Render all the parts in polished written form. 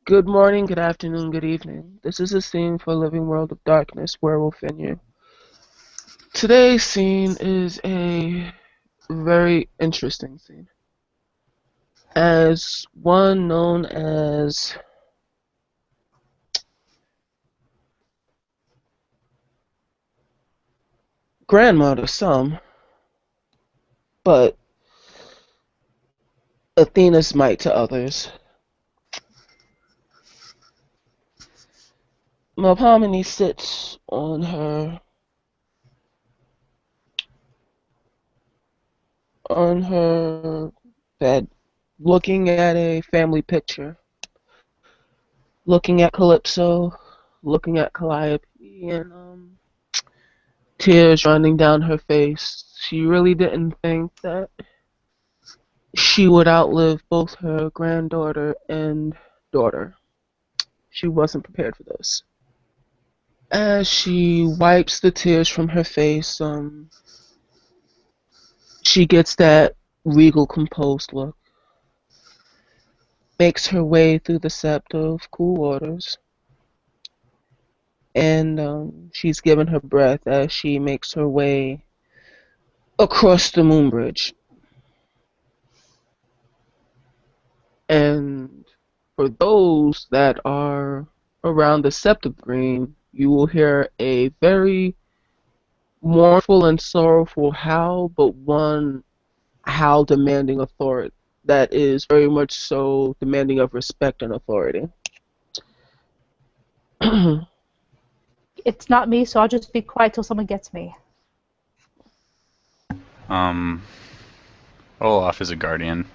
Good morning, good afternoon, good evening. This is a scene for Living World of Darkness, Werewolf in You. Today's scene is a very interesting scene. As one known as grandma to some, but Athena's might to others. Melpomene sits on her bed, looking at a family picture, looking at Calypso, looking at Calliope, and tears running down her face. She really didn't think that she would outlive both her granddaughter and daughter. She wasn't prepared for this. As she wipes the tears from her face, she gets that regal, composed look, makes her way through the sept of cool waters, and she's given her breath as she makes her way across the moon bridge. And for those that are around the sept of green, you will hear a very mournful and sorrowful howl, but one howl demanding authority that is very much so demanding of respect and authority. It's not me, so I'll just be quiet till someone gets me. Um, Olaf is a guardian.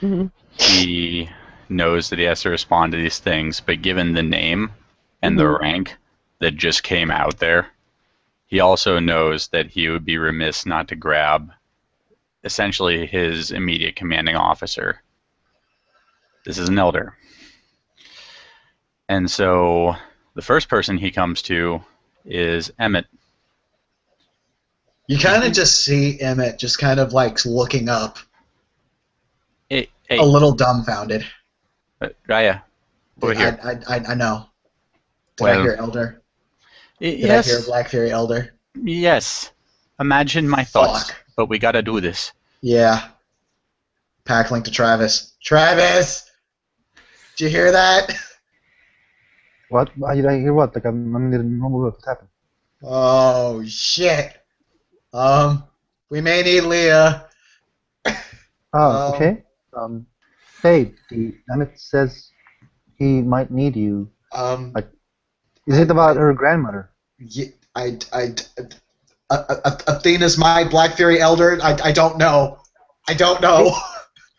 Mhm. He knows that he has to respond to these things, but given the name and the rank that just came out there, he also knows that he would be remiss not to grab essentially his immediate commanding officer. This is an elder. And so the first person he comes to is Emmett. You kind of just see Emmett just kind of like looking up, Hey, a little dumbfounded. Raya, over here. I know. Did Well, I hear Elder? Did yes, I hear Black Fury Elder? yes. Imagine my thoughts, Fuck. but we gotta do this. Yeah. Pack link to Travis. Travis! Did you hear that? What? I hear what? Like I'm in the normal world. What's happened? Oh, shit. We may need Leah. Oh, okay. Hey, Emmett says he might need you. Like, is it about her grandmother? Yeah, Athena's my Black Fury Elder? I don't know. I don't know.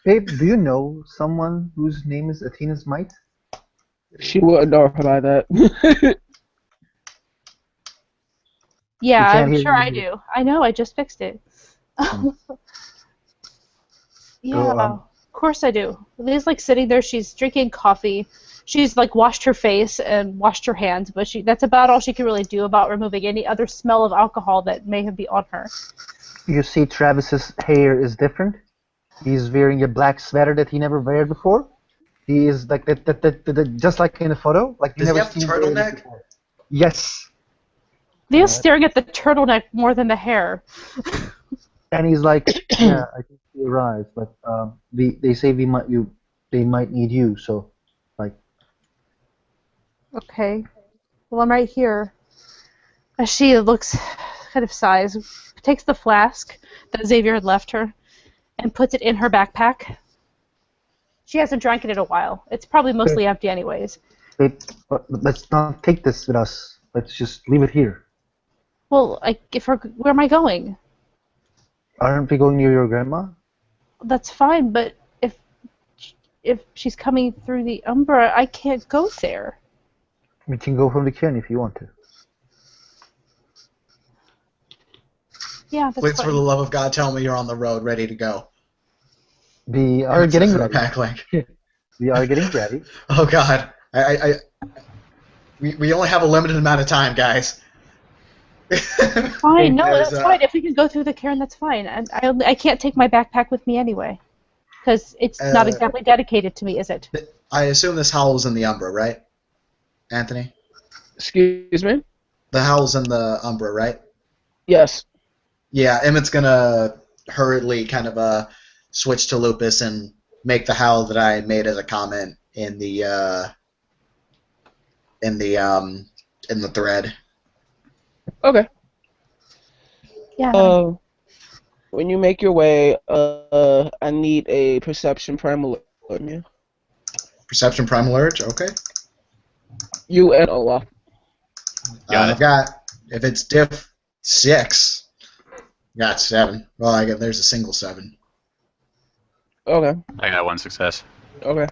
Babe, do you know someone whose name is Athena's Might? She wouldn't know her by that. Yeah, can't I'm hear sure me I here. do. I know, I just fixed it. Yeah, of course I do. Leah's like sitting there, she's drinking coffee. She's like washed her face and washed her hands, but that's about all she can really do about removing any other smell of alcohol that may have been on her. You see, Travis's hair is different. He's wearing a black sweater that he never wore before. He is like that just like in the photo. Like you Does he never have a seen him wear this turtleneck? before. Yes. Leah's staring at the turtleneck more than the hair. And he's like, yeah, I think he arrived, but they say they might need you, so like. Okay. Well, I'm right here. As she looks, kind of sighs, takes the flask that Xavier had left her and puts it in her backpack. She hasn't drank it in a while. It's probably mostly empty anyways. Wait, let's not take this with us. Let's just leave it here. Well, where am I going? Aren't we going near your grandma? That's fine, but if she's coming through the Umbra, I can't go there. We can go from the cairn if you want to. Yeah, that's Please, fine. for the love of God, tell me you're on the road, ready to go. We are getting ready. Pack link. We are getting ready. Oh God, we only have a limited amount of time, guys. Fine, no, There's, that's fine. If we can go through the cairn, that's fine. And I can't take my backpack with me anyway, because it's not exactly dedicated to me, is it? I assume this howl's in the Umbra, right, Anthony? Excuse me? The howl's in the Umbra, right? Yes. Yeah, Emmett's gonna hurriedly kind of switch to Lupus and make the howl that I made as a comment in the thread. Okay. Yeah. When you make your way, I need a perception primal alert from you. Perception primal urge, okay. You and Olaf. Got it. I've got, if it's diff 6, got 7. Well, there's a single 7. Okay. I got 1 success. Okay.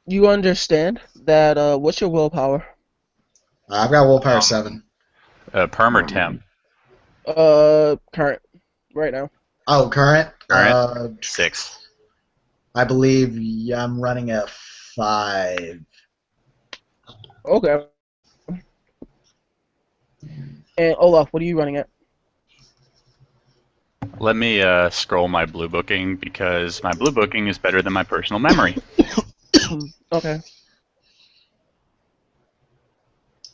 You understand that, what's your willpower? I've got willpower 7. Perm or temp? Current. Right now. Oh, current? Current? 6. I believe I'm running at 5. Okay. And Olaf, what are you running at? Let me scroll my blue booking because my blue booking is better than my personal memory. Okay.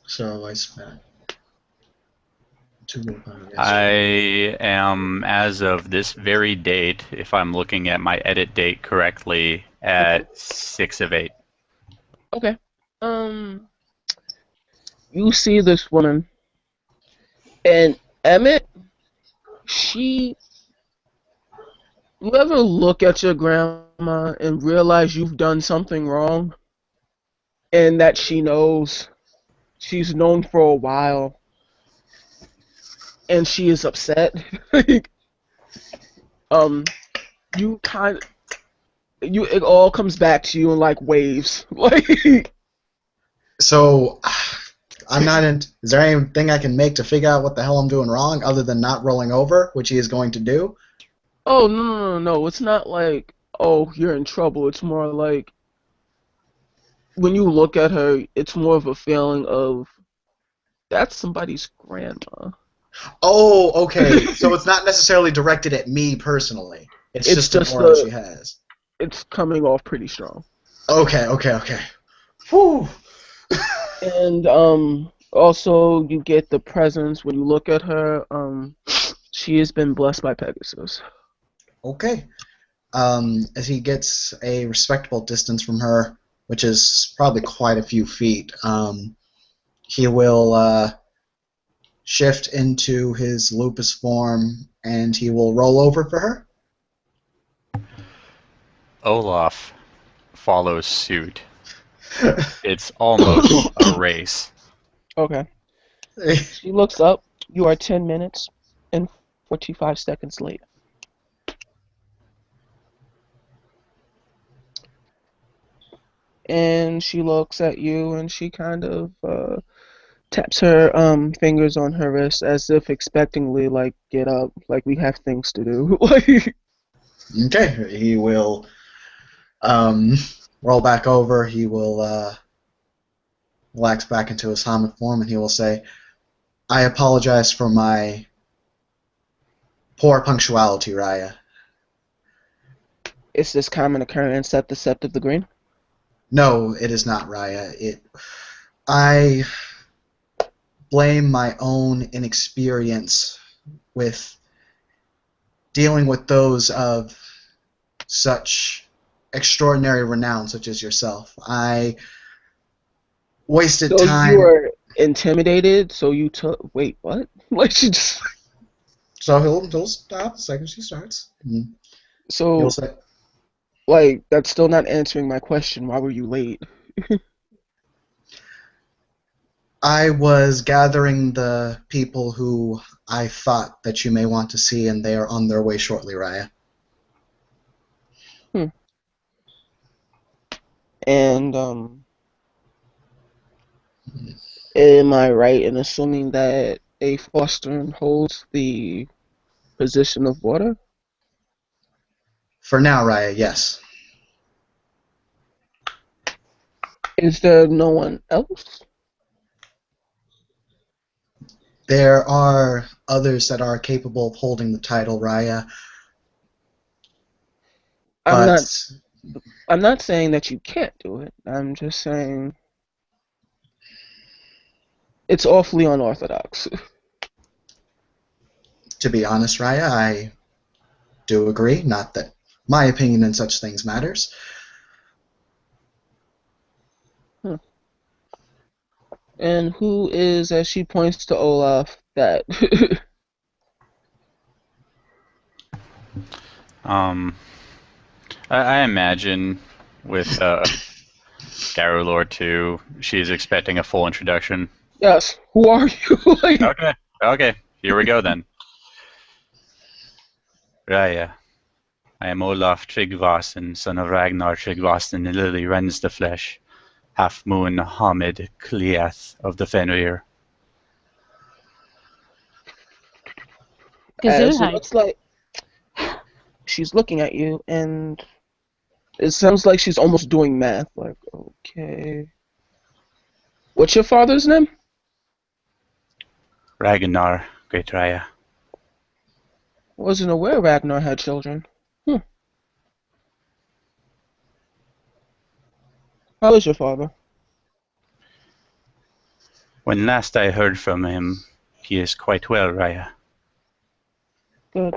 So I spent 2 willpower. I am, as of this very date, if I'm looking at my edit date correctly, at 6 of 8. Okay. You see this woman, and Emmett, you ever look at your grandma and realize you've done something wrong, and that she knows? She's known for a while, and she is upset. You it all comes back to you in like waves. Like, So, I'm not in. Is there anything I can make to figure out what the hell I'm doing wrong other than not rolling over, which he is going to do? oh no! It's not like, oh, you're in trouble. It's more like when you look at her, it's more of a feeling of that's somebody's grandma. Oh, okay. So it's not necessarily directed at me personally. It's just an aura she has. It's coming off pretty strong. Okay. Whew. And also you get the presence when you look at her. She has been blessed by Pegasus. Okay. As he gets a respectable distance from her, which is probably quite a few feet, he will shift into his Lupus form, and he will roll over for her. Olaf follows suit. It's almost a race. Okay. She looks up. You are 10 minutes and 45 seconds late. And she looks at you and she kind of taps her fingers on her wrist as if expectingly, like, get up, like we have things to do. Okay, he will roll back over. He will relax back into his Hamid form, and he will say, "I apologize for my poor punctuality, Raya." Is this common occurrence at the Sept of the Green? No, it is not, Raya. I blame my own inexperience with dealing with those of such extraordinary renown, such as yourself. I wasted time. So you were intimidated, so you took... Wait, what? Like, she just... So he'll stop the second she starts. So, He'll say, like, that's still not answering my question. Why were you late? I was gathering the people who I thought that you may want to see, and they are on their way shortly, Raya. And, am I right in assuming that a Fostern holds the position of water? For now, Raya, yes. Is there no one else? There are others that are capable of holding the title, Raya. I'm But not I'm not saying that you can't do it. I'm just saying it's awfully unorthodox. To be honest, Raya, I do agree. Not that my opinion in such things matters. And who is, as she points to Olaf, that? I imagine with Garulor too, she's expecting a full introduction. Yes. Who are you? Okay. Here we go then. Raya, I am Olaf Tryggvason, son of Ragnar Tryggvason and Lily rends the flesh, half moon Hamid Kliath of the Fenrir. As it looks like she's looking at you, and it sounds like she's almost doing math. Like, okay. What's your father's name? Ragnar, great Raya. Wasn't aware Ragnar had children. How is your father? When last I heard from him, he is quite well, Raya. Good.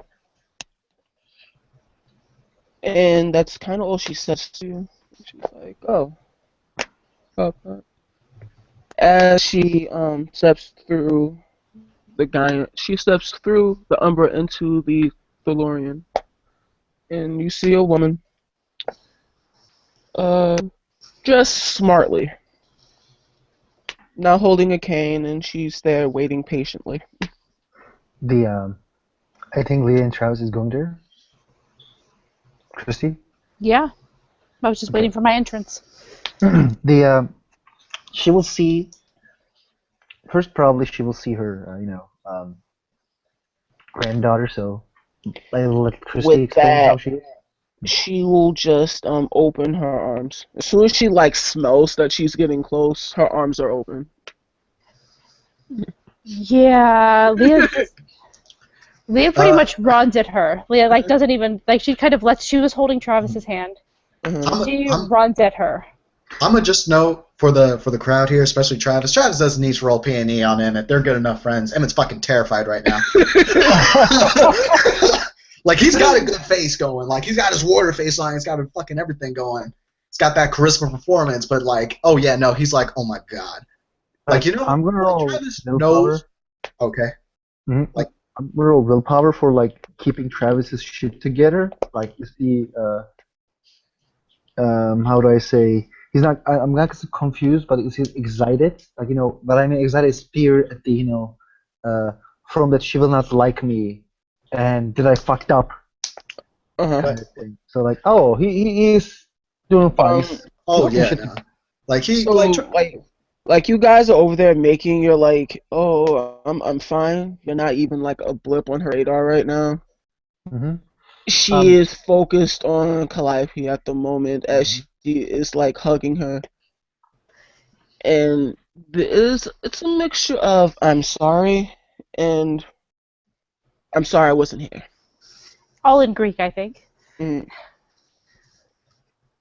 And that's kind of all she says to you. She's like, oh. Papa. As she steps through she steps through the Umbra into the Thalorian. And you see a woman dressed smartly. Now holding a cane, and she's there waiting patiently. I think Leah and Travis is going there. Christy? Yeah. I was just waiting for my entrance. She will see. First, probably she will see her, granddaughter. So I'll let Christy explain how she is. She will just open her arms. As soon as she smells that she's getting close, her arms are open. Yeah, Leah pretty much runs at her. Leah doesn't even she kind of lets. She was holding Travis's hand. She runs at her. I'm gonna just note for the crowd here, especially Travis. Travis doesn't need to roll P&E on Emmett. They're good enough friends. Emmett's fucking terrified right now. He's got a good face going. He's got his water face on. He's got fucking everything going. He's got that charisma performance. But oh yeah, no, he's like, oh my god. I'm gonna roll Travis knows. Okay. Mm-hmm. I'm gonna roll willpower for keeping Travis's shit together. Is he how do I say? He's not. I'm not confused, but is he excited? But I mean, excited is fear at the from that she will not like me, and that I fucked up. Kind of thing. So he is doing fine. You guys are over there making your oh, I'm fine. You're not even a blip on her radar right now. Mm-hmm. She is focused on Calliope at the moment as she is hugging her. And it's a mixture of I'm sorry and I'm sorry I wasn't here. All in Greek, I think. Mm.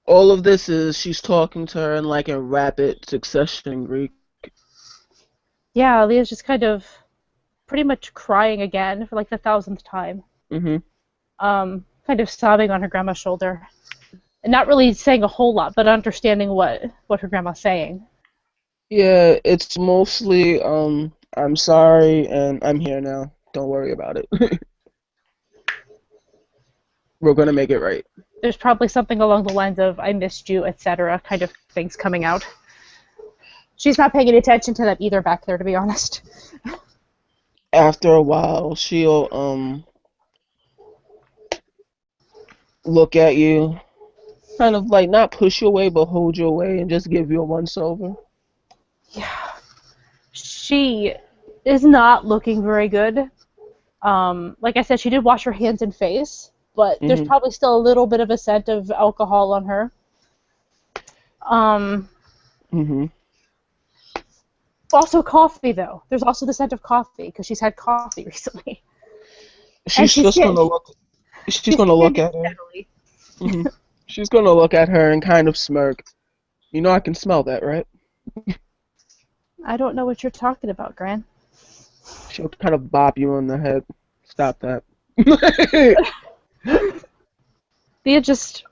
All of this is she's talking to her in in rapid succession in Greek. Yeah, Leah's just kind of pretty much crying again for the 1,000th time. Mm-hmm. Kind of sobbing on her grandma's shoulder. And not really saying a whole lot, but understanding what her grandma's saying. Yeah, it's mostly, I'm sorry and I'm here now. Don't worry about it. We're gonna make it right. There's probably something along the lines of I missed you, etc. kind of things coming out. She's not paying any attention to that either back there, to be honest. After a while, she'll, look at you, kind of not push you away, but hold you away and just give you a once-over. Yeah. She is not looking very good. Like I said, she did wash her hands and face, but there's probably still a little bit of a scent of alcohol on her. Also coffee, though. There's also the scent of coffee, because she's had coffee recently. She's just going to look. She's going to look at her. She's gonna look at her and kind of smirk. You know I can smell that, right? I don't know what you're talking about, Gran. She'll kind of bop you on the head. Stop that. Leah just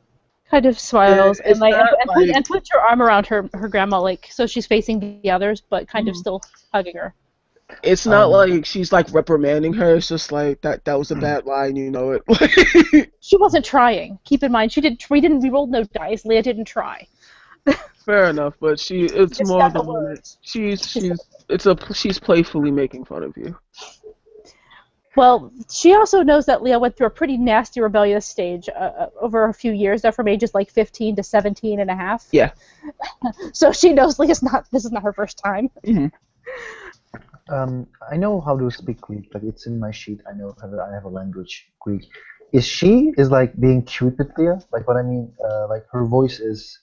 kind of smiles and It's not like and puts her arm around her grandma, like so she's facing the others, but kind of still hugging her. it's not Um, like she's like reprimanding her. It's just like that was a bad line, you know it. She wasn't trying. Keep in mind, we rolled no dice. Leah didn't try. Fair enough, but it's Just more got the than words. she's playfully making fun of you. Well, she also knows that Leah went through a pretty nasty rebellious stage over a few years, from ages like 15 to 17 and a half. Yeah. So she knows this is not her first time. Hmm. I know how to speak Greek. Like it's in my sheet. I have a language Greek. Is like being cute with Leah? Like what I mean? Like her voice is.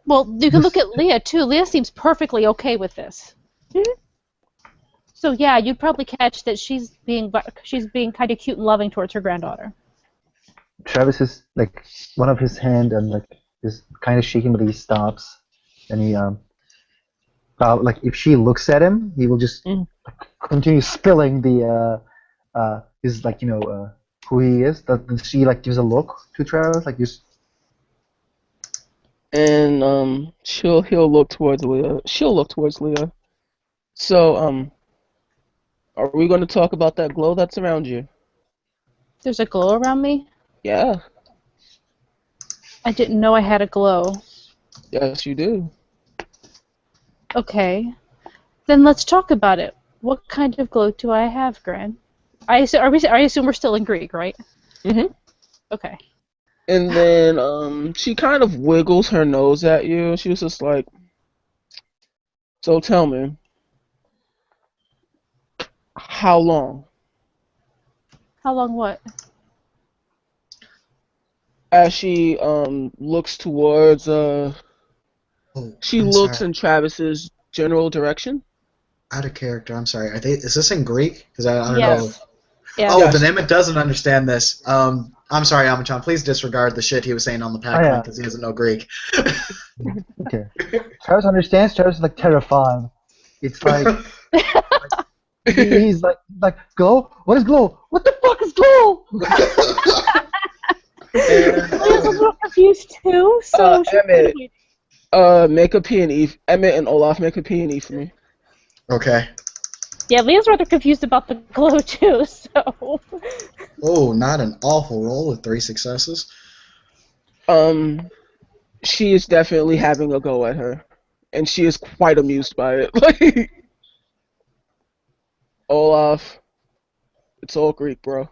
Well, you can look at Leah too. Leah seems perfectly okay with this. So yeah, you'd probably catch that she's being kind of cute and loving towards her granddaughter. Travis is like one of his hand and like is kind of shaking, but he stops, and he like if she looks at him, he will just continue spilling the his like who he is. That she like gives a look to Travis like just. And he'll look towards Leah. She'll look towards Leah. So are we going to talk about that glow that's around you? There's a glow around me? Yeah. I didn't know I had a glow. Yes, you do. Okay. Then let's talk about it. What kind of glow do I have, Gran? I assume we're still in Greek, right? Mhm. Okay. And then she kind of wiggles her nose at you. She was just like, "So tell me, how long?" How long what? As she looks towards she I'm looks sorry. in Travis's general direction. Out of character. I'm sorry. Is this in Greek? Because I don't know. Yes. Yeah. Oh, Yes. then Emmett doesn't understand this. I'm sorry, Amachan. Please disregard the shit he was saying on the pack Oh, yeah. because he doesn't know Greek. Okay. Travis understands. Travis is like terrified. It's like he's like glow. What is glow? What the fuck is glow? Leah's a little confused too, so she's Emmett. waiting. Make a P&E. Emmett and Olaf, make a P&E for me. Okay. Yeah, Leah's rather confused about the glow too, so. Oh, not an awful roll with 3 successes. She is definitely having a go at her, and she is quite amused by it. Like, Olaf, it's all Greek, bro.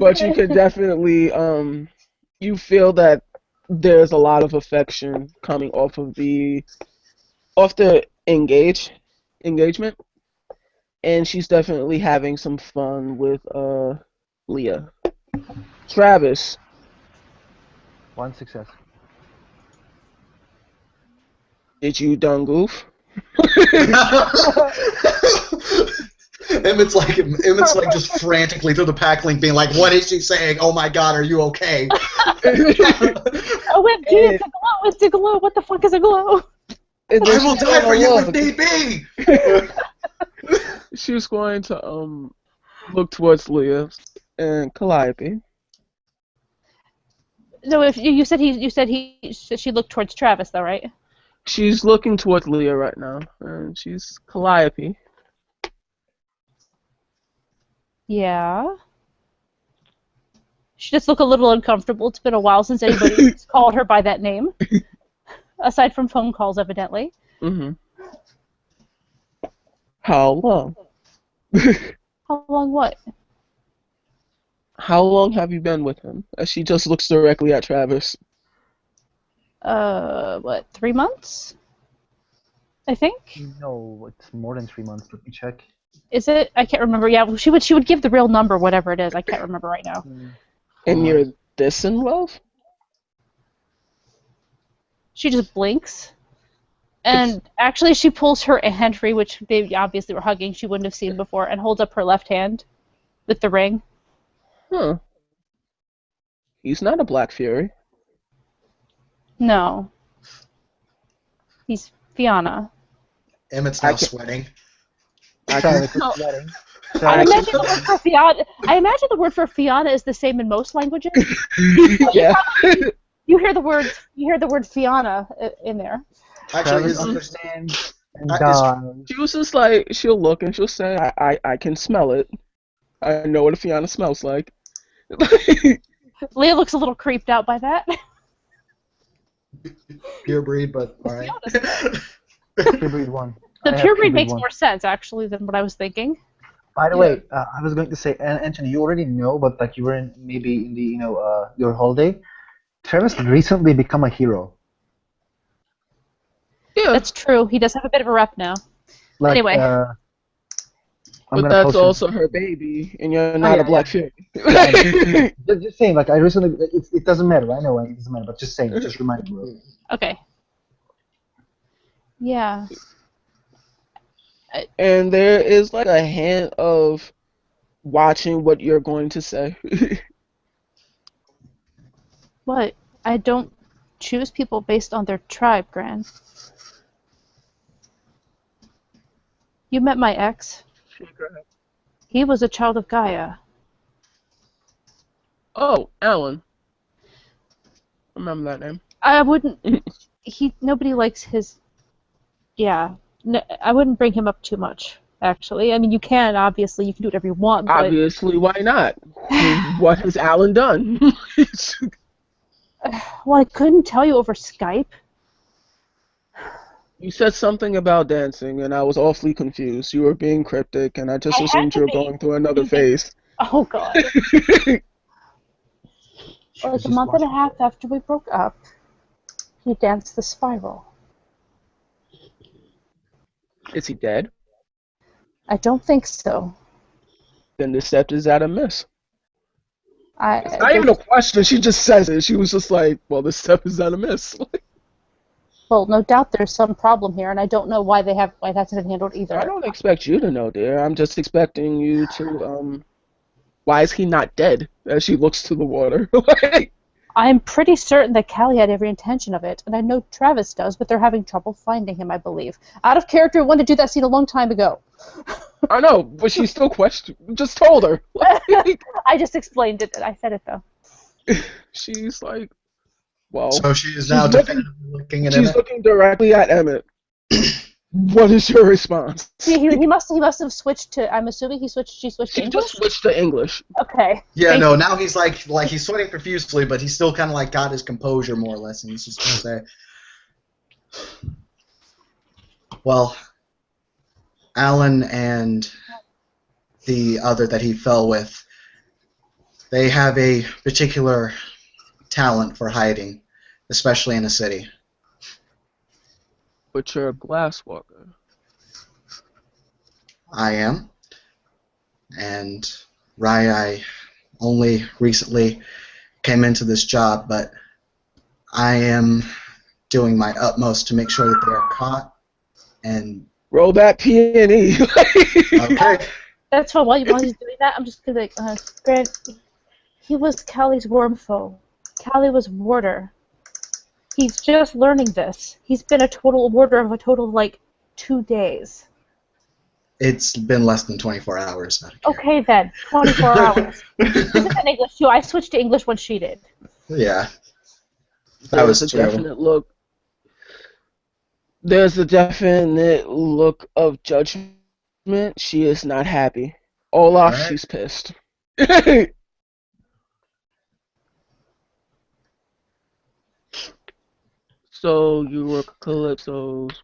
But you could definitely you feel that there's a lot of affection coming off the engagement, and she's definitely having some fun with Leah. Travis, 1 success. did you done goof? Emmett's like just frantically through the pack link being like, what is she saying? Oh my god, are you okay? OMG, it's a glow, it's a glow. What the fuck is a glow? And I then will she's die for gonna you if look. need be! She was going to look towards Leah and Calliope. No, if you said she looked towards Travis though, right? She's looking towards Leah right now, and she's Calliope. Yeah. She just looked a little uncomfortable. It's been a while since anybody's called her by that name. Aside from phone calls, evidently. Mm-hmm. How long? How long what? How long have you been with him? As she just looks directly at Travis. 3 months? I think. No, it's more than 3 months. Let me check. Is it? I can't remember. Yeah, she would give the real number, whatever it is. I can't remember right now. And you're this in love? She just blinks. And actually, she pulls her hand free, which they obviously were hugging. She wouldn't have seen before, and holds up her left hand. with the ring. Huh. He's not a Black Fury. No. He's Fianna. Emmett's I now can- sweating. I Travis can is tell. sweating. I Travis imagine is the word sweating. for Fianna. I imagine the word for Fianna is the same in most languages. Yeah. You hear the word Fianna in there. Actually, Travis is, understands and is dies. She was just like, she'll look and she'll say, I can smell it. I know what a Fianna smells like. Leah looks a little creeped out by that. pure breed, but alright. Pure breed one. The I have pure breed makes one. more sense actually than what I was thinking. By the Yeah. way, I was going to say, and Anthony, you already know, but like you were in maybe in the your holiday. Travis recently become a hero. Yeah, That's true. He does have a bit of a rep now. Like, Anyway. I'm but gonna that's post it. also her baby, and you're not yeah, a Black Fury. Just saying, like I recently, it doesn't matter. I know it doesn't matter, but just saying, just reminding you. Okay. Yeah. And there is like a hint of watching what you're going to say. What? I don't choose people based on their tribe, Gran. You met my ex. He was a child of Gaia. Oh, Alan. Remember that name. I wouldn't. Nobody likes his. Yeah. No, I wouldn't bring him up too much. Actually, I mean, you can obviously you can do whatever you want, but Obviously, why not? What has Alan done? well, I couldn't tell you over Skype. You said something about dancing, and I was awfully confused. You were being cryptic, and I just I had assumed to you were be. going through another phase. Oh God. Like a month and a half after we broke up, he danced the spiral. Is he dead? I don't think so. Then the step is at a miss. I Not even a question. She just says it. She was just like, "Well, this step is at a miss." well, no doubt there's some problem here, and I don't know why that's been handled either. I don't expect you to know, dear. I'm just expecting you to. Why is he not dead? As she looks to the water. I'm pretty certain that Callie had every intention of it, and I know Travis does, but they're having trouble finding him, I believe. Out of character, I wanted to do that scene a long time ago. I know, but she still questioned. Just told her. I just explained it. I said it though. She's like, well. So she is now she's looking- definitively looking at She's Emmett. looking directly at Emmett. What is your response? He must have switched to. I'm assuming she switched to She English. just switched to English. Okay. Yeah, Thank no, you. now he's like he's sweating profusely, but he's still kind of like got his composure more or less, and he's just gonna say, well, Alan and the other that he fell with, they have a particular talent for hiding, especially in a city. But you're a glasswalker. I am, and I only recently came into this job, but I am doing my utmost to make sure that they are caught. And Roll that P&E. okay, That's fine. While he's doing that, I'm just gonna Grant. He was Callie's worm foe. Callie was warder. He's just learning this. He's been a total warder of a total of like 2 days. it's been less than 24 hours. Okay then, 24 hours. This is in English too. I switched to English when she did. Yeah, that was There's a true. definite look. There's a definite look of judgment. She is not happy. Olaf, Alright. she's pissed. So you were Calypso's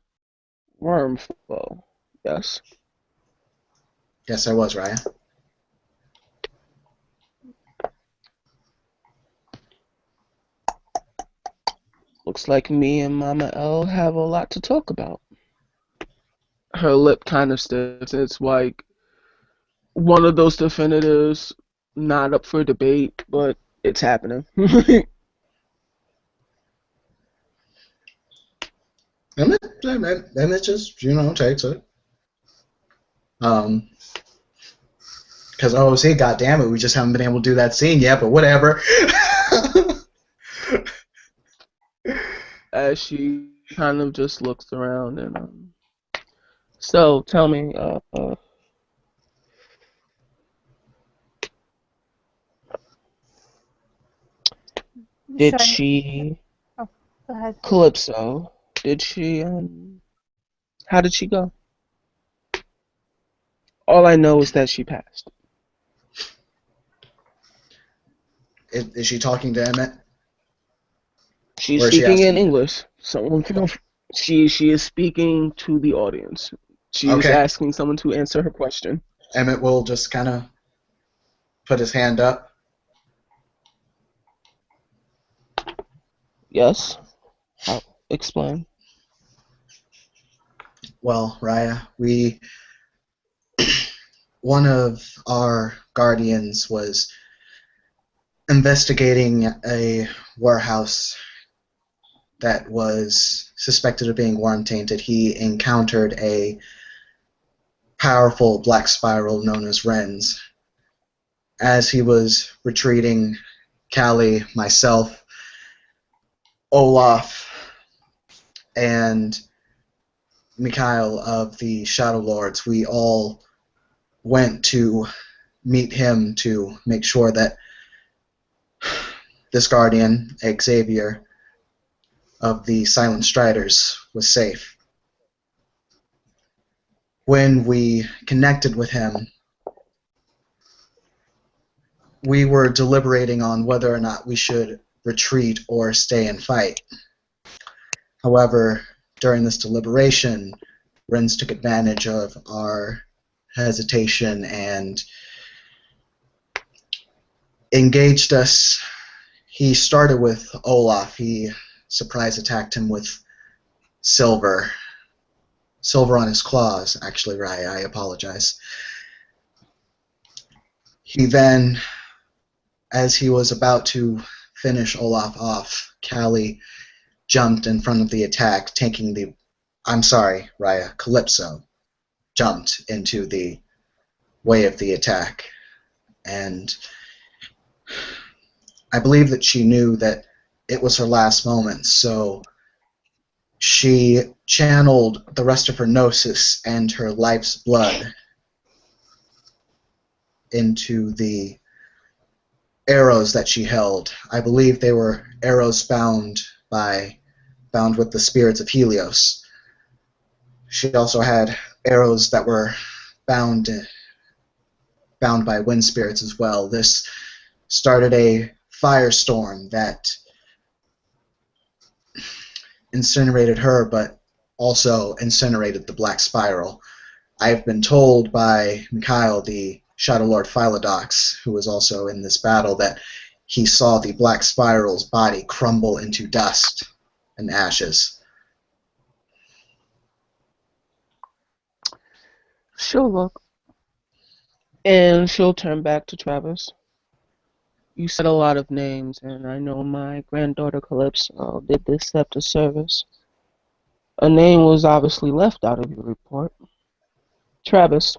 worm foe, yes? Yes, I was, Raya. Looks like me and Mama L have a lot to talk about. Her lip kind of stiffs. It's like one of those definitives, not up for debate, but it's happening. Emmett just, takes it. Kind Because OOC, goddammit, we just haven't been able to do that scene yet, but whatever. As she kind of just looks around and so tell me, did Sorry. she Oh, go ahead. Calypso? Did she how did she go? All I know is that she passed. Is she talking to Emmett? She's Or is she speaking in asking? English. Someone feel she is speaking to the audience. She is Okay. asking someone to answer her question. Emmett will just kind of put his hand up. Yes? How explain. Well, Raya, one of our guardians was investigating a warehouse that was suspected of being worm tainted. He encountered a powerful black spiral known as Ren's. As he was retreating, Callie, myself, Olaf, and Mikhail of the Shadow Lords, we all went to meet him to make sure that this guardian, Xavier, of the Silent Striders, was safe. When we connected with him, we were deliberating on whether or not we should retreat or stay and fight. However, during this deliberation, Renz took advantage of our hesitation and engaged us. He started with Olaf. He surprise attacked him with silver. Silver on his claws, actually, Raya, I apologize. He then, as he was about to finish Olaf off, Callie jumped in front of the attack, taking the... I'm sorry, Raya, Calypso jumped into the way of the attack. And I believe that she knew that it was her last moment, so she channeled the rest of her gnosis and her life's blood into the arrows that she held. I believe they were arrows bound with the spirits of Helios. She also had arrows that were bound by wind spirits as well. This started a firestorm that incinerated her, but also incinerated the Black Spiral. I've been told by Mikhail, the Shadow Lord Philodox, who was also in this battle, that he saw the Black Spiral's body crumble into dust and ashes. She'll look. And she'll turn back to Travis. You said a lot of names, and I know my granddaughter Calypso did this scepter service. A name was obviously left out of your report. Travis.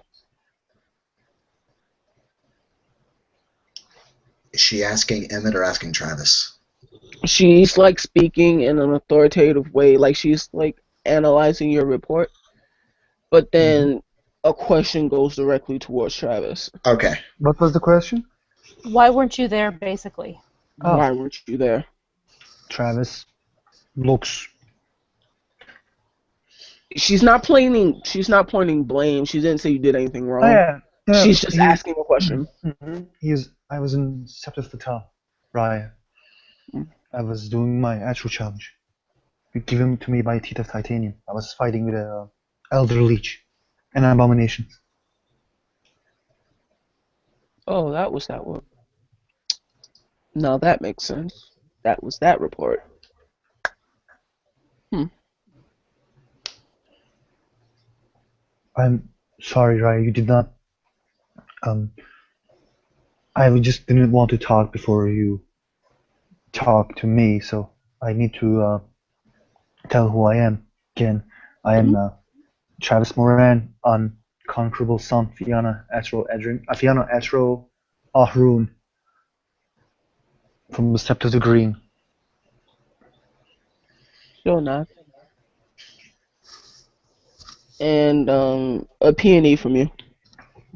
Is she asking Emmett or asking Travis? She's like speaking in an authoritative way, like she's like analyzing your report, but then a question goes directly towards Travis. Okay. What was the question? Why weren't you there, basically? Oh. Why weren't you there? Travis looks. She's not pointing blame. She didn't say you did anything wrong. Oh, yeah. She's just asking a question. I was in Scepter Fatal, Raya. I was doing my actual challenge. Given to me by Teeth of Titanium. I was fighting with a Elder Leech, an abomination. Oh, that was that one. Now that makes sense. That was that report. I'm sorry, Raya, you did not. I just didn't want to talk before you talk to me, so I need to tell who I am. Again, I am Travis Moran, an conquerable son, Fianna Atro Ahrun, from the Scepter to Green. Sure not. And a peony from you,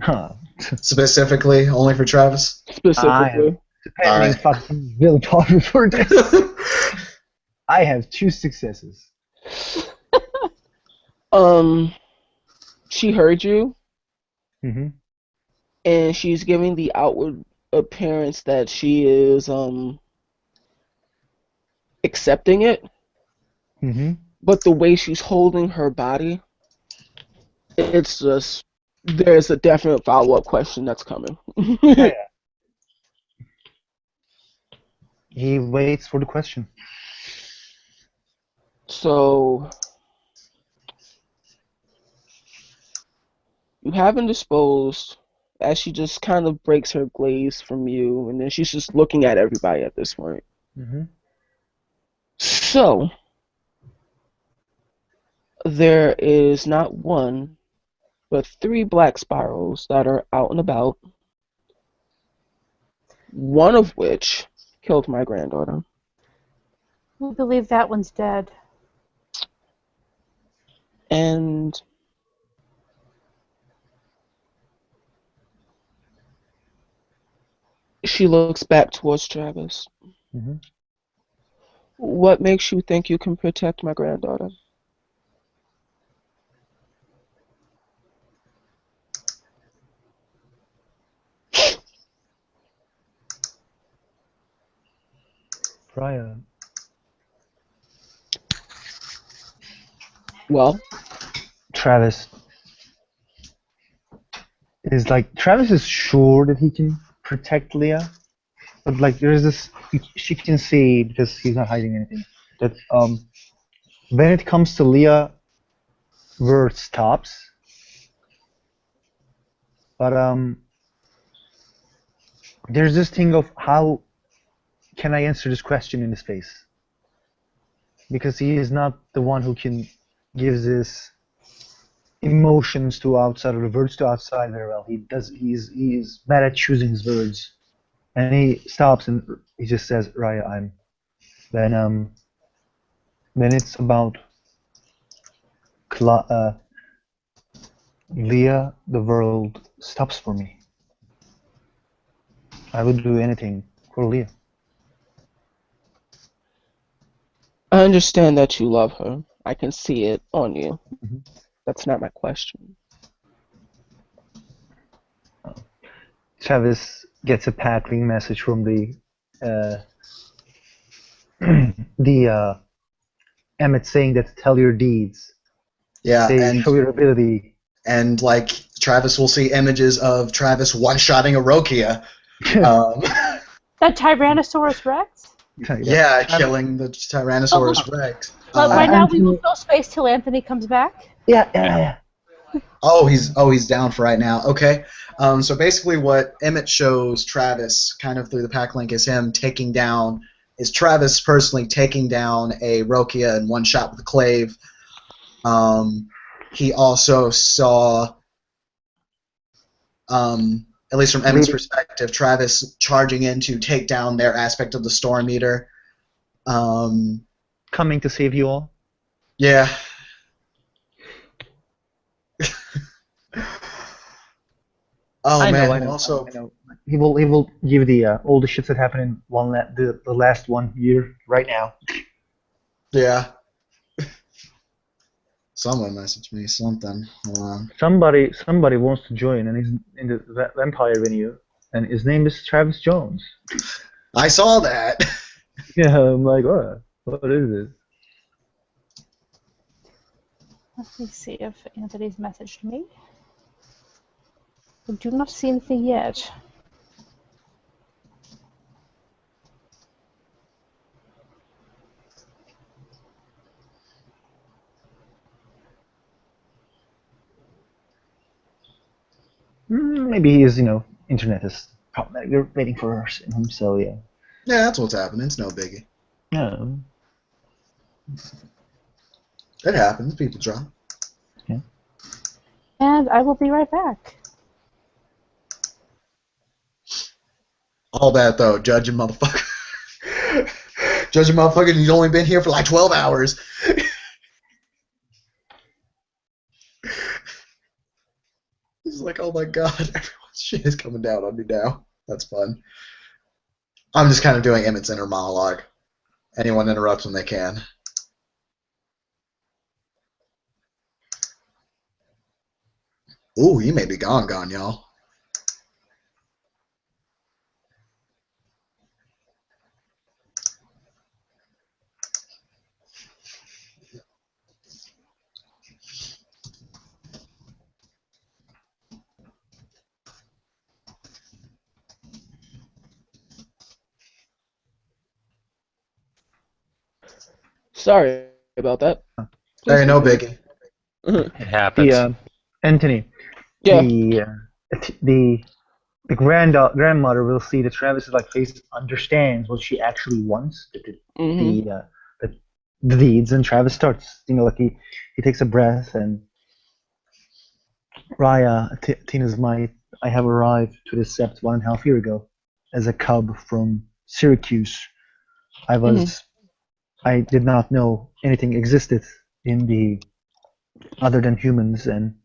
Huh. Specifically, only for Travis. specifically. Depending Alright. fucking willpower for this. I have 2 successes. She heard you, Mm-hmm. and she's giving the outward appearance that she is accepting it, Mm-hmm. but the way she's holding her body, it's just there's a definite follow-up question that's coming. He waits for the question. So you haven't disposed as she just kind of breaks her glaze from you, and then she's just looking at everybody at this point. Mm-hmm. So there is not one, but 3 black spirals that are out and about. One of which killed my granddaughter. We believe that one's dead. And she looks back towards Travis. Mm-hmm. What makes you think you can protect my granddaughter? Brian. Well, Travis Travis is sure that he can protect Leah, but like there's this she can see, because he's not hiding anything, that when it comes to Leah, word stops. But there's this thing of how can I answer this question in his face? Because he is not the one who can give this emotions to outside, or the words to outside very well. He's bad at choosing his words. And he stops and he just says, Raya, when it's about Leah, the world stops for me. I would do anything for Leah. I understand that you love her. I can see it on you. Mhm. That's not my question. Travis gets a packling message from the Emmett saying that tell your deeds. Yeah, They show your ability. and like Travis will see images of Travis one-shotting a Rokia. That Tyrannosaurus Rex? Yeah, killing the Tyrannosaurus Rex. But right now we Anthony- will fill space till Anthony comes back. Yeah. Oh, he's down for right now. Okay. So basically, what Emmett shows Travis, kind of through the pack link, is Travis personally taking down a Rokia in one shot with a clave. He also saw, at least from Emmett's perspective, Travis charging in to take down their aspect of the Storm Eater. Coming to save you all. Yeah. Oh I man! know. Also, I know. He will give the all the shits that happened in the last 1 year right now. yeah. Someone messaged me something. Hold on. Somebody wants to join, and he's in the vampire venue, and his name is Travis Jones. I saw that. Yeah, I'm like, what is this? Let me see if Anthony's messaged me. I do not see anything yet. Maybe his internet is problematic. We're waiting for him, so yeah. Yeah, that's what's happening. It's no biggie. Yeah. It happens. People drop. Yeah. And I will be right back. All that though, judging motherfucker. Judging motherfucker, he's only been here for like 12 hours. He's like, oh my god, everyone's shit is coming down on me now. That's fun. I'm just kind of doing Emmett's inner monologue. Anyone interrupts when they can. Ooh, he may be gone, y'all. Sorry about that. Hey, no biggie. It happens. Anthony, Yeah. the grandmother will see that Travis's like face understands what she actually wants, the deeds, and Travis starts, like he takes a breath and Raya, Tina's might, I have arrived to the Sept 1.5 years ago as a cub from Syracuse. I did not know anything existed in the other than humans and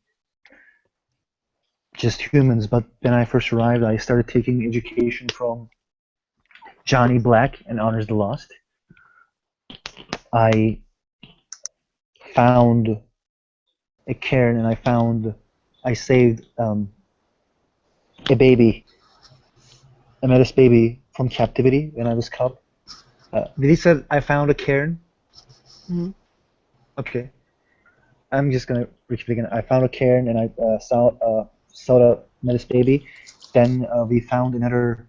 just humans, but when I first arrived, I started taking education from Johnny Black and Honors the Lost. I found a cairn and I saved a baby, a Metis baby from captivity when I was cub. Did he say I found a cairn? Mm-hmm. Okay. I'm just gonna repeat again. I found a cairn and I saw a Metis baby. Then we found another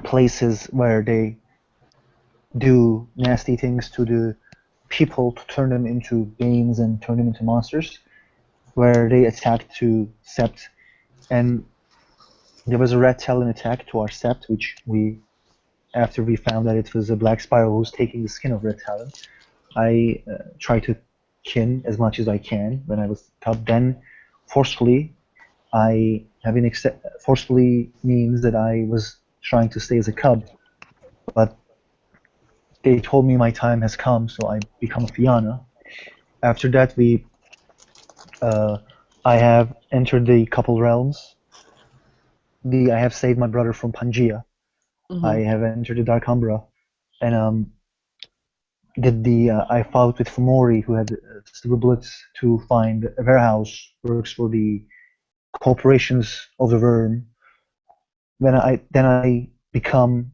places where they do nasty things to the people to turn them into beings and turn them into monsters, where they attacked to Sept, and there was a red talon attack to our Sept, which after we found that it was a black spiral who was taking the skin of red talon, I tried to kin as much as I can when I was cub. Then forcefully forcefully means that I was trying to stay as a cub, but they told me my time has come, so I become a Fianna. After that, I have entered the couple realms. I have saved my brother from Pangaea. Mm-hmm. I have entered the Dark Umbra, and I fought with Fomori, who had silver bullets, to find a warehouse works for the corporations of the worm. Then I become.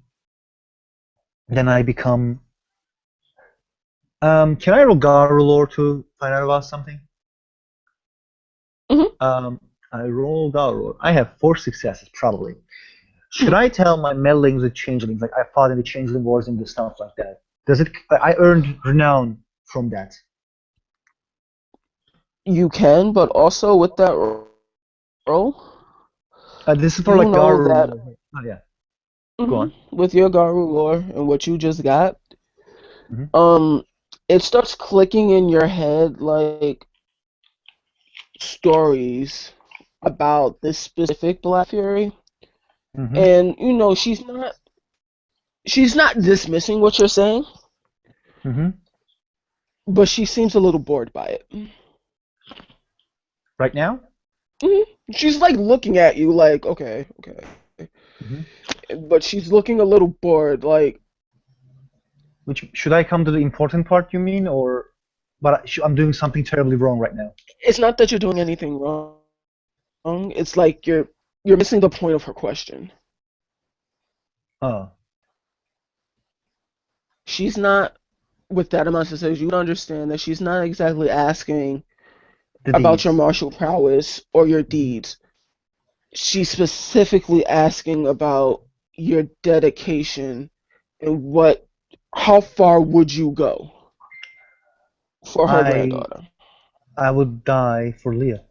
Can I roll Garu lore to find out about something? Mm-hmm. I roll Garu. I have 4 successes probably. Should I tell my meddlings with changelings, like I fought in the changeling wars and the stuff like that? I earned renown from that. You can, but also with that roll, This is for you like know Garu. that Oh yeah. Go on. with your Garu lore and what you just got, Mhm. it starts clicking in your head like stories about this specific Black Fury, Mhm. and she's not dismissing what you're saying, Mhm. but she seems a little bored by it. Right now? She's like looking at you like, okay. Mhm. But she's looking a little bored, like, Which should I come to the important part? You mean, or? But I'm doing something terribly wrong right now. it's not that you're doing anything wrong. It's like you're missing the point of her question. Oh. She's not, with that amount of says, you would understand that she's not exactly asking The about your deeds. martial prowess or your deeds. She's specifically asking about your dedication and how far would you go for her granddaughter? I would die for Leah.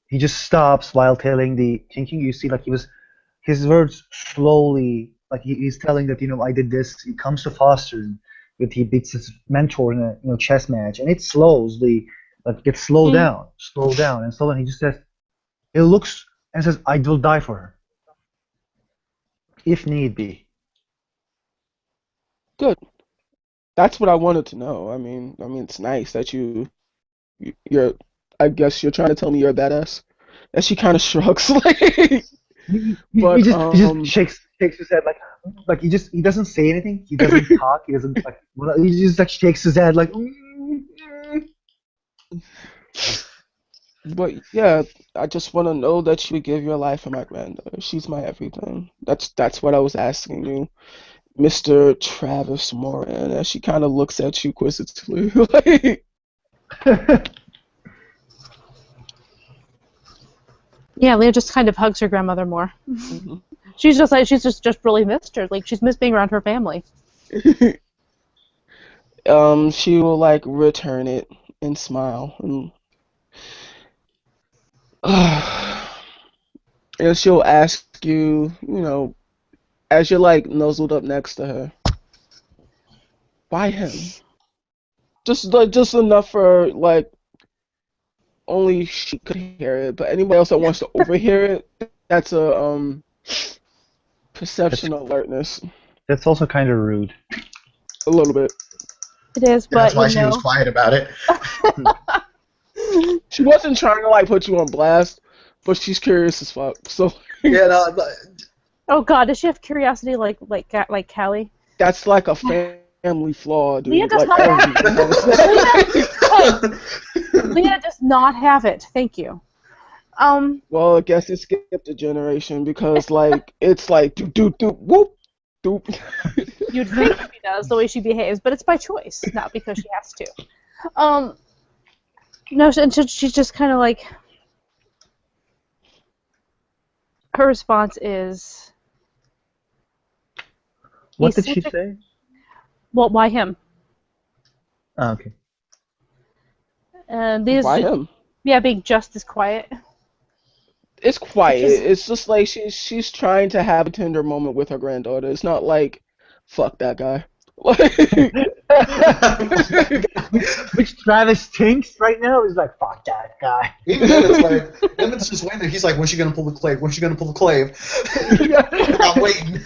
He just stops while telling the thinking. You see, like his words slowly, like he's telling that I did this. He comes to Foster, that he beats his mentor in a chess match, and it slows. Like, get slow down, and slow down. He just says, he looks and says, I will die for her, if need be. Good. That's what I wanted to know. I mean, it's nice that you're. I guess you're trying to tell me you're a badass. And she kind of shrugs, like. He But just shakes his head like he doesn't say anything. He doesn't talk. He doesn't like. He just like shakes his head like. But yeah, I just want to know that you would give your life for my granddaughter. She's my everything. That's what I was asking you, Mr. Travis Moran. As she kind of looks at you quizzically, like. Yeah, Leah just kind of hugs her grandmother more. Mhm. She's just really missed her. Like, she's missed being around her family. She will like return it and smile and and she'll ask you, as you're like nuzzled up next to her, why him? Just enough for like only she could hear it, but anybody else that wants to overhear it, that's a perception alertness That's also kind of rude. a little bit. It is, Yeah, that's but why you she was know. quiet about it. She wasn't trying to like put you on blast, but she's curious as fuck. So Yeah, no, Oh God, does she have curiosity like Callie? that's like a family flaw, Leah dude. does Like not have everyone. Leah does not have it. Thank you. Well, I guess it skipped a generation because like it's like doop doop doop whoop doop. You'd think she does the way she behaves, but it's by choice, not because she has to. No, and she's just kind of like, her response is, What he's did she such a- say? well, why him? Oh, okay. And these, Why him? yeah, being just as quiet. It's quiet. She's- It's just like she's trying to have a tender moment with her granddaughter. It's not like fuck that guy. Which Travis thinks right now is like, fuck that guy. even then it's like, Evan's just waiting there. He's like, when's she gonna pull the clave? When's she gonna pull the clave? I'm waiting.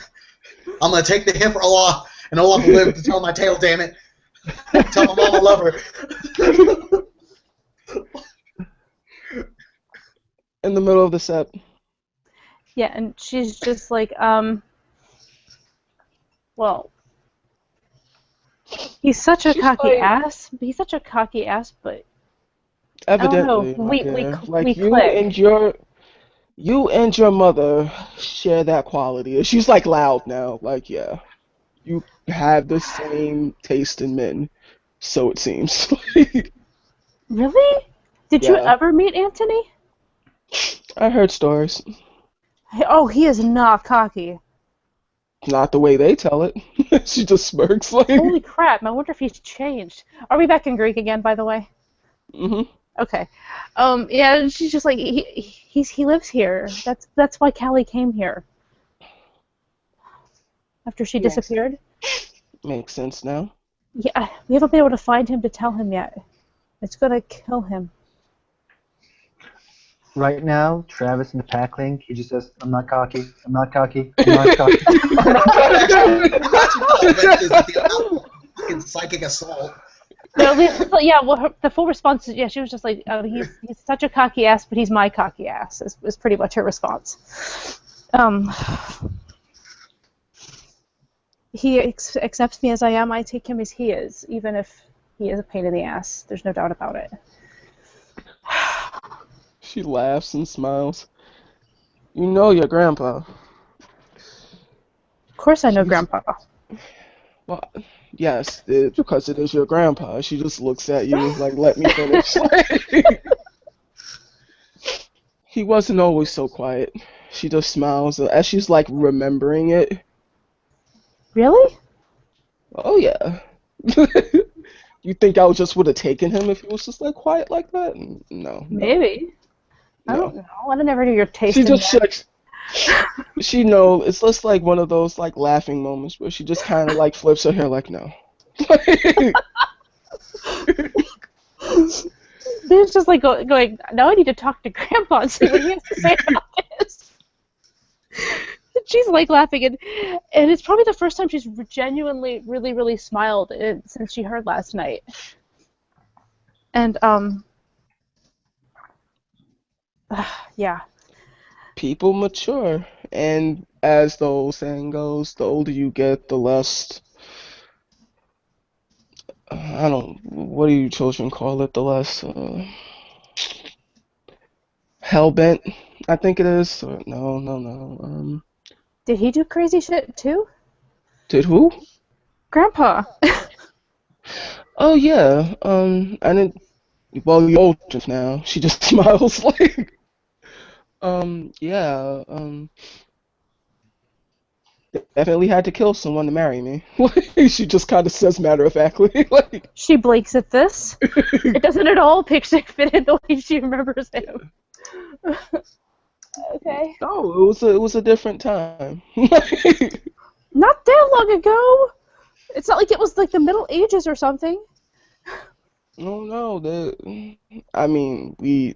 I'm gonna take the hit for Olaf, and Olaf will live to tell my tale, damn it. Tell my mom I love her. In the middle of the set. Yeah, and she's just like, well, he's such a She's cocky like- ass. He's such a cocky ass, but Evidently, know. my We dear. click. Like you and your mother share that quality. And she's like loud now. Like yeah, you have the same taste in men. So it seems. really? Did you Yeah. ever meet Anthony? I heard stories. Oh, he is not cocky. Not the way they tell it. She just smirks like. Holy crap! I wonder if he's changed. Are we back in Greek again, by the way? hmm Okay. Yeah, she's just like he lives here. That's why Callie came here. After she Yes. disappeared. Makes sense now. Yeah, we haven't been able to find him to tell him yet. It's gonna kill him. Right now, Travis in the pack link, he just says, I'm not cocky, I'm not cocky, I'm not cocky. Fucking psychic assault. No, yeah. Well, the full response is yeah. She was just like, he's such a cocky ass, but he's my cocky ass. Is pretty much her response. He accepts me as I am. I take him as he is, even if he is a pain in the ass. There's no doubt about it. She laughs and smiles. You know your grandpa. Of course, I know Grandpa. Well, yes, because it is your grandpa. She just looks at you like, let me finish. He wasn't always so quiet. She just smiles as she's like remembering it. Really? Oh yeah. You think I just would have taken him if he was just like quiet like that? No. Maybe. I No. don't know. I never knew your taste She in just men. like she know it's just like one of those like laughing moments where she just kind of like flips her hair like no. Leah's just like going, now I need to talk to Grandpa and see what he has to say about this. She's like laughing, and it's probably the first time she's genuinely, really, really smiled since she heard last night. And yeah. People mature, and as the old saying goes, the older you get, the less. I don't. What do you children call it? The less hell bent. I think it is. Or, no, no, no. Did he do crazy shit too? Did who? Grandpa. Oh yeah. I didn't. Well, you're old just now. She just smiles like. Yeah. Definitely had to kill someone to marry me. She just kind of says matter of factly, like. She blinks at this. It doesn't at all fit in the way she remembers him. Okay. No, it was a different time. Not that long ago. It's not like it was like the Middle Ages or something. No. I mean,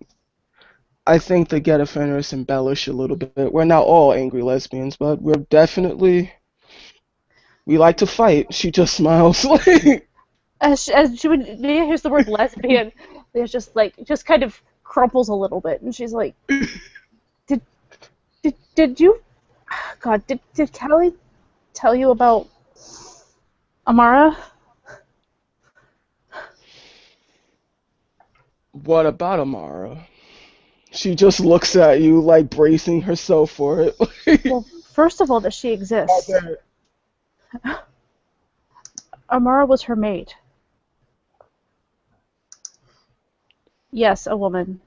I think the Get Offenders embellish a little bit. We're not all angry lesbians, but we're definitely. We like to fight. She just smiles. As she would, Leah hears the word lesbian. Leah's just kind of crumples a little bit, and she's like, Did you, God, did Callie tell you about Amara? What about Amara? She just looks at you like bracing herself for it. Well, first of all, that she exists. Amara was her mate. Yes, a woman.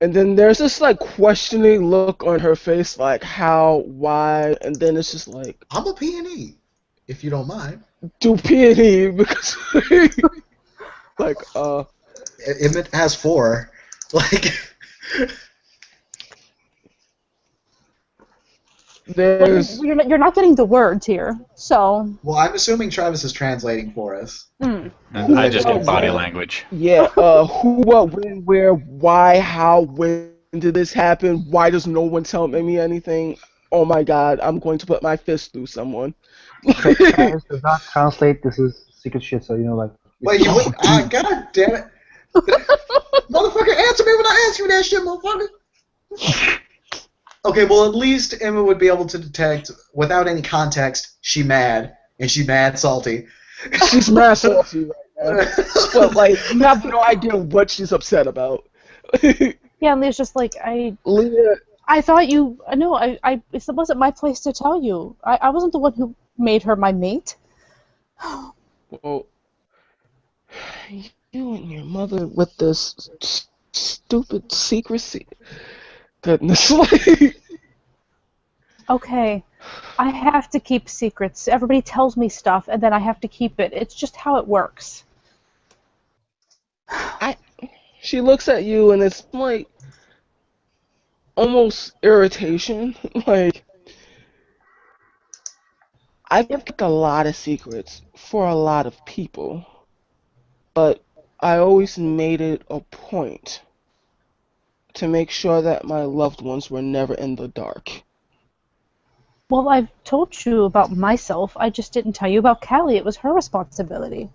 And then there's this like questioning look on her face, like how, why, and then it's just like, I'm a P&E, if you don't mind. do P&E because like Emmett has 4. Like there's You're not getting the words here, so. well, I'm assuming Travis is translating for us. And I just get body language. yeah, who, what, when, where, why, how, when did this happen? Why does no one tell me anything? Oh my God, I'm going to put my fist through someone. Travis does not translate. This is secret shit, so like. Wait, God damn it. Motherfucker, answer me when I ask you that shit, motherfucker. Okay, well, at least Emma would be able to detect, without any context, she mad, and she mad salty. She's mad salty right now. But, like, you have no idea what she's upset about. Yeah, and Leah's just like, Leah, I thought you, no, it wasn't my place to tell you. I wasn't the one who made her my mate. well, you and your mother with this stupid secrecy. Goodness, like. Okay, I have to keep secrets. Everybody tells me stuff, and then I have to keep it. It's just how it works. She looks at you, and it's like almost irritation. Like, I've kept a lot of secrets for a lot of people, but I always made it a point to make sure that my loved ones were never in the dark. Well, I've told you about myself. I just didn't tell you about Callie. It was her responsibility.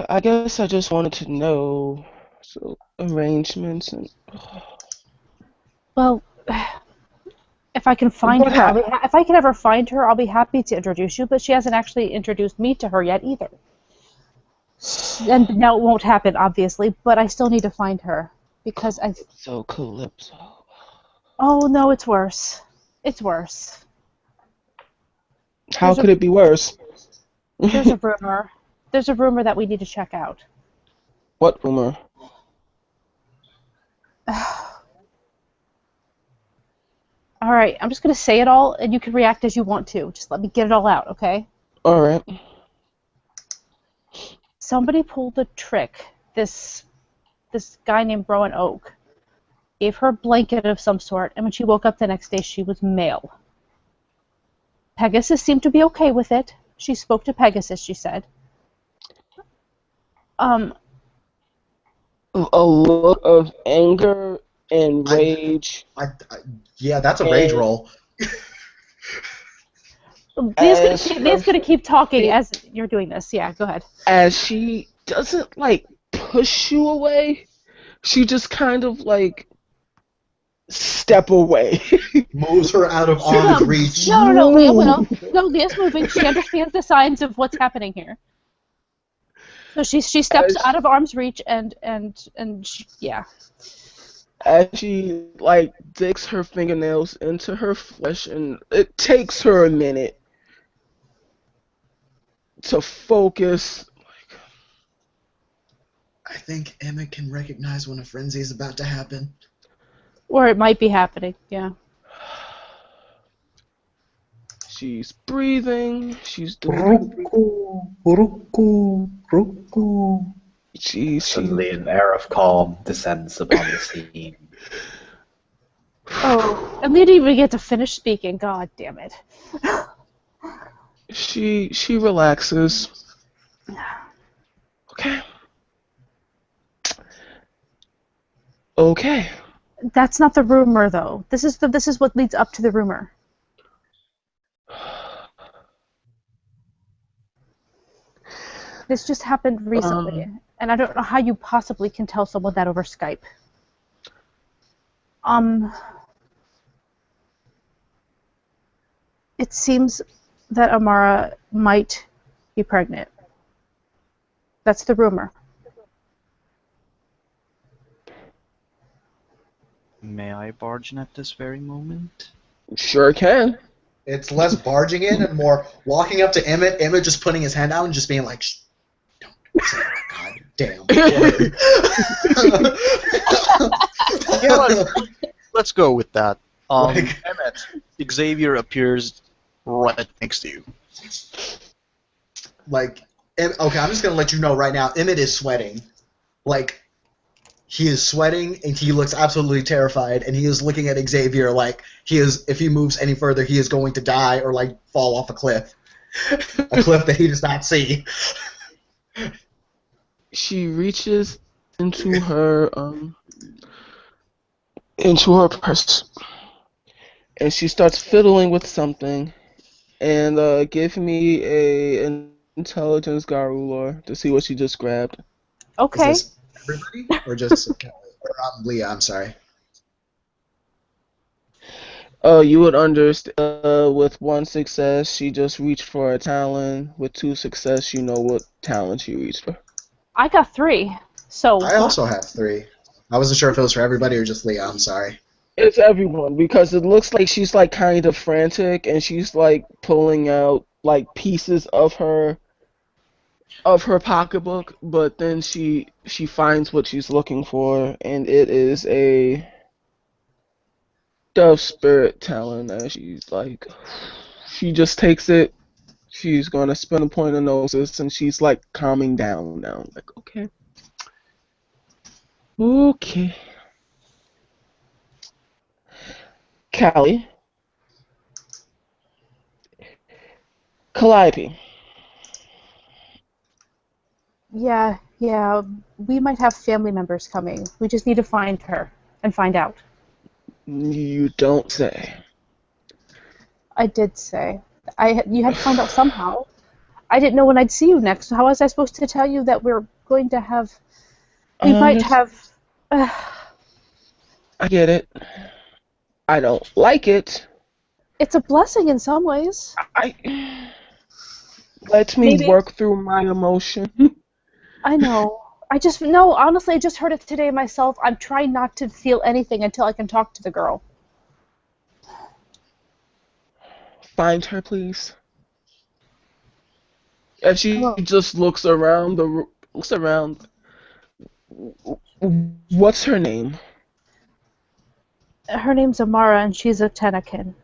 I guess I just wanted to know. So, arrangements and. Well, if I can find What her, if I can ever find her, I'll be happy to introduce you. But she hasn't actually introduced me to her yet either. And now it won't happen, obviously. But I still need to find her because I. So Calypso. Oh no, it's worse. It's worse. How could it be worse? There's a rumor. There's a rumor that we need to check out. What rumor? All right, I'm just going to say it all, and you can react as you want to. Just let me get it all out, okay? All right. Somebody pulled a trick. This guy named Rowan Oak gave her a blanket of some sort, and when she woke up the next day, she was male. Pegasus seemed to be okay with it. She spoke to Pegasus, she said. a look of anger and I, rage yeah, that's a rage and roll. as her Leah's gonna keep talking fi- as you're doing this. Yeah, go ahead. as she doesn't like push you away, she just kind of like step away. Moves her out of She arm's will. reach. No, Leah will. No, Leah's moving. She understands the signs of what's happening here. So she steps as out of arm's reach yeah. as she like digs her fingernails into her flesh, and it takes her a minute to focus. I think Emmett can recognize when a frenzy is about to happen. Or it might be happening. Yeah. She's breathing. She's doing. She Suddenly, an air of calm descends upon the scene. Oh, and Leah didn't even get to finish speaking. God damn it. she relaxes. Okay. Okay. That's not the rumor, though. This is what leads up to the rumor. This just happened recently, and I don't know how you possibly can tell someone that over Skype. It seems that Amara might be pregnant. That's the rumor. May I barge in at this very moment? Sure can. It's less barging in and more walking up to Emmett. Emmett just putting his hand out and just being like, "Shh, don't say that, God damn word." Yeah, let's go with that. Like- Emmett, Xavier appears right next to you. Like, okay, I'm just gonna let you know right now. Emmett is sweating. Like, he is sweating and he looks absolutely terrified. And he is looking at Xavier like he is. If he moves any further, he is going to die or like fall off a cliff, a cliff that he does not see. She reaches into her purse, and she starts fiddling with something. And give me an intelligence Garulor to see what she just grabbed. Okay. Is this everybody or just Leah? I'm sorry. You would understand. With one success, she just reached for a talon. With two success, you know what talon she reached for. I got 3. So I also have 3. I wasn't sure if it was for everybody or just Leah. I'm sorry. It's everyone, because it looks like she's like kind of frantic, and she's like pulling out like pieces of her pocketbook, but then she finds what she's looking for, and it is a dove spirit talon. And she's like, she just takes it. She's gonna spin a point of gnosis, and she's like calming down now. Like, okay. Callie. Calliope. yeah, we might have family members coming. We just need to find her and find out. You don't say. I did say. You had to find out somehow. I didn't know when I'd see you next. How was I supposed to tell you that we're going to have... We might have... I get it. I don't like it. It's a blessing in some ways. Let me Maybe. work through my emotion. I know. No, honestly, I just heard it today myself. I'm trying not to feel anything until I can talk to the girl. Find her, please. And she just looks around What's her name? Her name's Amara, and she's a Tenakin.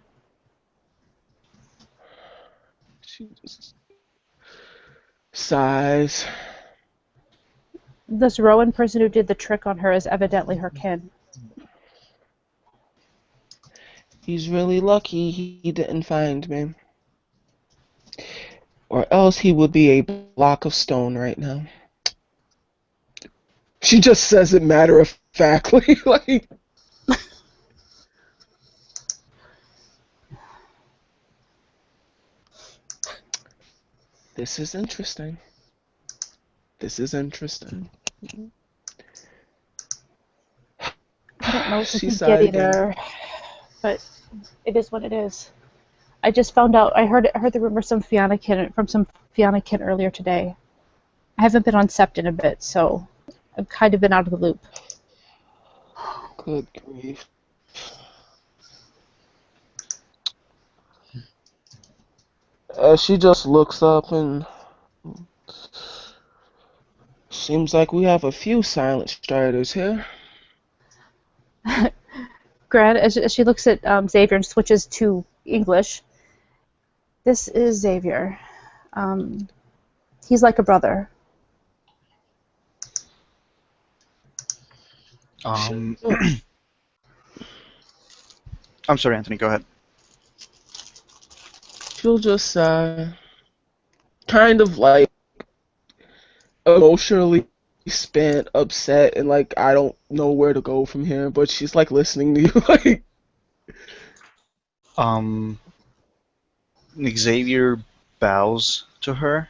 She just sighs. This Rowan person who did the trick on her is evidently her kin. He's really lucky he didn't find me. Or else he would be a block of stone right now. She just says it matter of factly, like. This is interesting. This is interesting. I don't know if She we can sighed get again. either, but it is what it is. I just found out. I heard the rumor from some Fianna Kin earlier today. I haven't been on Sept in a bit, so I've kind of been out of the loop. Good grief. She just looks up and seems like we have a few silent striders here. Grant, as she looks at Xavier and switches to English, this is Xavier. He's like a brother. I'm sorry, Anthony. Go ahead. She'll just kind of like emotionally spent, upset, and like I don't know where to go from here. But she's like listening to you, like. Xavier bows to her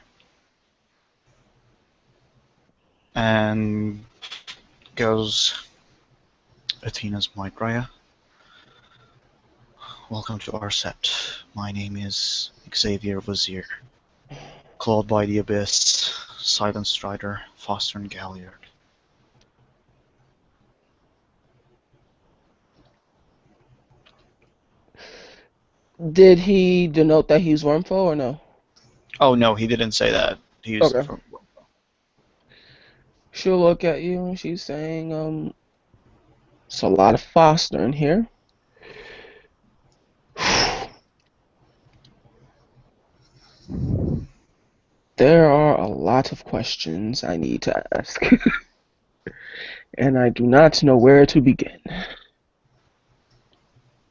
and goes, Athena's Might Raya. Welcome to our Sept. My name is Xavier Vizier. Clawed by the Abyss, Silent Strider, Foster and Galliard. Did he denote that he's Wormfo or no? Oh no, he didn't say that. He's Okay. She'll look at you and she's saying, it's a lot of Foster in here. There are a lot of questions I need to ask. And I do not know where to begin.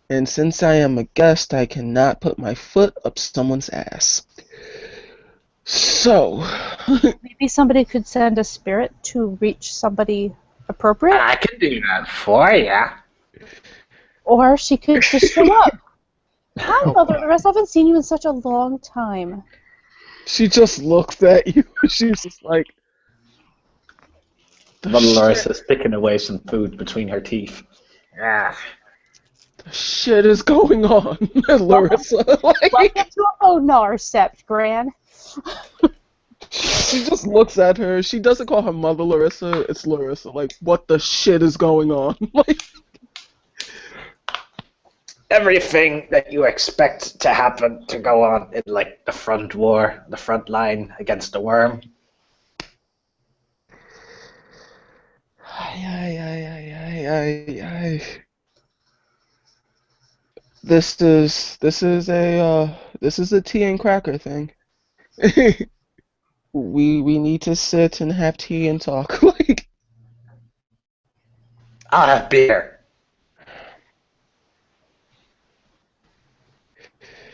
And since I am a guest, I cannot put my foot up someone's ass. So, Maybe somebody could send a spirit to reach somebody appropriate, I can do that for ya. or she could just show up. Hi, Mother Larissa. I haven't seen you in such a long time. she just looks at you. She's just like, Mother Larissa sticking away some food between her teeth. Ah. the shit is going on, Larissa. Like, Welcome to Onar, Sept, Gran. she just looks at her. She doesn't call her mother Larissa. It's Larissa. Like, what the shit is going on? Like, Everything that you expect to happen to go on in like the front war, the front line against the worm. This is a tea and cracker thing. we need to sit and have tea and talk. Like, I'll have beer.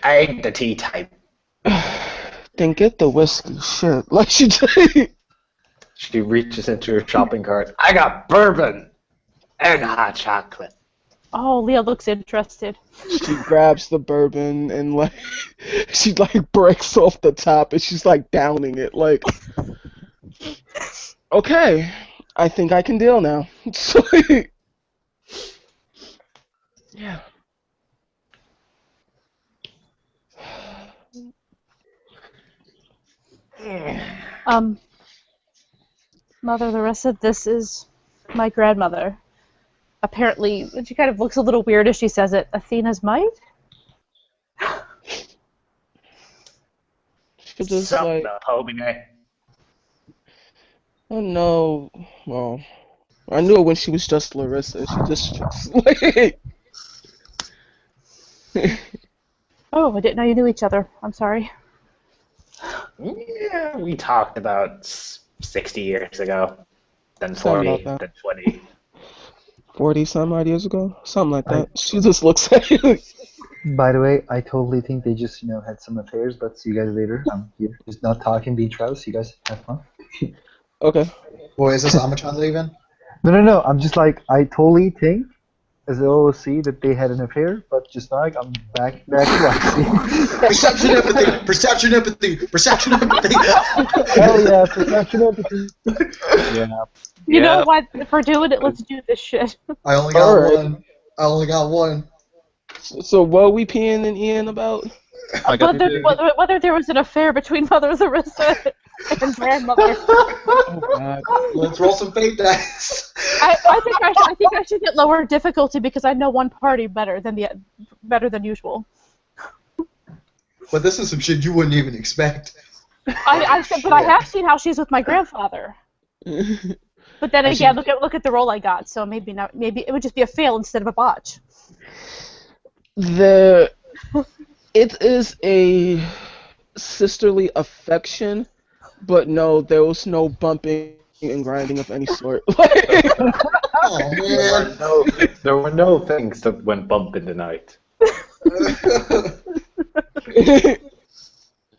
I ain't the tea type. then get the whiskey. Shit. Like she She reaches into her shopping cart. I got bourbon and hot chocolate. Oh, Leah looks interested. she grabs the bourbon and like she like breaks off the top and she's like downing it. Like, okay, I think I can deal now. So, yeah. Mother Larissa, this is my grandmother. Apparently, she kind of looks a little weird as she says it. Athena's Might? She'll just Something like, up, homie. oh no, well, I knew it when she was just Larissa. She just like, Oh, I didn't know you knew each other. I'm sorry. Yeah, we talked about 60 years ago. Then Sorry 40, about then 20. 40 some odd years ago, something like that. She just looks at you. By the way, I totally think they just, had some affairs, but see you guys later. I'm here. Just not talking, being Travis. You guys have fun. Okay. Boy, is this Amachan leaving? No. I'm just like, I totally think, as I always see, that they had an affair, but just like, I'm back to Roxy. Perception, empathy, perception, empathy, perception, empathy. Hell yeah, perception empathy. Yeah. You know Yeah. what? If we're doing it, let's do this shit. I only got Alright. one. I only got one. So what are we peeing and Ian about? I got Whether there was an affair between Mother Larissa and grandmother. Oh God. Let's roll some fate dice. I think I should get lower difficulty because I know one party better than usual. But this is some shit you wouldn't even expect. But I have seen how she's with my grandfather. But then again, look at the roll I got. So maybe not. Maybe it would just be a fail instead of a botch. It is a sisterly affection, but no, there was no bumping and grinding of any sort. Oh man. There were no things that went bump in the night.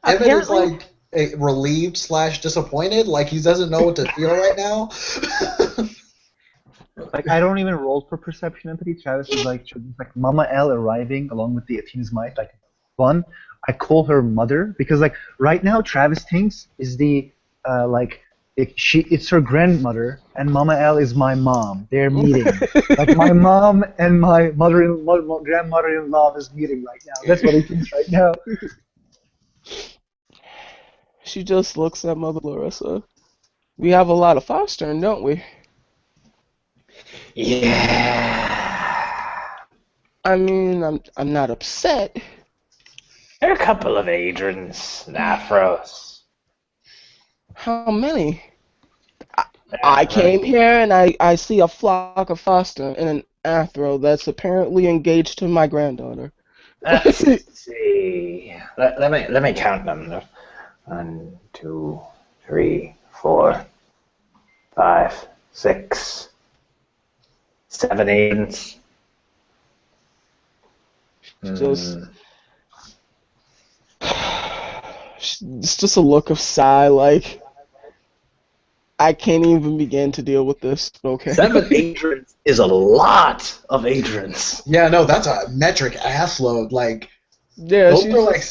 Evan is like relieved / disappointed, like he doesn't know what to feel right now. Like, I don't even roll for perception empathy. Travis is like Mama L arriving along with the Athena's might. Like, one, I call her mother because like right now Travis thinks is the it's her grandmother and Mama L is my mom. They're meeting. Like my mom and my grandmother-in-law is meeting right now. That's what he thinks right now. She just looks at Mother Larissa. We have a lot of fostering, don't we? Yeah. I mean, I'm not upset. There are a couple of Adrians and Afros. How many? I came here and I see a flock of foster and an Afro that's apparently engaged to my granddaughter. Let's see. Let me count them. 1, 2, 3, 4, 5, 6, 7 Aidens. Just it's just a look of sigh, like I can't even begin to deal with this. Okay. 7 Adrians is a lot of Adrians. Yeah, no, that's a metric ass load. Like, Yeah, those she's are like.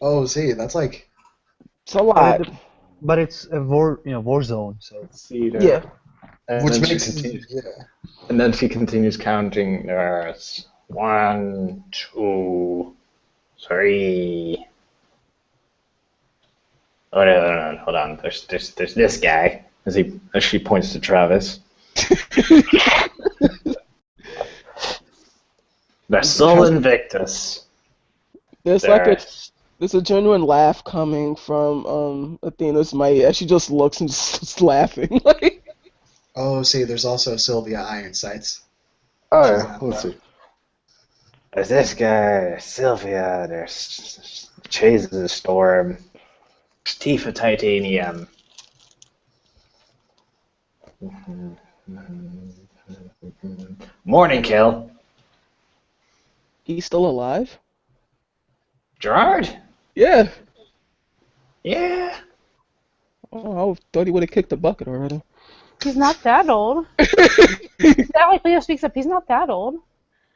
Oh, see, that's like. it's a lot. But it's a war zone, so. See there. Yeah. And Which then makes she it. continues, Yeah. and then she continues counting. There's 1, 2, 3. Oh no, hold on. There's this guy as she points to Travis. There's Sol Invictus. There's a genuine laugh coming from Athena's might as she just looks and just laughing. Like, Oh, see, there's also Sylvia Ironsights. Oh, let's see. There's this guy, Sylvia. There's Chase's Storm. Tifa Titanium. Morning Kill. he's still alive? Gerard? Yeah. Yeah. Oh, I thought he would have kicked the bucket already. He's not that old. That like Leo speaks up. He's not that old.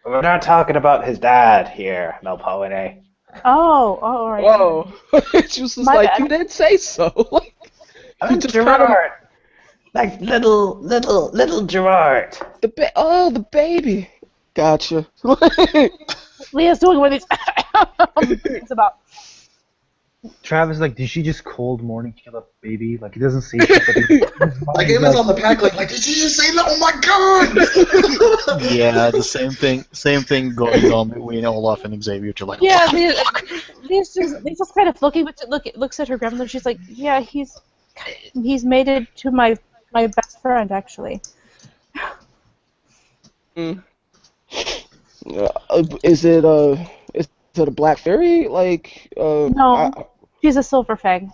We're not talking about his dad here, Melpomene. Oh, all right. Whoa. She was just My like, bad. you didn't say so. Like, I'm just Gerard. Like little Gerard. the baby. Gotcha. Leah's doing one of these things about. Travis, like, did she just cold morning kill a baby? Like, it doesn't say shit, but it's Like, it was on the pack, like, did you just say that? Oh my god! Yeah, the same thing going on between Olaf and Xavier. To like, Yeah, Leah's just kind of looks at her grandmother. She's like, yeah, he's mated to my best friend actually. Is it a black fairy? Like, No, she's a silver fang.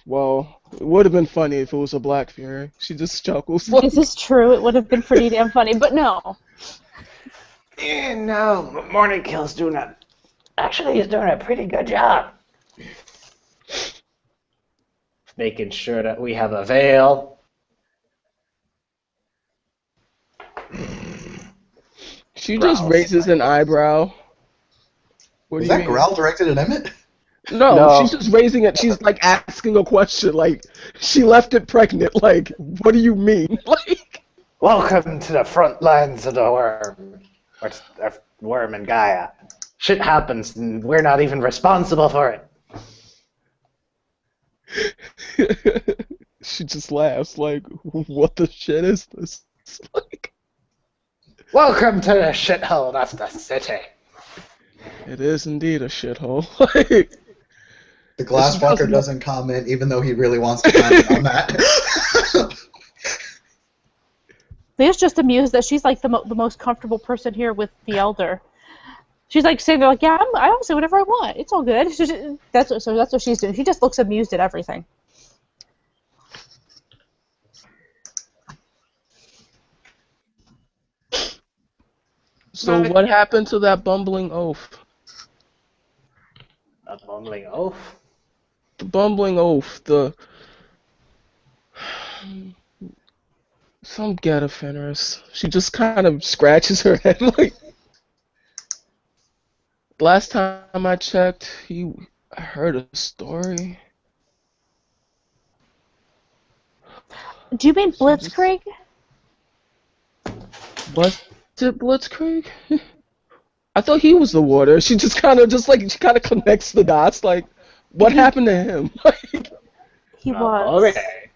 well, it would have been funny if it was a black fairy. She just chuckles. This is true. It would have been pretty damn funny, but no. Yeah, no, Morning Kill's doing a. Actually, he's doing a pretty good job. Making sure that we have a veil. She just growls. raises an eyebrow. What Was do you that mean? growl directed at Emmett? No, No. she's just raising it. She's like asking a question. Like she left it pregnant. Like what do you mean? Like Welcome to the front lines of the worm. Or worm and Gaia. Shit happens and we're not even responsible for it. she just laughs. Like what the shit is this? Like Welcome to the shithole of the city. it is indeed a shithole. Like The Glasswalker doesn't comment, even though he really wants to comment on that. Leah's just amused that she's like the most comfortable person here with the elder. She's like saying, "They're like, yeah, I'll say whatever I want. It's all good." That's what she's doing. She just looks amused at everything. So what happened to that bumbling oaf? A mumbling oath. The bumbling oaf. Some ghetto Fenris. She just kind of scratches her head like. Last time I checked, I heard a story. Do you mean Blitzkrieg? Was it Blitzkrieg? I thought he was the warder. She just kind of connects the dots. Like, what happened to him? Like, He was. Okay.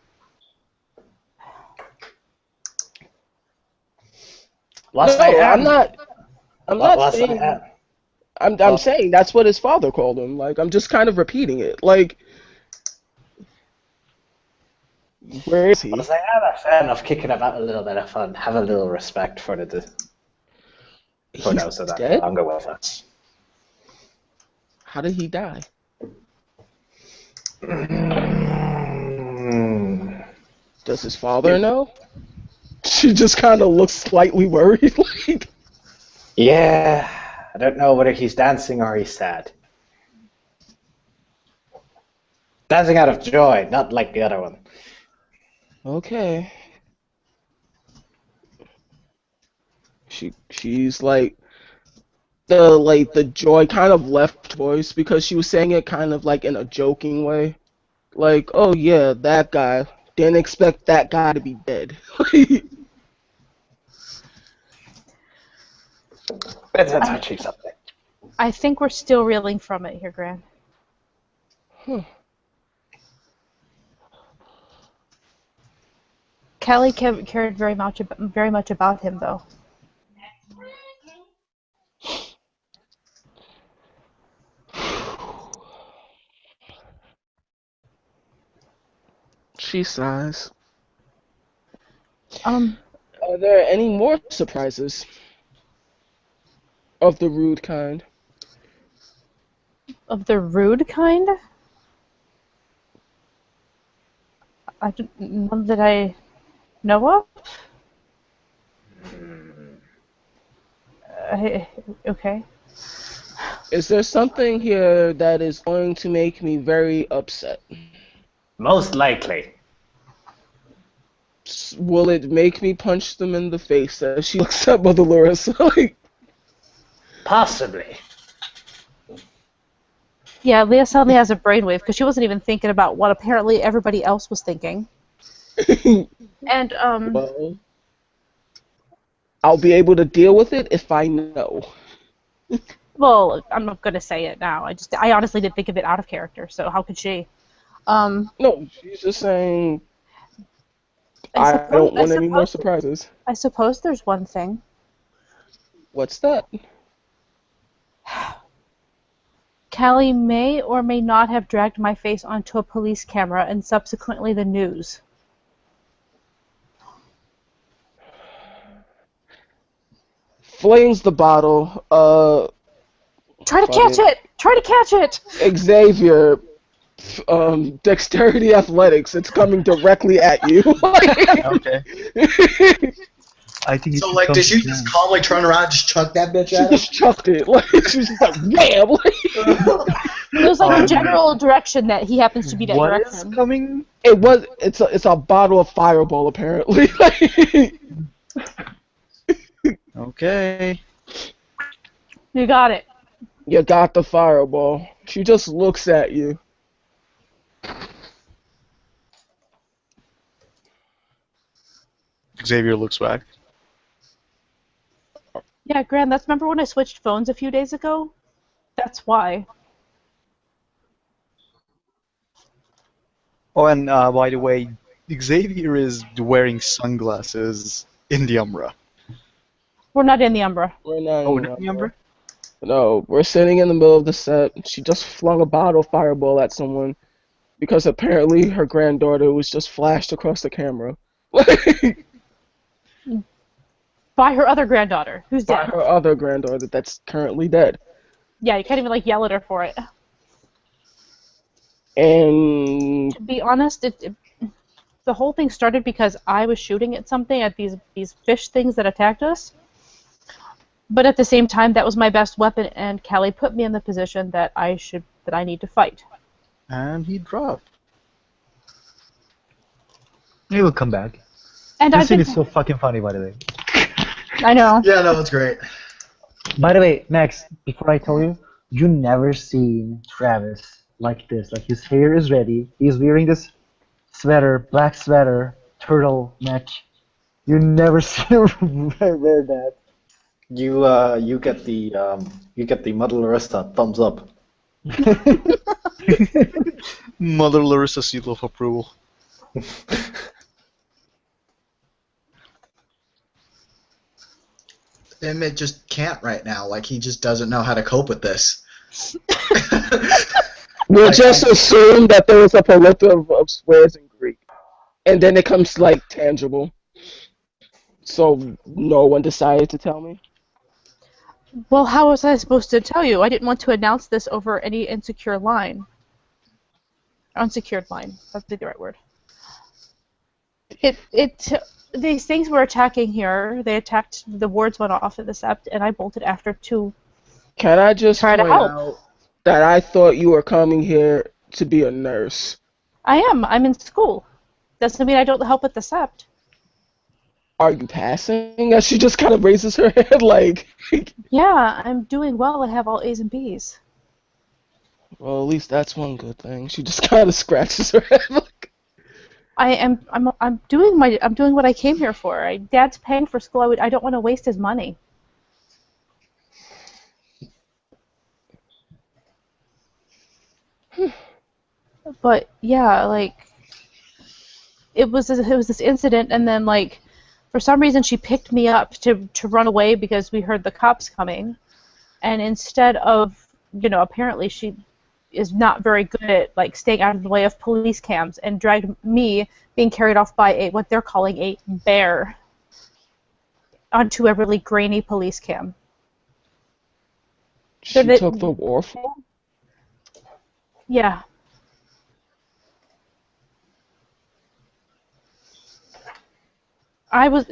Last night, I'm not last saying. night, I'm saying that's what his father called him. Like, I'm just kind of repeating it. Like, where is he? well, I'm a fan of kicking about a little bit of fun. Have a little respect for the for He's those that dead? are longer with us. How did he die? Does his father know? She just kind of looks slightly worried. Like, Yeah, I don't know whether he's dancing or he's sad. Dancing out of joy, not like the other one. okay. She's like the joy kind of left voice because she was saying it kind of like in a joking way. Like, oh yeah, that guy. Didn't expect that guy to be dead. It's a touchy subject. I think we're still reeling from it here, Gran. Huh. Kelly cared very much about him, though. She sighs. Um, Are there any more surprises of the rude kind? of the rude kind? None that I know of. Okay. Is there something here that is going to make me very upset? Most likely. Will it make me punch them in the face as she looks at Mother Loris? Like, Possibly. Yeah, Leah suddenly has a brainwave because she wasn't even thinking about what apparently everybody else was thinking. And well, I'll be able to deal with it if I know. well, I'm not gonna say it now. I honestly didn't think of it out of character. So how could she? No, she's just saying I don't want any more surprises. I suppose there's one thing. What's that? Callie may or may not have dragged my face onto a police camera and subsequently the news. Flings the bottle. Try to catch it! Try to catch it! Xavier, dexterity athletics. It's coming directly at you. Okay. I think So, like, did you just calmly turn around and just chuck that bitch She at him? just chucked it. Like, she was just like, wham! It was like the general direction that he happens to be that What direction. is coming? It's a bottle of Fireball apparently. Okay. You got it. You got the fireball. She just looks at you. Xavier looks back. Yeah, Gran, that's remember when I switched phones a few days ago? That's why. Oh, and by the way, Xavier is wearing sunglasses in the Umbra. We're not in the Umbra. We're not Oh, in not in the Umbra? No, we're sitting in the middle of the set. She just flung a bottle fireball at someone because apparently her granddaughter was just flashed across the camera. By her other granddaughter, who's By dead. her other granddaughter that's currently dead. Yeah, you can't even like yell at her for it. And To be honest, the whole thing started because I was shooting at something at these fish things that attacked us. But at the same time, that was my best weapon, and Callie put me in the position that I need to fight. And he dropped. He will come back. And This I've scene been, is so fucking funny, by the way. I know. Yeah, no, it's great. By the way, Max, before I tell you, you never seen Travis like this. Like his hair is ready. He's wearing this sweater, black sweater, turtle match. You never see him wear that. You get the Mother Larissa thumbs up. Mother Larissa seal of approval. Emmett just can't right now. Like, he just doesn't know how to cope with this. we'll Like, just assume that there was a plethora of swears in Greek. And then it comes like tangible. So no one decided to tell me. Well, how was I supposed to tell you? I didn't want to announce this over any insecure line. Unsecured line. That's the right word. These things were attacking here. They attacked. The wards went off at the sept, and I bolted after to Can I just try to point help. out that I thought you were coming here to be a nurse? I am. I'm in school. Doesn't mean I don't help at the sept. Are you passing? And she just kind of raises her head like, Yeah, I'm doing well. I have all A's and B's. well, at least that's one good thing. She just kind of scratches her head like, I'm doing what I came here for. Dad's paying for school. I don't want to waste his money. But yeah, like it was this incident, and then like for some reason she picked me up to run away because we heard the cops coming, and instead of apparently she is not very good at like staying out of the way of police cams, and dragged me being carried off by what they're calling a bear onto a really grainy police cam. she they- took the war form? Yeah.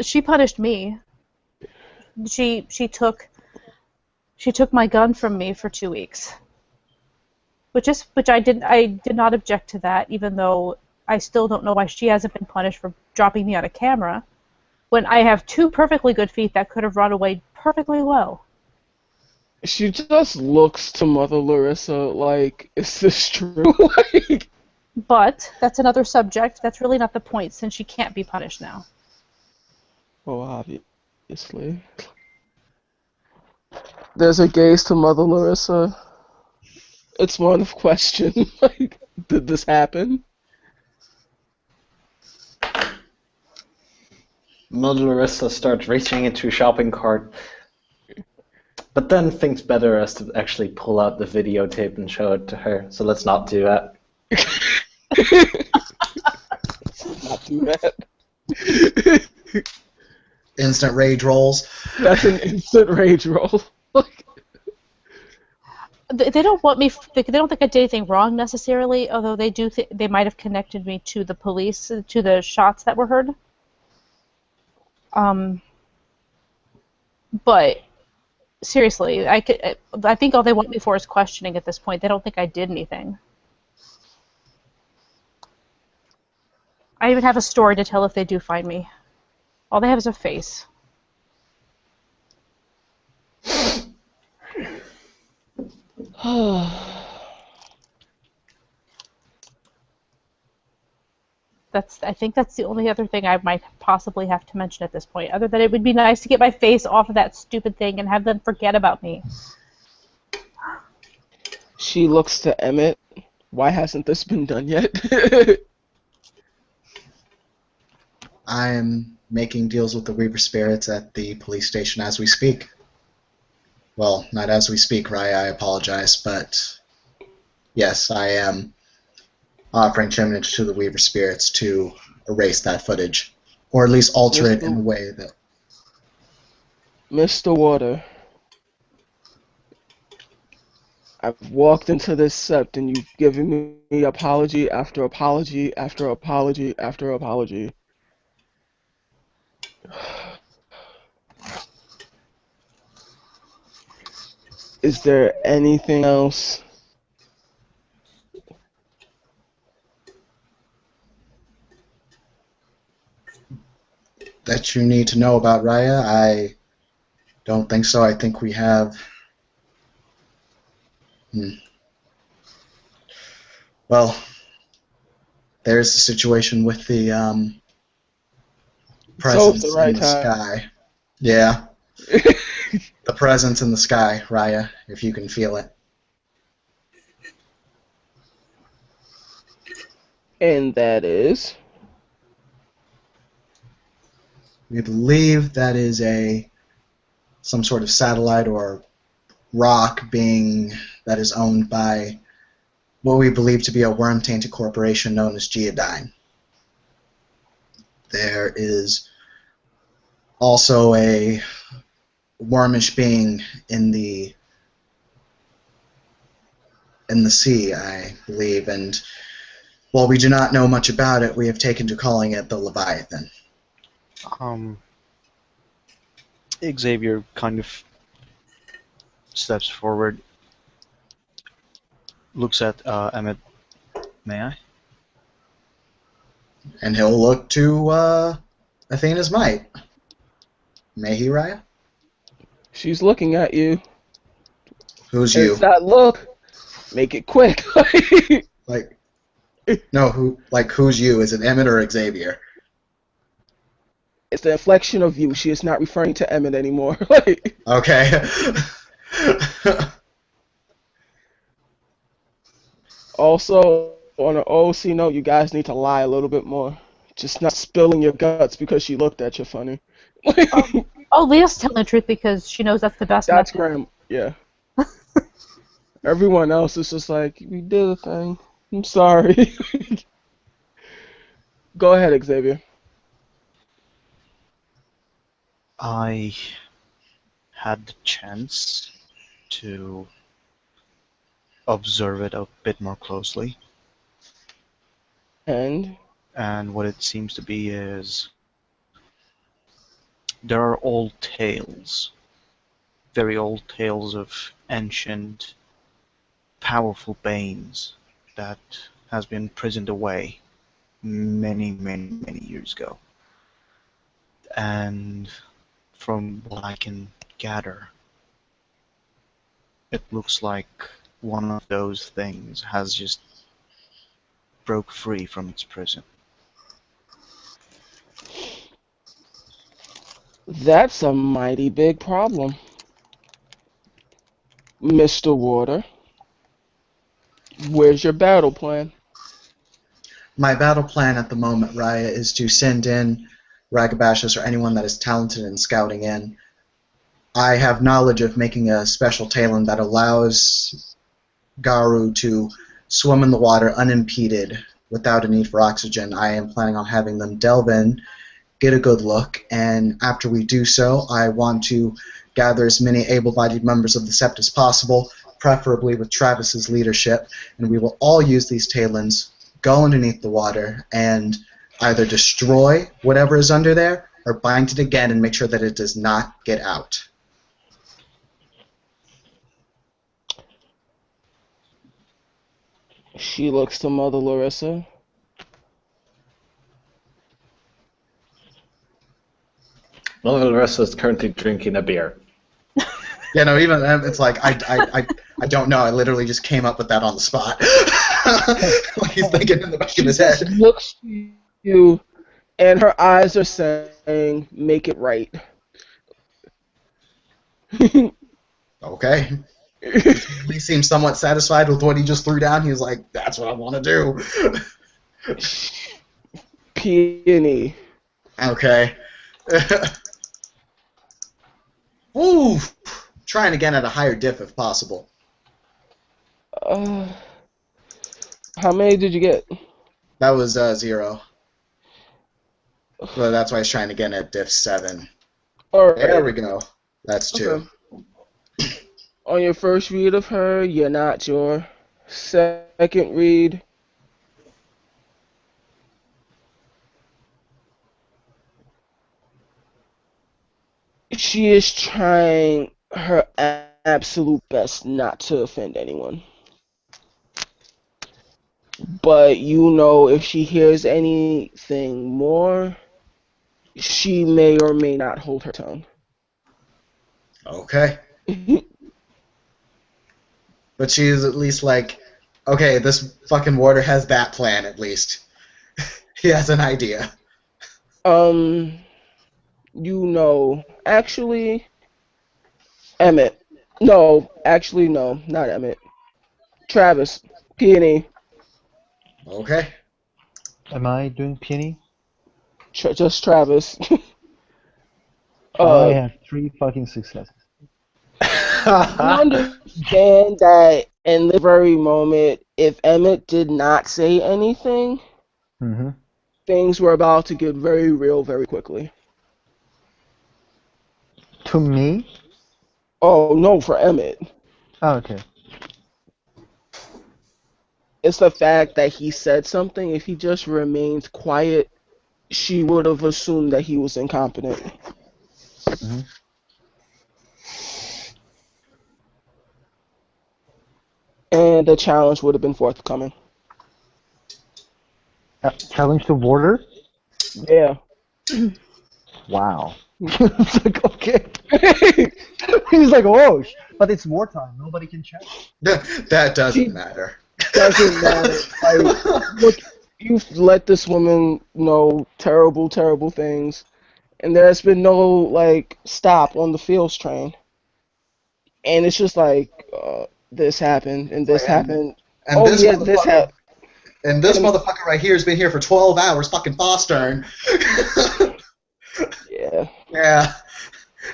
She punished me. She took my gun from me for 2 weeks. Which I did not object to that, even though I still don't know why she hasn't been punished for dropping me on a camera when I have 2 perfectly good feet that could have run away perfectly well. She just looks to Mother Larissa like, is this true? Like, But that's another subject. That's really not the point, since she can't be punished now. oh, obviously. There's a gaze to Mother Larissa. It's one of question. Like, did this happen? Mother Larissa starts reaching into a shopping cart, but then thinks better as to actually pull out the videotape and show it to her. So let's not do that. Not do that. Instant rage rolls. That's an instant rage roll. Like, They don't want me. They don't think I did anything wrong necessarily. Although they do. They might have connected me to the police, to the shots that were heard. But seriously, I think all they want me for is questioning at this point. They don't think I did anything. I even have a story to tell if they do find me. All they have is a face. I think that's the only other thing I might possibly have to mention at this point, other than it would be nice to get my face off of that stupid thing and have them forget about me. She looks to Emmett. Why hasn't this been done yet? I am making deals with the Weaver spirits at the police station as we speak. Well, not as we speak, Raya, I apologize, but yes, I am offering tribute to the Weaver spirits to erase that footage, or at least alter it in a way that... Mr. Water, I've walked into this sept and you've given me apology after apology after apology after apology. Is there anything else? that you need to know about Raya? I don't think so. I think we have... Well, there's the situation with the presence in the sky. Yeah. The presence in the sky, Raya, if you can feel it. And that is? We believe that is some sort of satellite or rock being that is owned by what we believe to be a worm-tainted corporation known as Geodyne. There is also a wormish being in the sea, I believe, and while we do not know much about it, we have taken to calling it the Leviathan. Xavier kind of steps forward, looks at Emmett. May I? And he'll look to Athena's might. May he, Raya? She's looking at you. Who's you? It's that look. Make it quick. Who's you? Is it Emmett or Xavier? It's the inflection of you. She is not referring to Emmett anymore. Okay. Also, on an OC note, you guys need to lie a little bit more. Just not spilling your guts because she looked at you funny. Leah's telling the truth because she knows that's the best That's method. Graham. Yeah. Everyone else is just like, we did a thing. I'm sorry. Go ahead, Xavier. I had the chance to observe it a bit more closely. And what it seems to be is there are old tales, very old tales of ancient, powerful beings that has been imprisoned away many, many, many years ago. And from what I can gather, it looks like one of those things has just broke free from its prison. that's a mighty big problem. Mr. Water, where's your battle plan? My battle plan at the moment, Raya, is to send in Ragabashus or anyone that is talented in scouting in. I have knowledge of making a special talon that allows Garu to swim in the water unimpeded without a need for oxygen. I am planning on having them delve in, get a good look, and after we do so, I want to gather as many able-bodied members of the Sept as possible, preferably with Travis's leadership, and we will all use these talons, go underneath the water, and either destroy whatever is under there or bind it again and make sure that it does not get out. She looks to Mother Larissa. Mother Larissa is currently drinking a beer. Yeah, no, even then, it's like, I don't know. I literally just came up with that on the spot. Like he's thinking in the back of his Just head. looks to you, and her eyes are saying, "Make it right." Okay. He seems somewhat satisfied with what he just threw down. He was like, that's what I want to do. Peony. Okay. Ooh. Trying again at a higher diff if possible. Uh, how many did you get? That was 0. Well, that's why he's trying again at diff 7. All There right. we go. That's 2. Okay. On your first read of her, you're not sure. Second read, she is trying her absolute best not to offend anyone. But you know if she hears anything more, she may or may not hold her tongue. Okay. But she's at least like, okay, this fucking warder has that plan at least. He has an idea. You know, actually, Emmett. No, actually, no, not Emmett. Travis. Peony. Okay. Am I doing peony? Just Travis. I have 3 fucking successes. You understand that in the very moment, if Emmett did not say anything, Mm-hmm. things were about to get very real very quickly. To me? Oh, no, for Emmett. Oh, okay. It's the fact that he said something. If he just remained quiet, she would have assumed that he was incompetent. Mm-hmm. And the challenge would have been forthcoming. Challenge the warder? Yeah. Wow. It's like, okay. He's like, oh, but it's wartime. Nobody can challenge. That doesn't matter. Doesn't matter. Like, look, you've let this woman know terrible, terrible things, and there's been no like stop on the Fields train, and it's just like this happened and this happened. And Oh this yeah, this motherfucker, happened. and this motherfucker right here has been here for 12 hours, fucking Fostern. Yeah. Yeah.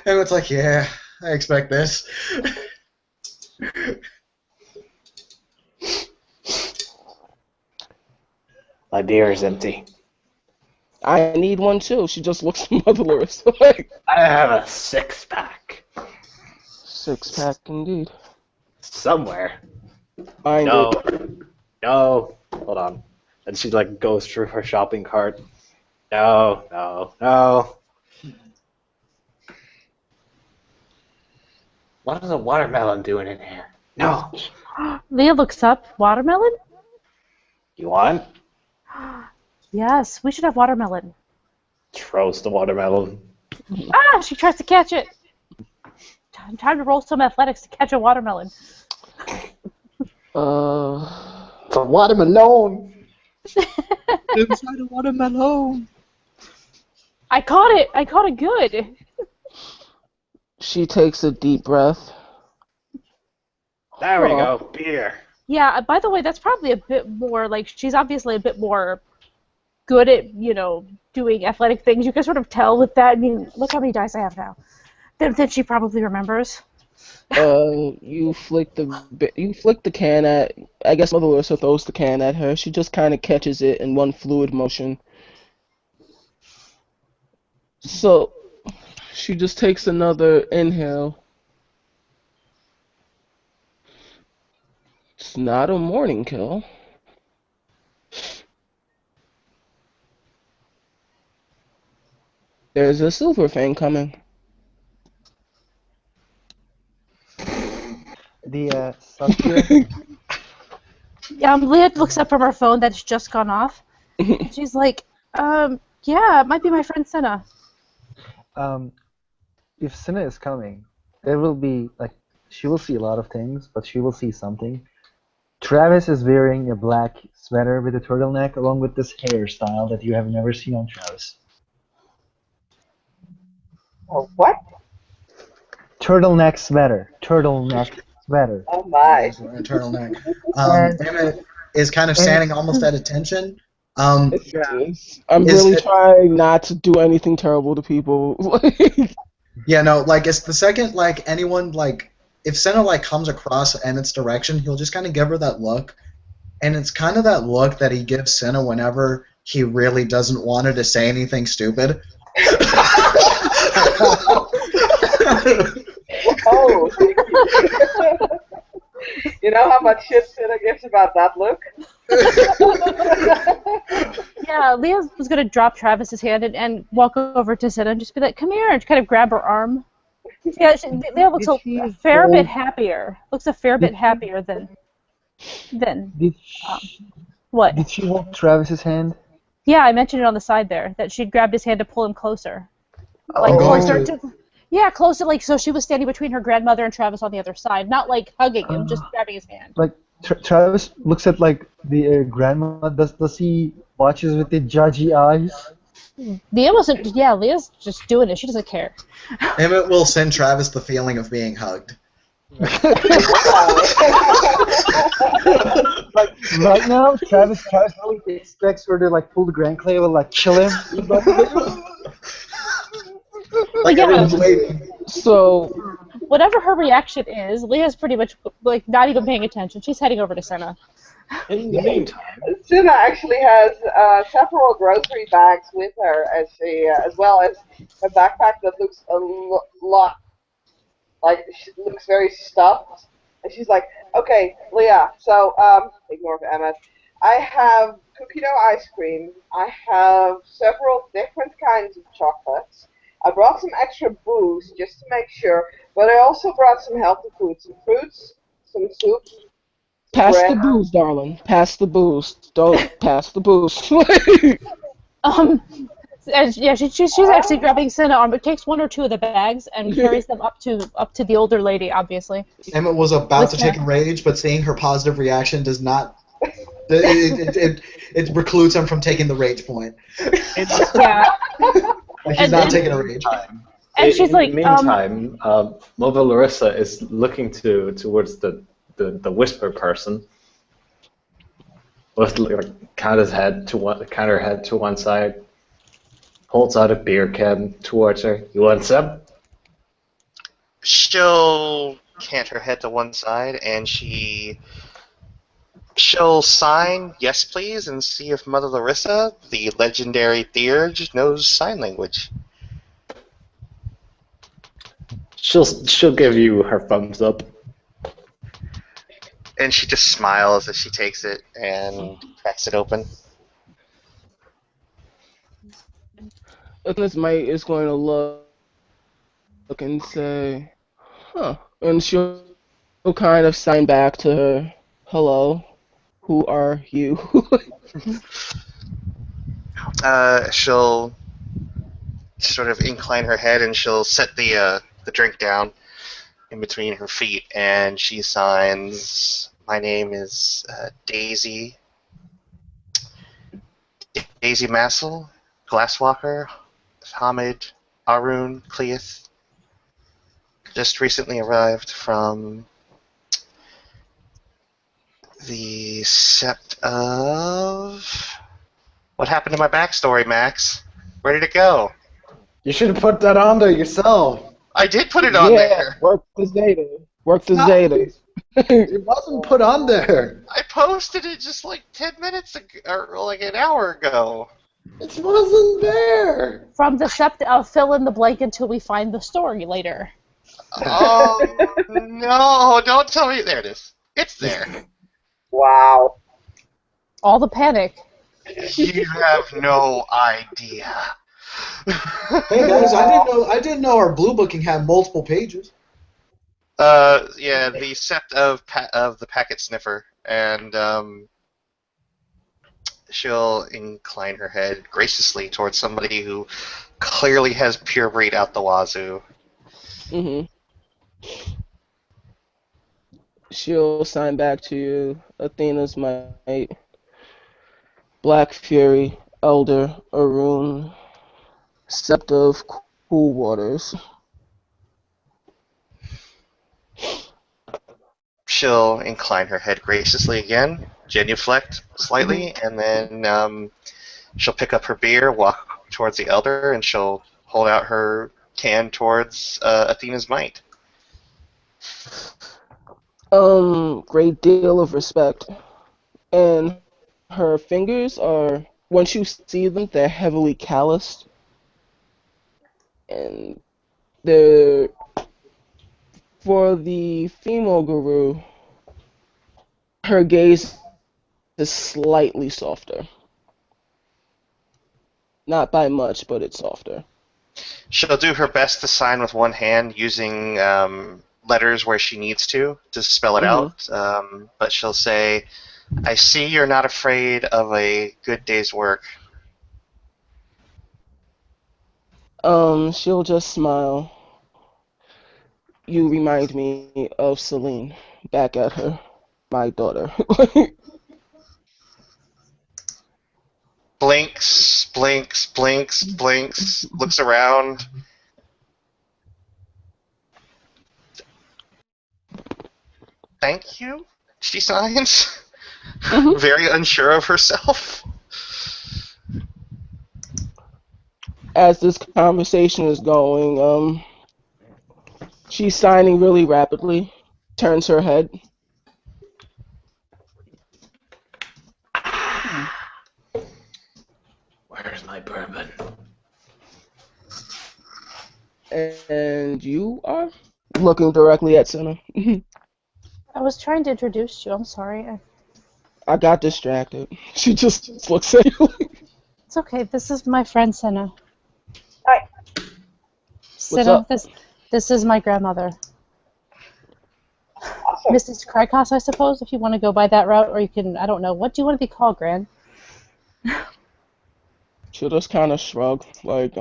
And it's like, yeah, I expect this. My beer is empty. I need one too. She just looks motherless. Like I have a 6-pack. 6-pack indeed. Somewhere. Find No. it. No. Hold on. And she like goes through her shopping cart. No. What is a watermelon doing in here? No. Leah looks up. Watermelon? You want? Yes, we should have watermelon. Throws the watermelon. Ah, she tries to catch it. Time to roll some athletics to catch a watermelon. It's a watermelon. Inside a watermelon. I caught it. I caught it good. She takes a deep breath. There we go. Beer. Yeah, by the way, that's probably a bit more, like, she's obviously a bit more good at, doing athletic things. You can sort of tell with that. I mean, look how many dice I have now. Then she probably remembers. You flick the can at. I guess Mother Larissa throws the can at her. She just kind of catches it in one fluid motion. So she just takes another inhale. It's not a morning kill. There's a silver fang coming. The Saskia. Leah looks up from her phone that's just gone off. She's like, yeah, it might be my friend Senna. If Senna is coming, there will be like she will see a lot of things, but she will see something. Travis is wearing a black sweater with a turtleneck, along with this hairstyle that you have never seen on Travis. Oh, what? Turtleneck sweater. Turtleneck sweater. Oh my. He's wearing a turtleneck. And- Emmett is kind of standing almost at attention. Yes. I'm Is really it- trying not to do anything terrible to people. Yeah, no, like it's the second like anyone like if Senna like comes across Emmett's direction, he'll just kind of give her that look, and it's kind of that look that he gives Senna whenever he really doesn't want her to say anything stupid. Oh. You know how much shit Cinna gives about that look? Yeah, Leah was gonna drop Travis's hand and walk over to Cinna and just be like, "Come here," and kind of grab her arm. Yeah, Leah looks Did she a fair bit hold- happier. Looks a fair bit happier than Did what? did she hold Travis's hand? Yeah, I mentioned it on the side there that she'd grabbed his hand to pull him closer, like I'm going closer to- to. Yeah, closer, like so she was standing between her grandmother and Travis on the other side, not like hugging him, just grabbing his hand. Like Travis looks at like the grandma. Does he watches with the judgy eyes? Leah wasn't. Yeah, Leah's just doing it. She doesn't care. Emmett will send Travis the feeling of being hugged. Like right now, Travis really expects her to like pull the Grand Clay or like kill him. Like Yeah. everyone's waiting. So, Whatever her reaction is, Leah's pretty much like not even paying attention. She's heading over to Senna. In the meantime, Cinna actually has several grocery bags with her, as well as a backpack that looks a lot like she looks very stuffed. And she's like, "Okay, Leah. So ignore Emmett. I have cookie dough ice cream. I have several different kinds of chocolates. I brought some extra booze just to make sure, but I also brought some healthy food, some fruits, some soup." pass the Bread. booze, darling. Pass the booze. Don't pass the booze. And yeah, she's actually grabbing Senna arm, but takes one or two of the bags and carries them up to the older lady, obviously. Emmett was about With to take a rage, but seeing her positive reaction does not. It precludes him from taking the rage point. Yeah, He's And- not and- taking a rage. and she's like, in the meantime, Mova Larissa is looking towards the whisper person. With like, kind of her head to one side, holds out a beer can towards her. You want some? She'll cant her head to one side and she'll sign yes please and see if Mother Larissa, the legendary Theurge, knows sign language. She'll give you her thumbs up. And she just smiles as she takes it and cracks it open. This mate is going to look and say, huh. And she'll kind of sign back to her, hello, who are you? She'll sort of incline her head and she'll set the drink down in between her feet and she signs, my name is Daisy. Daisy Massel, Glasswalker, Hamid, Arun, Cleith. Just recently arrived from the Sept of... What happened to my backstory, Max? Where did it go? You should have put that on there yourself. I did put it on yeah, there. work the Zeta. Work the No. Zeta. It wasn't put on there. I posted it just like 10 minutes ago, or like an hour ago. It wasn't there. from the sept, fill in the blank until we find the story later. Oh, no, don't tell me. There it is. It's there. Wow. All the panic. You have no idea. Hey guys, I didn't know our blue booking had multiple pages. Yeah, the sept of the packet sniffer, and she'll incline her head graciously towards somebody who clearly has pure breed out the wazoo. Mm-hmm. She'll sign back to you. Athena's might. Black Fury, Elder, Arun, Sept of Cool Waters. She'll incline her head graciously again, genuflect slightly, and then she'll pick up her beer, walk towards the Elder, and she'll hold out her can towards Athena's might. Great deal of respect. And her fingers are, once you see them, they're heavily calloused. And they're, for the female guru, her gaze is slightly softer. Not by much, but it's softer. She'll do her best to sign with one hand using letters where she needs to spell it out. But she'll say, "I see you're not afraid of a good day's work." She'll just smile. You remind me of Celine. Back at her. My daughter. Blinks, blinks, blinks, blinks, looks around. Thank you, she signs. Very unsure of herself. As this conversation is going, she's signing really rapidly, turns her head. Where's my bourbon? And you are? Looking directly at Senna. I was trying to introduce you. I'm sorry. I got distracted. She just looks at you. It's okay. This is my friend Senna. Hi. Senna, this is my grandmother. Awesome. Mrs. Krykos, I suppose, if you want to go by that route, or you can, I don't know. What do you want to be called, Gran? She'll just kind of shrug, like,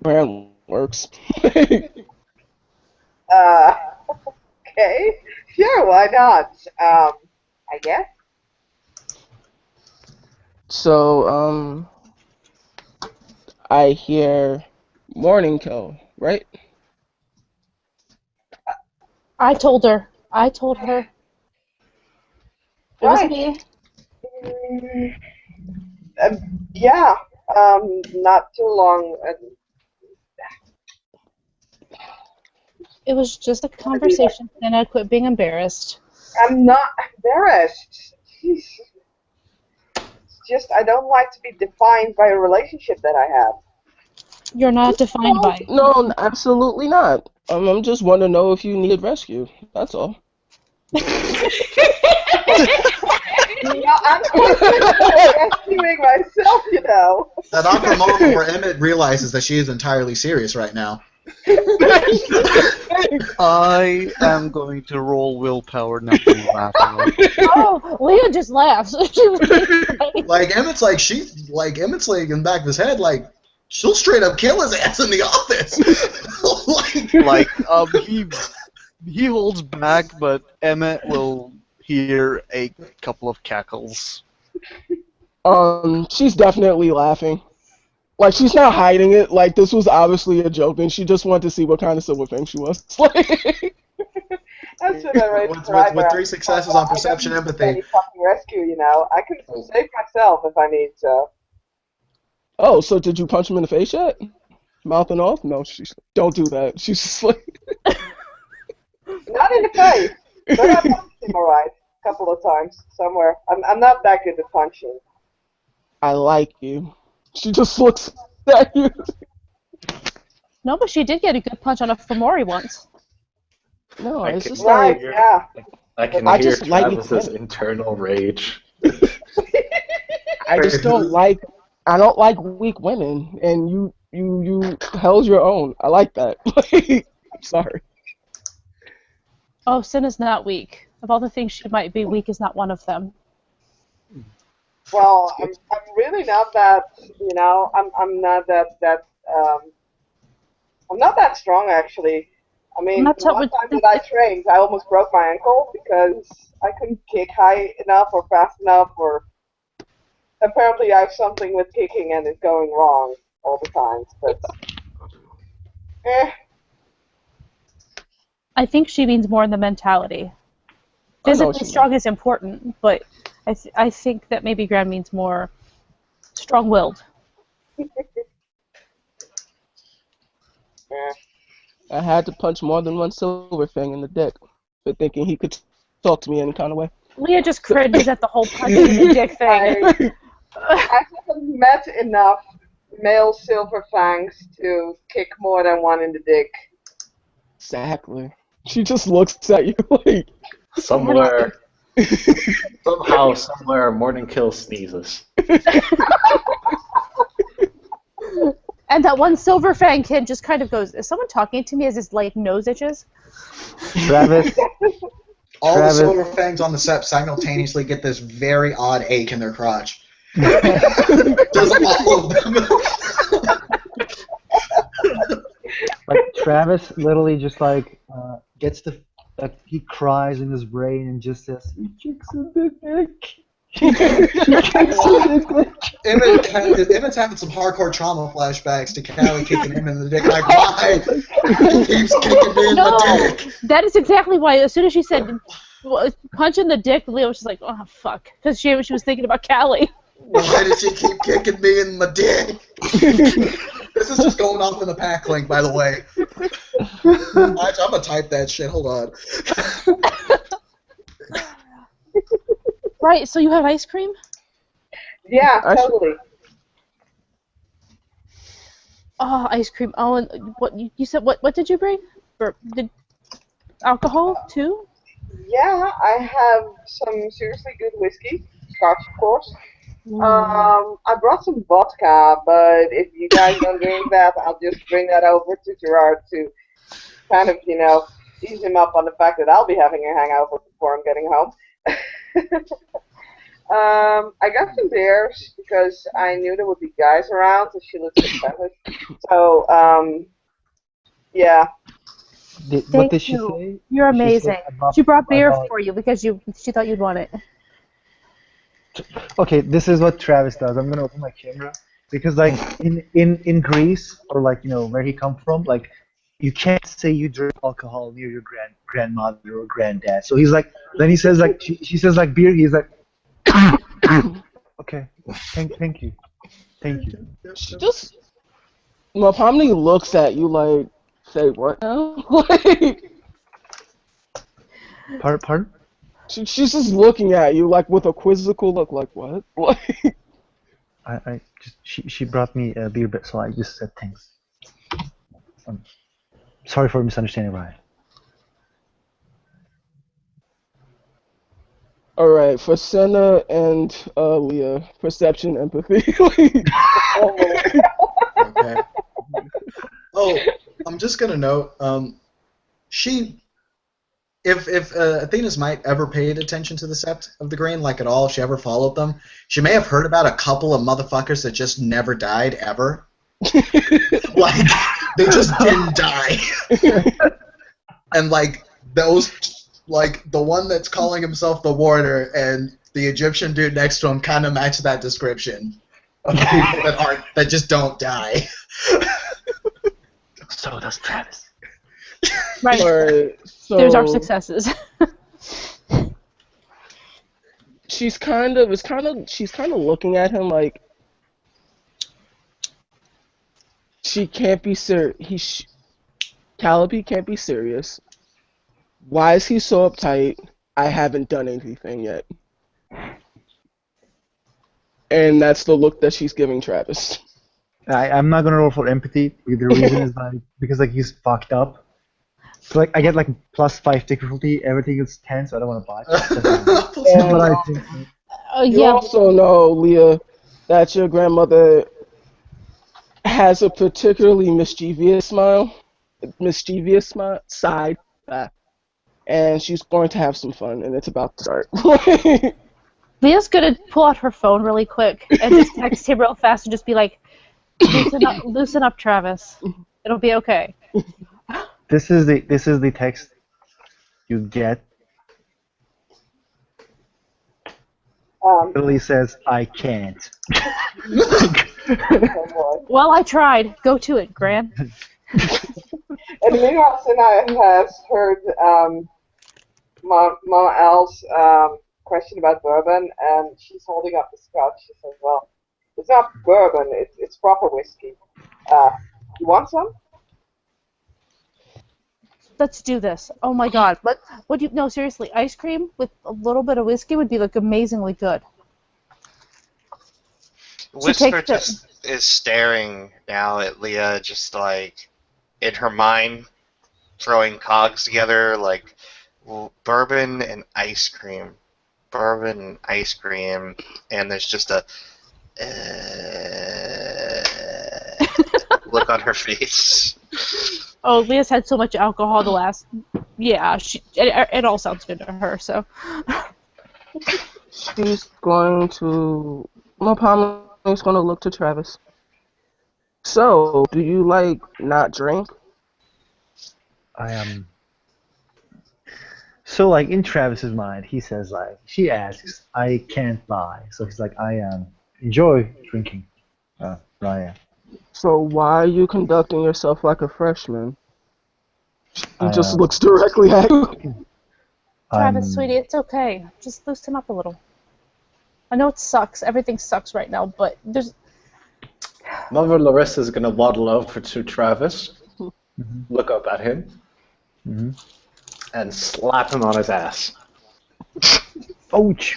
Brand works. Okay. Sure, why not? I guess. So, I hear Morning Kill, right? I told her. It was Right. me. Yeah. Not too long. It was just a conversation, Senna. Quit being embarrassed. I'm not embarrassed. Jeez. It's just I don't like to be defined by a relationship that I have. You're not defined by it. No, absolutely not. I'm just want to know if you needed rescue. That's all. I'm rescuing myself, you know. That awkward moment where Emmett realizes that she is entirely serious right now. I am going to roll willpower, not be laughing. Oh, Leah just laughs. She was like, Like Emmett's like Emmett's like in the back of his head like she'll straight up kill his ass in the office. He holds back, but Emmett will hear a couple of cackles. She's definitely laughing. Like, she's not hiding it. Like, this was obviously a joke, and she just wanted to see what kind of silver thing she was. I should have raised with 3 successes on perception, empathy. Any fucking rescue, you know. I can save myself if I need to. Oh, so did you punch him in the face yet? Mouthing off? No, don't do that. She's just like... Not in the face. But I punched him alright. A couple of times. Somewhere. I'm not that good at punching. I like you. She just looks at you. no, but she did get a good punch on a Fomori once. No, it's just Right, like... yeah. I can I hear just like Travis's it. internal rage. I just don't like... I don't like weak women, and you held your own. I like that. I'm sorry. Oh, Senna's not weak. Of all the things she might be, weak is not one of them. Well, I'm really not that, you know, I'm not that I'm not that strong, actually. I mean, Not the one time that I trained, I almost broke my ankle because I couldn't kick high enough or fast enough, or apparently I have something with kicking and it's going wrong all the time. But, I think she means more in the mentality. I know what Physically you strong is important, but I think that maybe Gran means more strong-willed. I had to punch more than one Silverfang in the dick for thinking he could talk to me any kind of way. Leah just cringes at the whole punching in the dick thing. I haven't met enough male silver fangs to kick more than one in the dick. Exactly. She just looks at you like... Somewhere, somehow, somewhere, Morning-Kill sneezes. And that one Silverfang kid just kind of goes, is someone talking to me as his like nose itches? Travis, All Travis. the silver fangs on the set simultaneously get this very odd ache in their crotch. Just all of them. like Travis literally just like gets the like he cries in his brain and just says he kicks a big dick. Emmett's having some hardcore trauma flashbacks to Callie kicking him in the dick. Like, why? He keeps kicking me in the dick. That is exactly why. As soon as she said punch in the dick, Leah was just like, oh fuck, because she was thinking about Callie. Why did she keep kicking me in the dick? This is just going off in the pack link, by the way. I'm gonna type that shit. Hold on. Right. So you have ice cream? Yeah, totally. Oh, ice cream. Oh, and what you said? What did you bring? Did alcohol too? Yeah, I have some seriously good whiskey, Scotch, of course. I brought some vodka, but if you guys don't drink that, I'll just bring that over to Gerard to kind of, ease him up on the fact that I'll be having a hangover before I'm getting home. I got some beers because I knew there would be guys around, so she looks expensive. So, yeah. What did she say? You're She amazing. said She brought beer about- for you because she thought you'd want it. Okay, this is what Travis does. I'm gonna open my camera because like in Greece or like where he come from, like you can't say you drink alcohol near your grandmother or granddad. So he's like, then he says like she says like beer. He's like, okay, thank you. She just... Mopamni looks at you like, say what now? Like... Pardon? She's just looking at you like with a quizzical look, like what? Like... I just she brought me a beer, so I just said thanks. Sorry for misunderstanding, Ryan. All right, for Senna and Leah, perception, empathy. Okay. Oh, I'm just gonna note. If Athena's might ever paid attention to the Sept of the Green, like at all, if she ever followed them, she may have heard about a couple of motherfuckers that just never died ever. Like they just didn't die. And like those, like the one that's calling himself the Warder and the Egyptian dude next to him kind of match that description of people that just don't die. So does Travis. Right. Alright, so There's our successes. she's kind of looking at him like she can't be Calliope can't be serious. Why is he so uptight? I haven't done anything yet. And that's the look that she's giving Travis. I'm not gonna roll for empathy. The reason is because he's fucked up. So like I get like +5 difficulty. Everything is 10, so I don't want to botch. But I think. You also know, Leah, that your grandmother has a particularly mischievous side, and she's going to have some fun, and it's about to start. Leah's gonna pull out her phone really quick and just text him real fast and just be like, loosen up, Travis. It'll be okay. This is the text you get. It literally says, "I can't." Oh boy. Well, I tried. Go to it, Gran. And meanwhile, Sinai has heard Mama Al's question about bourbon, and she's holding up the scotch. She says, "Well, it's not bourbon; it's proper whiskey. You want some?" Let's do this. Oh my god. What do you no, seriously, ice cream with a little bit of whiskey would be like amazingly good. Whisper takes it. just is staring now at Leah, just like in her mind, throwing cogs together, like bourbon and ice cream, bourbon and ice cream, and there's just a look on her face. Oh, Leah's had so much alcohol the last. Yeah, it all sounds good to her. So She's going to. Mopama is going to look to Travis. So, do you like not drink? I am. So like in Travis's mind, he says like she asks, "I can't lie." So he's like, "I enjoy drinking." Raya. So why are you conducting yourself like a freshman? He I, just looks directly at you. Travis, sweetie, it's okay. Just loosen up a little. I know it sucks. Everything sucks right now, but there's. Mother Larissa's gonna waddle over to Travis, look up at him, and slap him on his ass. Ouch.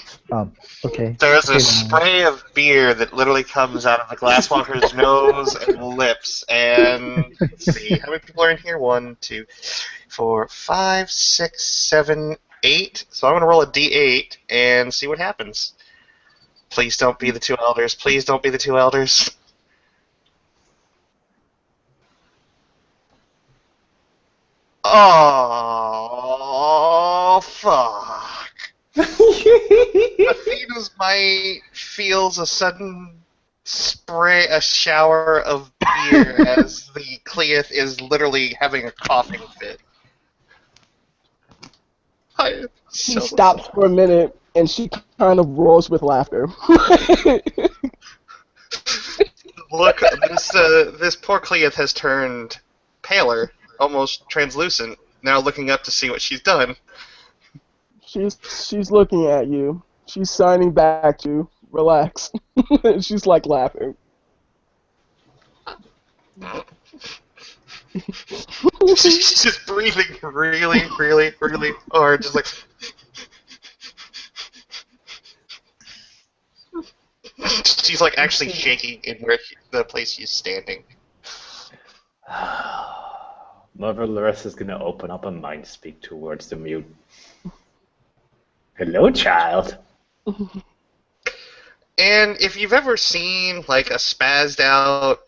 Okay. There's a spray of beer that literally comes out of the glasswalker's nose and lips. And let's see, how many people are in here? 1, 2, 4, 5, 6, 7, 8. So I'm going to roll a d8 and see what happens. Please don't be the two elders. Please don't be the two elders. Oh, fuck. Athena's might feels a sudden a shower of beer as the Cleith is literally having a coughing fit. She stops for a minute and she kind of roars with laughter. Look, this poor Cleith has turned paler, almost translucent, now looking up to see what she's done. She's looking at you. She's signing back to you. Relax. She's like laughing. She's just breathing really, really, really hard, just like. She's like actually shaking in the place she's standing. Mother Larissa's gonna open up a mind speak towards the mute. Hello, child. And if you've ever seen like a spazzed out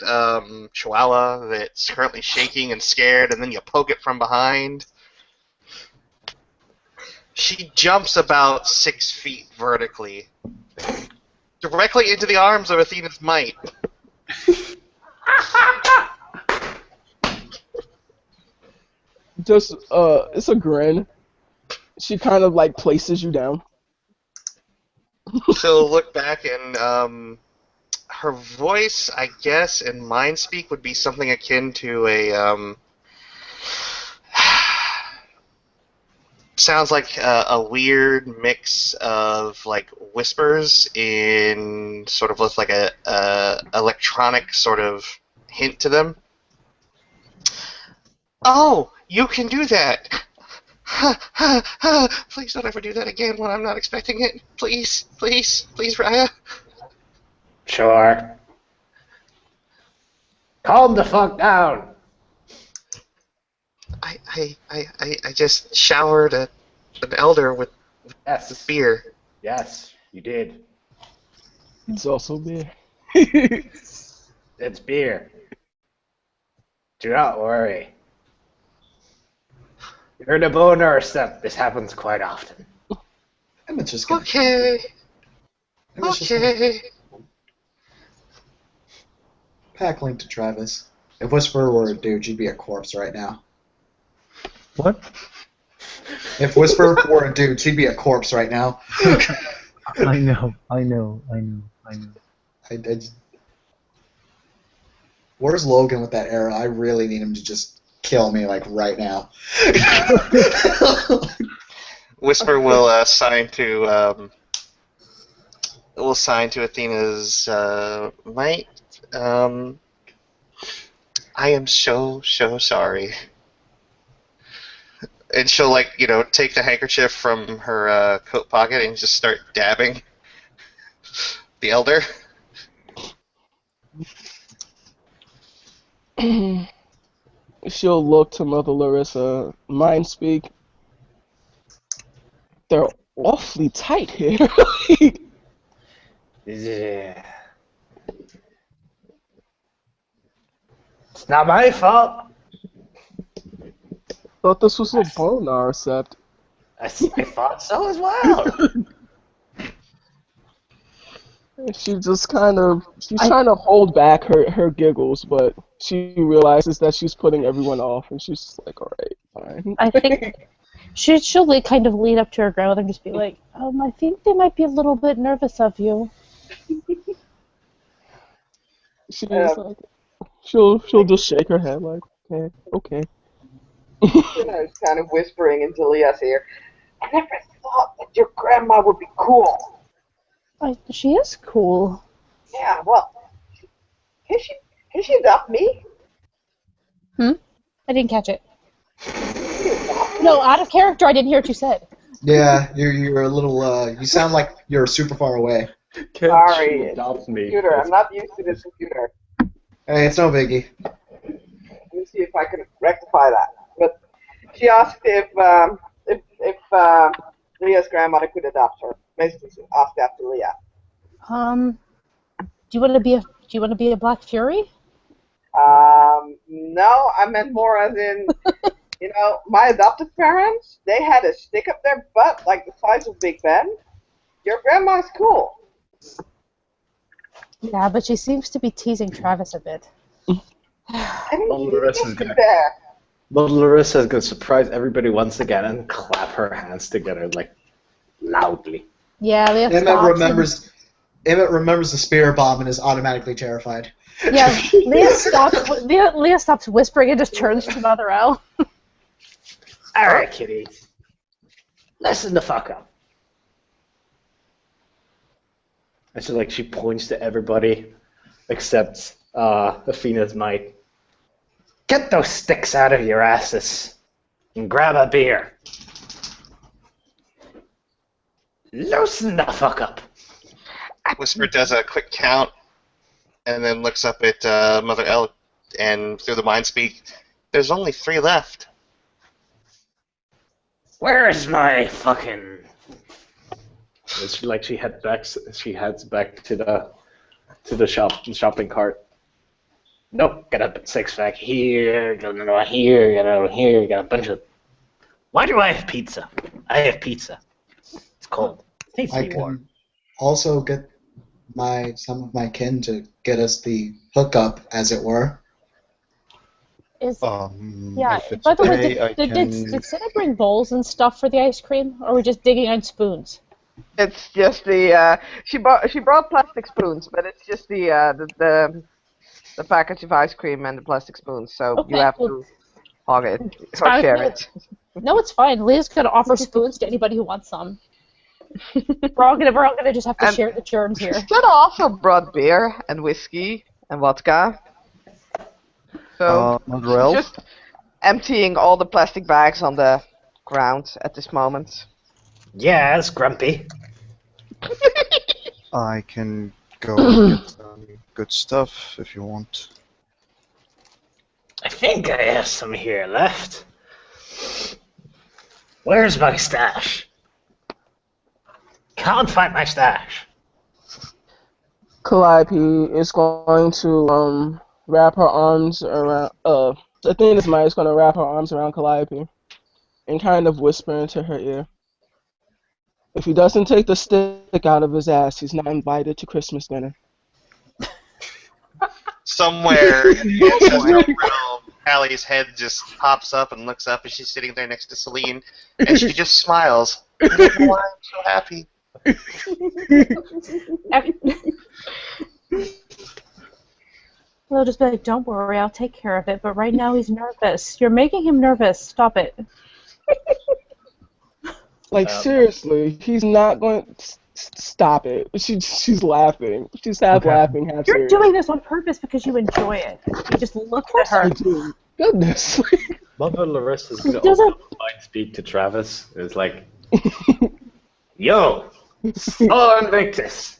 chihuahua that's currently shaking and scared, and then you poke it from behind, she jumps about 6 feet vertically, directly into the arms of Athena's might. Just it's a grin. She kind of like places you down. She'll look back and her voice, I guess, in mind speak would be something akin to a sounds like a weird mix of like whispers in sort of with like a electronic sort of hint to them. Oh, you can do that. Please don't ever do that again when I'm not expecting it. Please, please, please, Raya. Sure. Calm the fuck down. I just showered an elder with beer. Yes, you did. It's also beer. It's beer. Do not worry. You're the bone nurse that this happens quite often. Emma's just gonna. Okay. Emma's just Okay. Pack link to Travis. If Whisper were a dude, she'd be a corpse right now. What? If Whisper were a dude, she'd be a corpse right now. I know. Where's Logan with that arrow? I really need him to just kill me, like, right now. Whisper will sign to Athena's might. I am so sorry. And she'll, like, take the handkerchief from her coat pocket and just start dabbing the elder. She'll look to Mother Larissa. Mind speak. They're awfully tight here. Yeah. It's not my fault. Thought this was a bonar sept. I thought so as well. She's trying to hold back her giggles, but she realizes that she's putting everyone off, and she's just like, alright, fine. I think she'll kind of lead up to her grandmother and just be like, I think they might be a little bit nervous of you. She's like, she'll just shake her head like, okay. It's kind of whispering into Leah's ear. I never thought that your grandma would be cool. She is cool. Yeah, well, can she adopt me? I didn't catch it. No, out of character, I didn't hear what you said. Yeah, you're a little, you sound like you're super far away. Sorry, Adopt me. computer. I'm not used to this computer. Hey, it's no biggie. Let me see if I can rectify that. But she asked if Leah's grandmother could adopt her. Basically, she asked after Leah. Do you want to be a Black Fury? No, I meant more as in, my adoptive parents, they had a stick up their butt like the size of Big Ben. Your grandma's cool. Yeah, but she seems to be teasing Travis a bit. I mean, Larissa's she's there. Larissa's gonna surprise everybody once again and clap her hands together, like, loudly. Yeah, Leah Emmett remembers the spear bomb and is automatically terrified. Yeah, Leah stops whispering and just turns to Mother L. Alright, kitty. Listen the fuck up. And so, like, she points to everybody except Athena's might. Get those sticks out of your asses and grab a beer. Loosen the fuck up. Whisper does a quick count and then looks up at Mother L, and through the mind speak, there's only 3 left. Where is my fucking... It's like she heads back to the shopping cart. Nope, got a 6-pack here, got another here, got another here, got a bunch of... Why do I have pizza? I have pizza. It's cold. It needs to I be warm. can also get some of my kin to get us the hookup, as it were. Yeah, by the way, did Cinna bring bowls and stuff for the ice cream, or are we just digging on spoons? It's just the she brought plastic spoons, but it's just the package of ice cream and the plastic spoons. So Okay, you have well, to hog it or fine share with it. No, it's fine. Leah's gonna offer spoons to anybody who wants some. We're all gonna just have to And- share the germs here. Cinna also brought beer and whiskey and vodka. So Mother Elf? just emptying all the plastic bags on the ground at this moment. Yeah, it's grumpy. I can go and get some good stuff if you want. I think I have some here left. Where's my stash? Can't find my stash. Calliope is going to wrap her arms around. Athena's might is going to wrap her arms around Calliope and kind of whisper into her ear. If he doesn't take the stick out of his ass, he's not invited to Christmas dinner. somewhere in the ancestral realm, Allie's head just pops up and looks up, and she's sitting there next to Celine, and she just smiles. I don't know why I'm so happy. They'll just be like, don't worry, I'll take care of it, but right now he's nervous. You're making him nervous. Stop it. Like, seriously, he's not going to stop it. She's laughing. She's half laughing, half You're serious. doing this on purpose because you enjoy it. You just look at her. I do. Goodness. Mother Larissa's It gonna doesn't- mind speak to Travis. It's like, yo, Sol Invictus.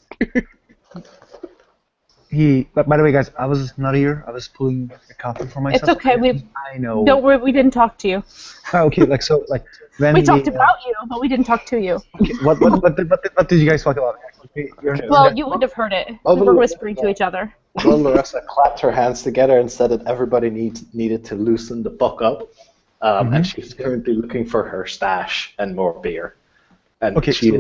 But by the way, guys, I was not here. I was pulling a coffee for myself. It's okay. I know. Don't worry, we didn't talk to you. Oh, okay, when We talked about you, but we didn't talk to you. Okay, what did you guys talk about? Well, you wouldn't have heard it. We were whispering to each other. Well, Larissa clapped her hands together and said that everybody needed to loosen the fuck up. And she's currently looking for her stash and more beer. And she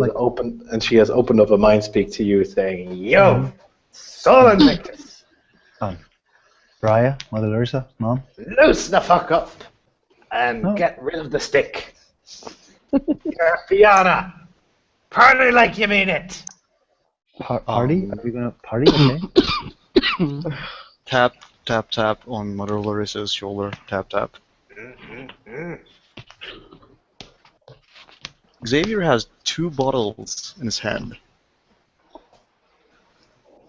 has opened up a mind speak to you saying, yo, Sol Invictus. Raya, Mother Larissa, Mom. Loose the fuck up and get rid of the stick. You're Fiona. Party like you mean it. Party? Are we gonna party? Okay. Tap, tap, tap on Mother Larissa's shoulder. Tap, tap. Xavier has 2 bottles in his hand.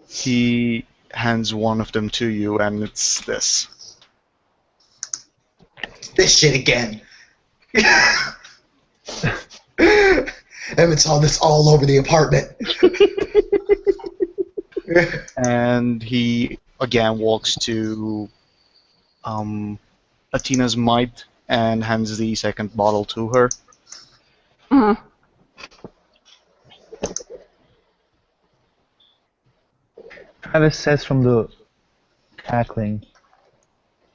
He hands one of them to you, and it's this. This shit again. Emmett saw this all over the apartment. And he again walks to Athena's might and hands the second bottle to her. Travis says from the cackling,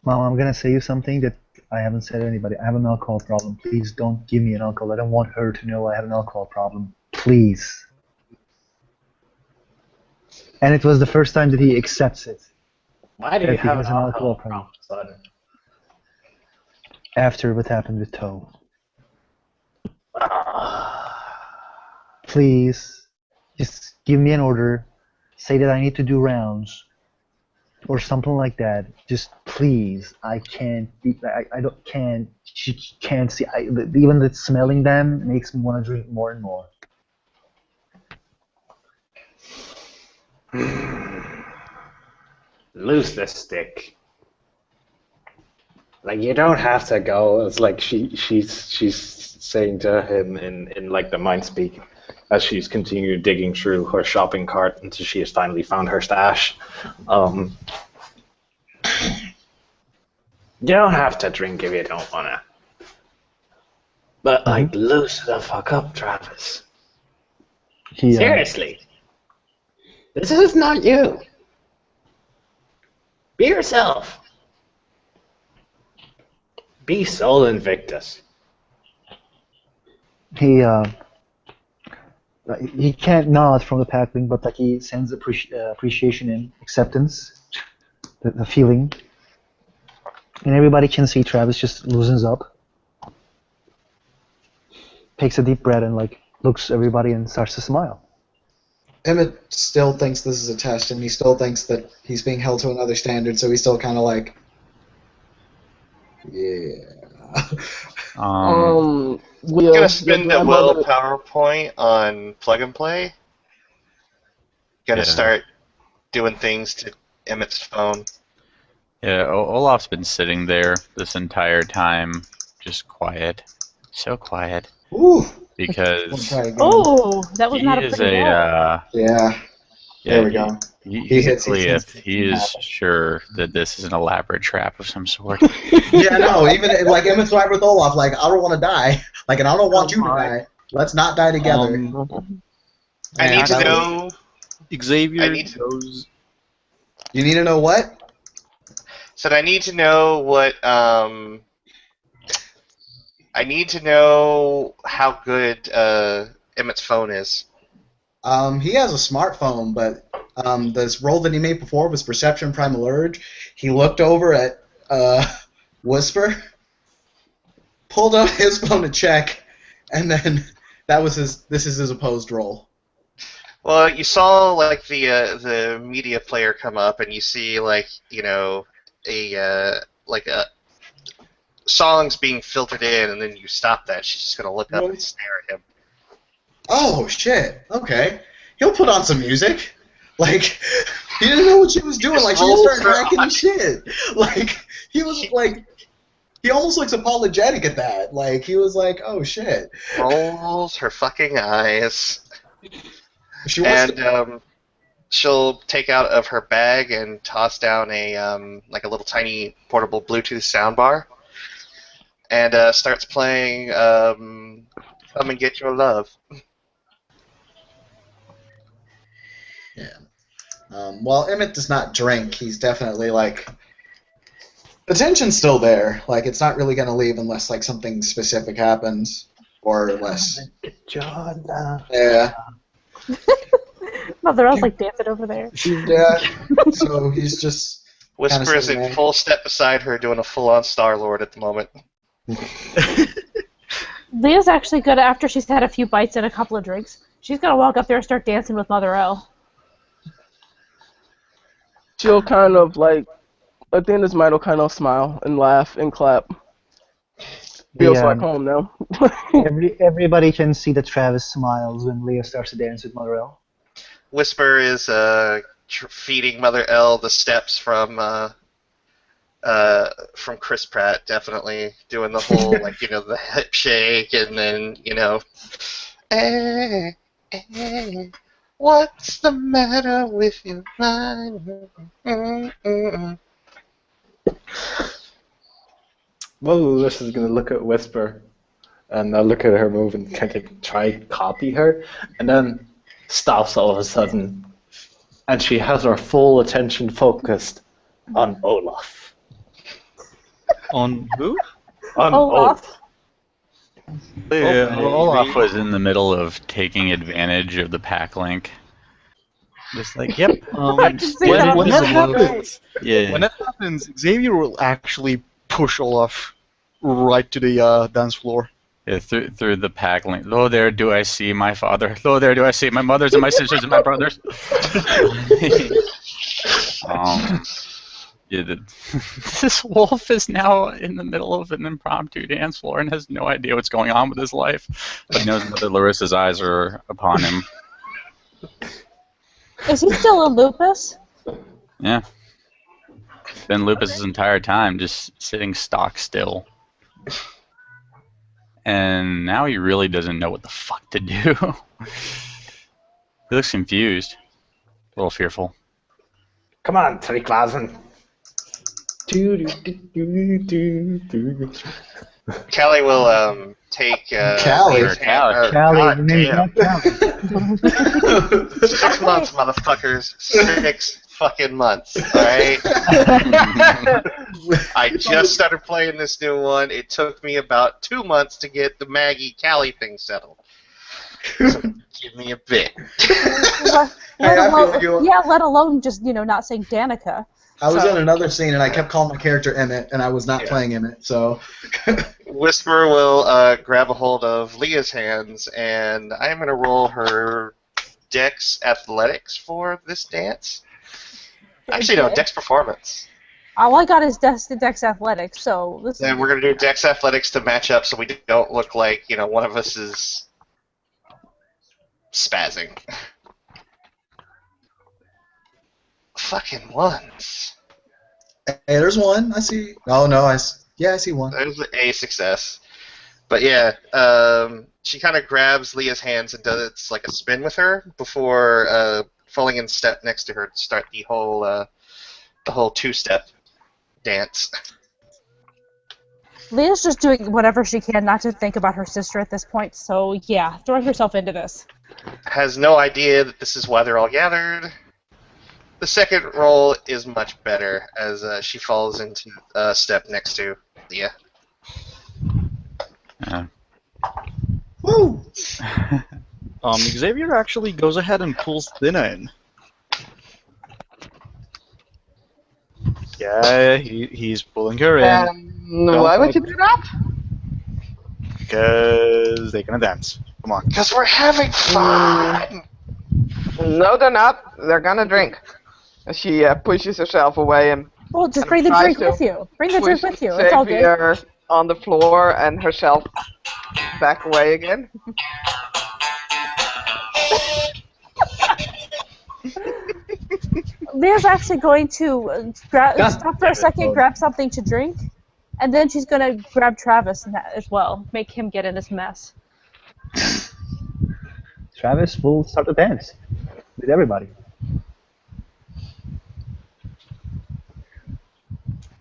Mom, I'm gonna say you something that I haven't said to anybody. I have an alcohol problem. Please don't give me an alcohol. I don't want her to know I have an alcohol problem. Please. And it was the first time that he accepts it. Why do that you he have has an an alcohol alcohol problem? After what happened with Toe. Please, just give me an order. Say that I need to do rounds. Or something like that. Just please. I can't. She can't see. Even the smelling them makes me want to drink more and more. Loose the stick. Like, you don't have to go. It's like she's saying to him in like the mind speak as she's continued digging through her shopping cart until she has finally found her stash. You don't have to drink if you don't wanna. But like, loose the fuck up, Travis. Seriously. This is not you. Be yourself. Be Sol Invictus. He can't nod from the packling, but like he sends appreciation and acceptance, the feeling, and everybody can see Travis just loosens up, takes a deep breath, and like looks at everybody and starts to smile. Emmett still thinks this is a test, and he still thinks that he's being held to another standard, so he's still kind of like, yeah. I'm gonna spend a willpower point on plug and play. Gonna start doing things to Emmett's phone. Yeah, Olaf's been sitting there this entire time, just quiet, so quiet. Ooh. Because Oh, that was not a he is pretty roll. Yeah. There we go. He's a Cleith. He is sure that this is an elaborate trap of some sort. Yeah, no, even like Emmett's right with Olaf, like, I don't want to die. Like, and I don't want you to die. Let's not die together. I need to know. Xavier knows. You need to know what? Said I need to know what. I need to know how good Emmett's phone is. He has a smartphone, but this roll that he made before was Perception Primal Urge. He looked over at Whisper, pulled out his phone to check, and then this is his opposed roll. Well, you saw like the media player come up, and you see like a songs being filtered in, and then you stop that. She's just gonna look up and stare at him. Oh shit! Okay, he'll put on some music. Like he didn't know what she was doing. Like she just started wrecking his shit. Like he was like. He almost looks apologetic at that. Like, he was like, oh, shit. Rolls her fucking eyes. She'll take out of her bag and toss down a little tiny portable Bluetooth soundbar. And starts playing Come and Get Your Love. Yeah. While Emmett does not drink, he's definitely, like... The tension's still there. Like, it's not really going to leave unless, like, something specific happens. Or unless... Yeah. Mother L's like dancing over there. Yeah. So he's just... Whisper is in full step beside her doing a full-on Star-Lord at the moment. Leah's actually good after she's had a few bites and a couple of drinks. She's going to walk up there and start dancing with Mother L. She'll kind of, like... At the end of this might will kind of smile and laugh and clap. Feels like home now. Everybody can see that Travis smiles when Leah starts to dance with Mother L. Whisper is feeding Mother L the steps from Chris Pratt, definitely doing the whole the hip shake and then what's the matter with your mind? This is gonna look at Whisper, and look at her move and kind of try to copy her, and then stops all of a sudden, and she has her full attention focused on Olaf. On who? On Olaf. Yeah, Olaf was in the middle of taking advantage of the pack link. Just like, yep. When that happens, Xavier will actually push Olaf right to the dance floor. Yeah, through the pack link. Lo, there do I see my father. Lo, there do I see my mothers and my sisters and my brothers. This wolf is now in the middle of an impromptu dance floor and has no idea what's going on with his life, but knows Mother Larissa's eyes are upon him. Is he still in lupus? Yeah. Been lupus his entire time, just sitting stock still. And now he really doesn't know what the fuck to do. He looks confused. A little fearful. Come on, Terry Clausen. Callie will take Callie. Callie. 6 months, motherfuckers. 6 fucking months. Alright? I just started playing this new one. It took me about 2 months to get the Maggie Callie thing settled. So give me a bit. Let alone just, not saying Danica. I was in another scene and I kept calling my character Emmett, and I was not playing Emmett, so... Whisper will grab a hold of Leah's hands, and I'm going to roll her Dex Athletics for this dance. Actually, no, Dex Performance. All I got is Dex Athletics, so... Then we're going to do Dex Athletics to match up so we don't look like, one of us is spazzing. Fucking ones. Hey, there's one. I see. Oh, no, I see one. There's a success. But yeah, she kind of grabs Leah's hands and does like a spin with her before falling in step next to her to start the whole two-step dance. Leah's just doing whatever she can not to think about her sister at this point, so yeah, throwing herself into this. Has no idea that this is why they're all gathered. The second roll is much better as she falls into step next to Leah. Woo! Xavier actually goes ahead and pulls Dina in. Yeah, he's pulling her in. Why would you do that? Because they're gonna dance. Come on. Because we're having fun! No, they're not. They're gonna drink. And she pushes herself away and Well, just and bring the tries drink to with you. Bring the drink push with you. It's all good. Xavier on the floor and herself back away again. Leah's actually going to stop for a second, grab something to drink, and then she's going to grab Travis as well, make him get in this mess. Travis will start to dance with everybody.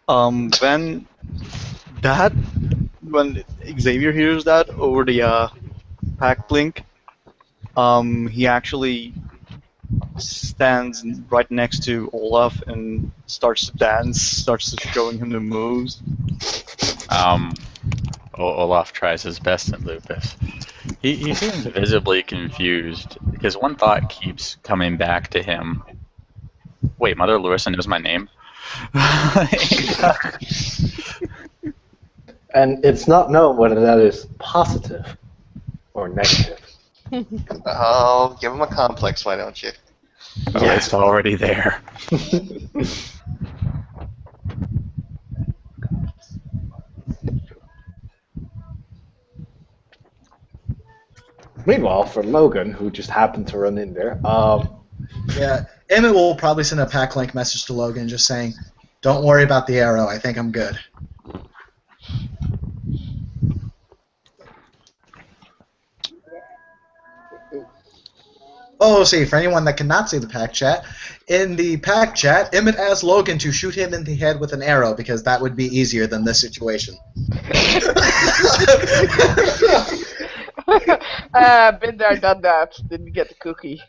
When Xavier hears that over the pack link, he actually stands right next to Olaf and starts to dance, starts showing him the moves. Olaf tries his best at Lupus. He seems visibly confused because one thought keeps coming back to him. Wait, Mother Larissa knows my name? And it's not known whether that is positive or negative. Oh, give him a complex, why don't you? Oh, yeah, it's already there. Meanwhile, for Logan, who just happened to run in there, Yeah, Emmett will probably send a pack link message to Logan just saying, "Don't worry about the arrow. I think I'm good." Oh, see, for anyone that cannot see the pack chat, in the pack chat, Emmett asks Logan to shoot him in the head with an arrow because that would be easier than this situation. Been there, done that. Didn't get the cookie.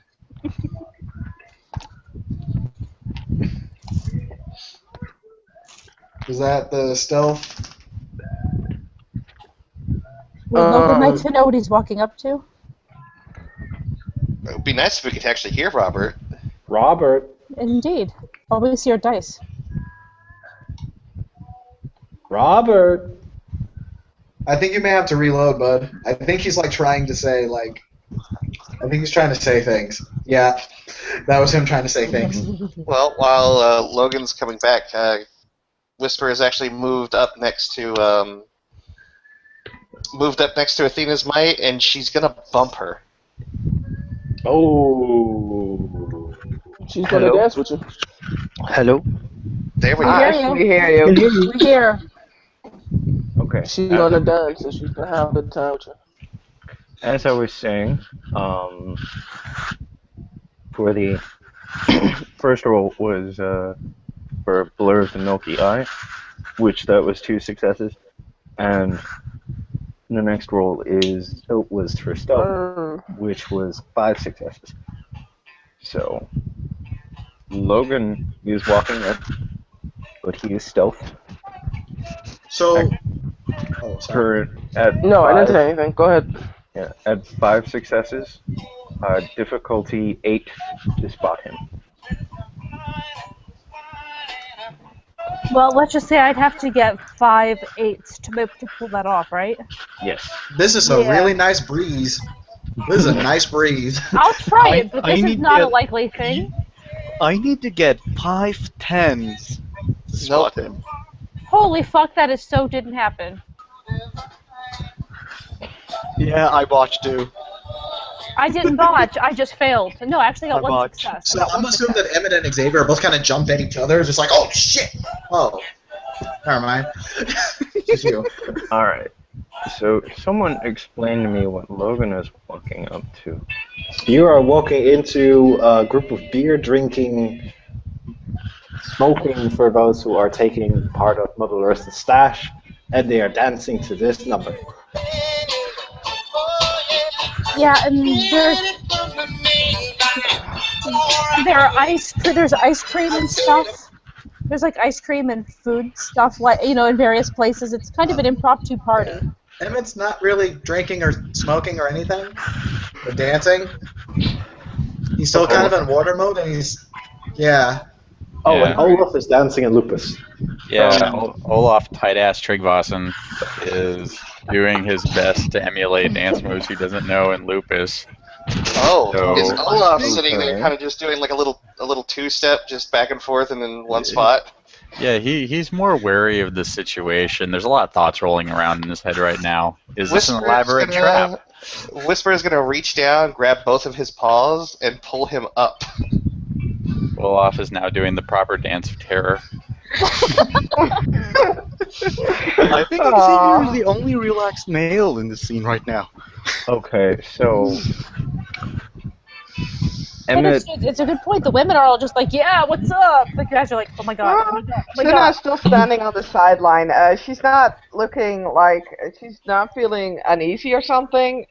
Is that the stealth? Would Logan like to know what he's walking up to? It would be nice if we could actually hear Robert. Robert. Indeed. Always your dice. Robert. I think you may have to reload, bud. I think he's like trying to say I think he's trying to say things. Yeah, that was him trying to say things. Well, while Logan's coming back, Whisper is actually moved up next to Athena's Might, and she's gonna bump her. Oh. She's gonna dance with you. Hello. There we We go. hear you. We hear you. We hear. Okay. She's gonna dance, and she's gonna have a good time with you. As I was saying, for the first roll was for Blur of the Milky Eye, which that was 2 successes, and the next roll was for Stealth, which was 5 successes. So Logan is walking up, but he is Stealth. So, No, I didn't say anything. Go ahead. Yeah, at 5 successes, difficulty 8 to spot him. Well, let's just say I'd have to get 5 8s to be able to pull that off, right? Yes. This is a really nice breeze. This is a nice breeze. I'll try it, but I this need is not to a likely thing. I need to get 5 10s to spot him. Holy fuck, that is so didn't happen. Yeah, I botched too. I didn't botch, I just failed. No, I actually got one success. So I'm assuming that Emmett and Xavier both kind of jump at each other, just like, oh shit! Oh, never mind. Just you. All right. So someone explain to me what Logan is walking up to. You are walking into a group of beer drinking, smoking for those who are taking part of Mother Larissa's stash, and they are dancing to this number. Yeah, and there's ice cream and stuff. There's like ice cream and food stuff, like in various places. It's kind of an impromptu party. Emmett's not really drinking or smoking or anything, or dancing. He's still kind of in water mode, and Oh, Yeah. and Olaf is dancing in Lupus. Yeah, Olaf tight-ass Tryggvason is doing his best to emulate dance moves he doesn't know in Lupus. Oh, So- is Olaf sitting there Okay. kind of just doing like a little two-step, just back and forth and in one spot? Yeah, he's more wary of the situation. There's a lot of thoughts rolling around in his head right now. Is this an elaborate trap? Whisper is gonna reach down, grab both of his paws, and pull him up. Olaf is now doing the proper dance of terror. I think Xavier is the only relaxed male in this scene right now. Okay, so And Emmett, it's a good point. The women are all just like, yeah, what's up? The guys are like, oh my god, oh my god, oh my Suna's god. still standing on the sideline. She's not looking like she's not feeling uneasy or something.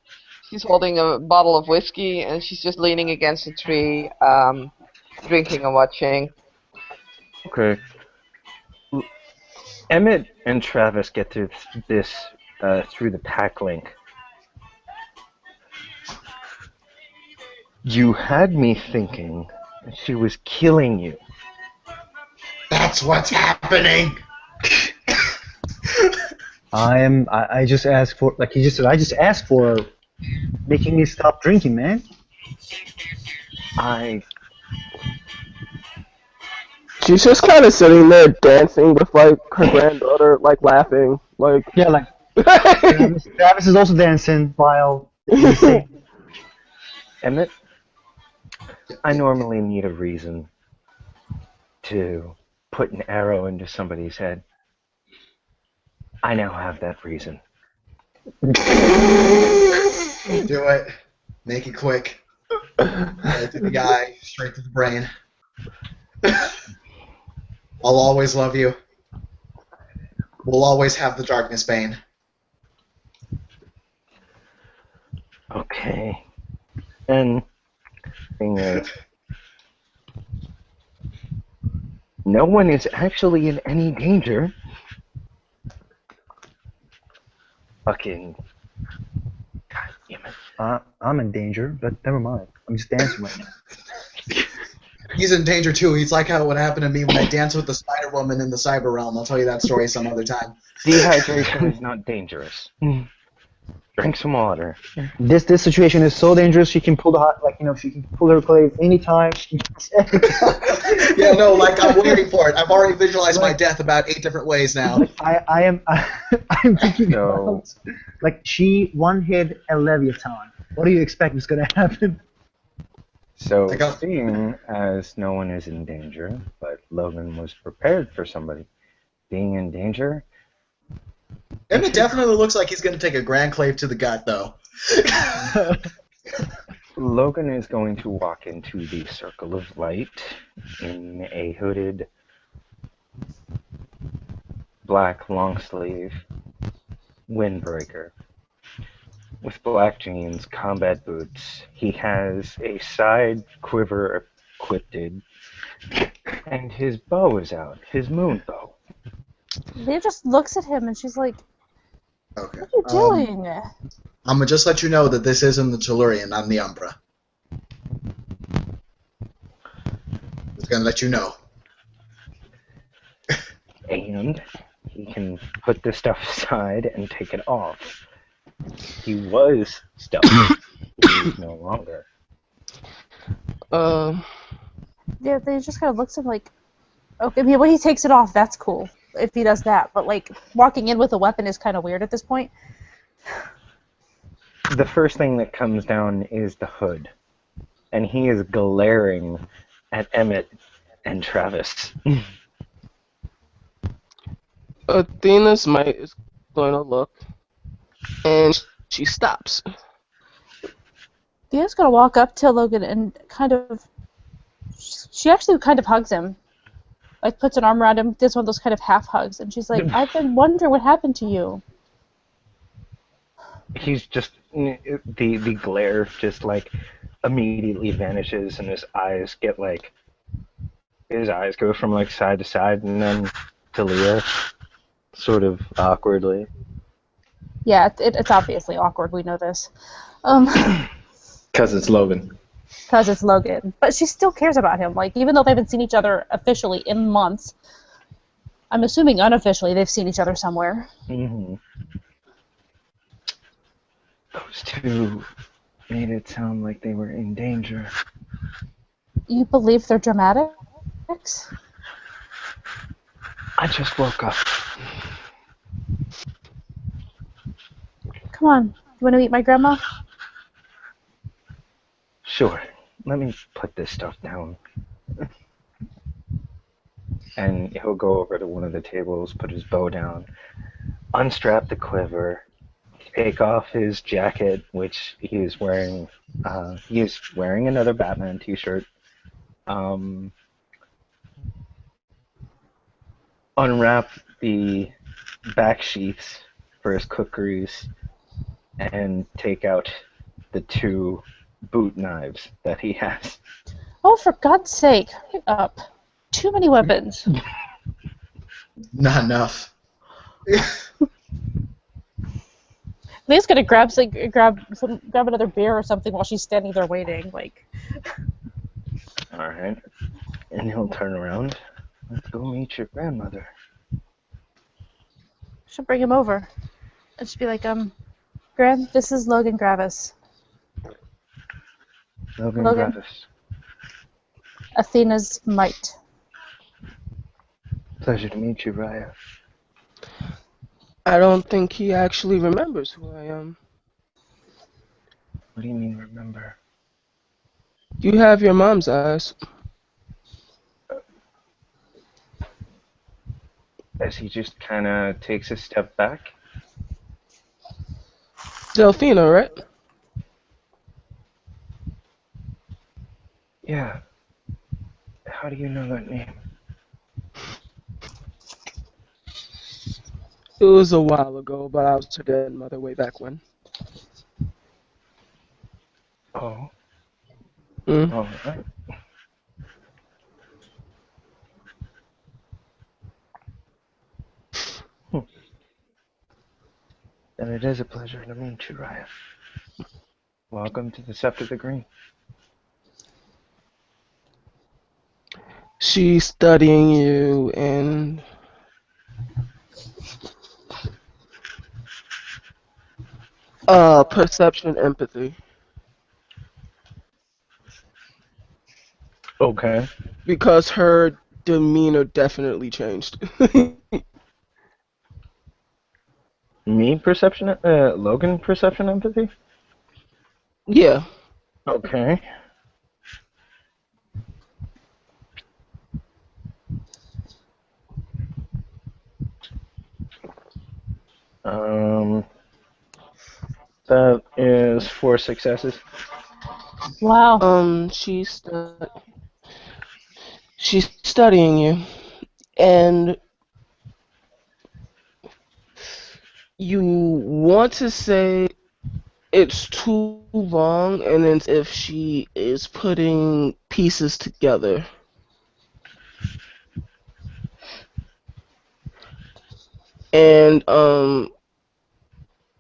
She's holding a bottle of whiskey and she's just leaning against a tree, drinking and watching. okay. Emmett and Travis get through this through the pack link. You had me thinking she was killing you. That's what's happening. I just asked for, like he just said, I just asked for making me stop drinking, man. She's just kind of sitting there dancing with like her granddaughter, like laughing, like Yeah, like Travis is also dancing while he's saying, Emmett, I normally need a reason to put an arrow into somebody's head. I now have that reason. Do it. Make it quick. Right to the eye, straight to the brain. I'll always love you. We'll always have the darkness bane. Okay. And thing is, no one is actually in any danger. Fucking. God damn it. I'm in danger, but never mind. I'm just dancing right now. He's in danger too. He's like how it would happen to me when I danced with the Spider Woman in the Cyber Realm. I'll tell you that story some other time. Dehydration is not dangerous. Drink some water. This situation is so dangerous. She can pull she can pull her clave anytime. Yeah, no, like I'm waiting for it. I've already visualized my death about 8 different ways now. I'm thinking about, like, she one-hit a Leviathan. What do you expect is gonna happen? So, seeing as no one is in danger, but Logan was prepared for somebody being in danger. Emmett definitely looks like he's going to take a grand clave to the gut, though. Logan is going to walk into the circle of light in a hooded black long sleeve windbreaker with black jeans, combat boots. He has a side quiver equipped, and his bow is out, his moon bow. Leah just looks at him and she's like, Okay. what are you doing? I'm going to just let you know that this isn't the Tellurian, not the Umbra. Just going to let you know. And he can put this stuff aside and take it off. He was stealthy. He's no longer. Yeah, they just kind of looks at him like, okay, I mean, when he takes it off, that's cool if he does that, but like walking in with a weapon is kind of weird at this point. The first thing that comes down is the hood, and he is glaring at Emmett and Travis. Athena's might is going to look, and she stops. Thea's gonna walk up to Logan and she actually kind of hugs him. Like, puts an arm around him, does one of those kind of half hugs, and she's like, I've been wondering what happened to you. He's just, the glare just, like, immediately vanishes, and his eyes go from, like, side to side, and then to Leah, sort of awkwardly. Yeah, it's obviously awkward, we know this. Because it's Logan. because it's Logan. But she still cares about him. Like, even though they haven't seen each other officially in months, I'm assuming unofficially they've seen each other somewhere. Mm-hmm. Those two made it sound like they were in danger. You believe they're dramatics? I just woke up. Come on. You want to meet my grandma? Sure. Let me put this stuff down. And he'll go over to one of the tables, put his bow down, unstrap the quiver, take off his jacket, which he is wearing. He is wearing another Batman t-shirt. Unwrap the back sheets for his cookeries, and take out the two boot knives that he has. Oh, for God's sake. Hurry up. Too many weapons. Not enough. Leah's gonna grab another beer or something while she's standing there waiting. Like, Alright. And he'll turn around. Let's go meet your grandmother. she'll bring him over. And she'll be like, Gran, this is Logan Gravis. Logan Logan. Gravis. Athena's mite. Pleasure to meet you, Raya. I don't think he actually remembers who I am. What do you mean, remember? You have your mom's eyes. As he just kind of takes a step back. Delphina, right? Yeah. How do you know that name? It was a while ago, but I was her dead mother way back when. Oh. Mm. All right. And it is a pleasure to meet you, Raya. Welcome to the Scepter of the Green. She's studying you and perception empathy. Okay. Because her demeanor definitely changed. Me perception, Logan perception empathy? Yeah. Okay. That is 4 successes. Wow. She's studying you, and you want to say it's too long, and it's if she is putting pieces together. And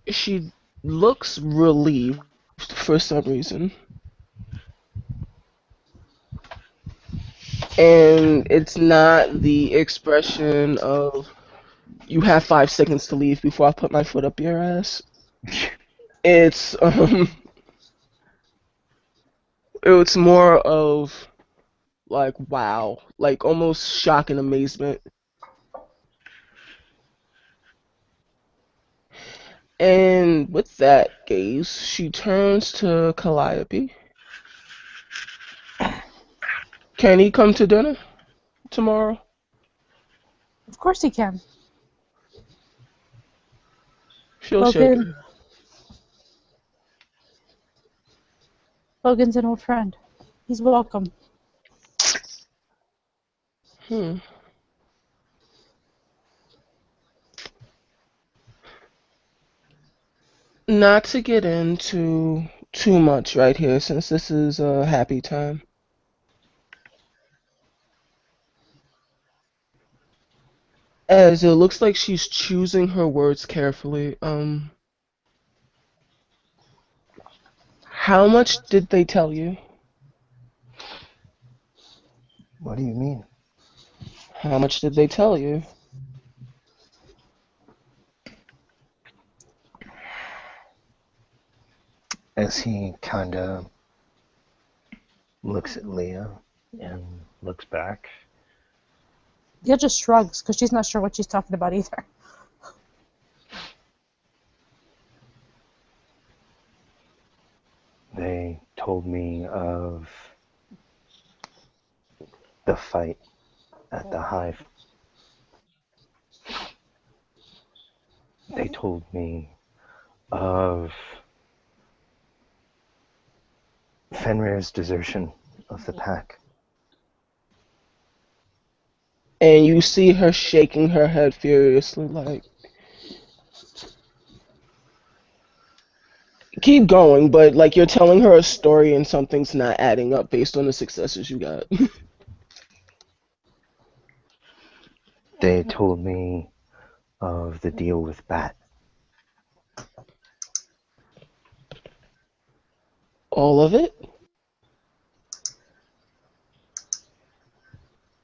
she looks relieved for some reason. And it's not the expression of you have 5 seconds to leave before I put my foot up your ass. It's it's more of like wow, like almost shock and amazement. And with that gaze, she turns to Calliope. Can he come to dinner tomorrow? Of course he can. She'll shake it. Logan's an old friend. He's welcome. Not to get into too much right here, since this is a happy time. As it looks like she's choosing her words carefully, how much did they tell you? What do you mean? How much did they tell you? As he kind of looks at Leah and looks back. Leah just shrugs because she's not sure what she's talking about either. They told me of the fight at the Hive. They told me of Fenrir's desertion of the pack. And you see her shaking her head furiously, like, keep going, but like you're telling her a story and something's not adding up based on the successes you got. They told me of the deal with Bat. All of it?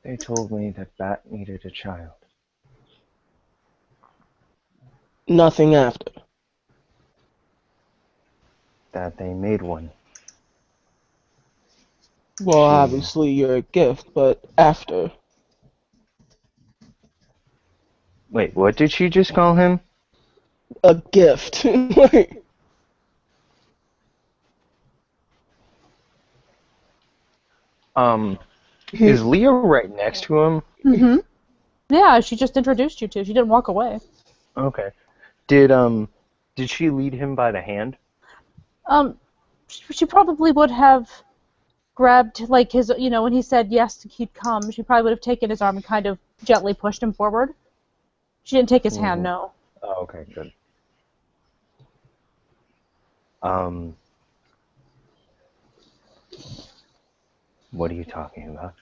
They told me that Bat needed a child. Nothing after. That they made one. Well, obviously you're a gift, but after. Wait, what did she just call him? A gift. Is Leah right next to him? Mm-hmm. Yeah, she just introduced you to. She didn't walk away. Okay. Did she lead him by the hand? She probably would have grabbed, like, his, when he said yes, he'd come, she probably would have taken his arm and kind of gently pushed him forward. She didn't take his hand, no. Oh, okay, good. What are you talking about?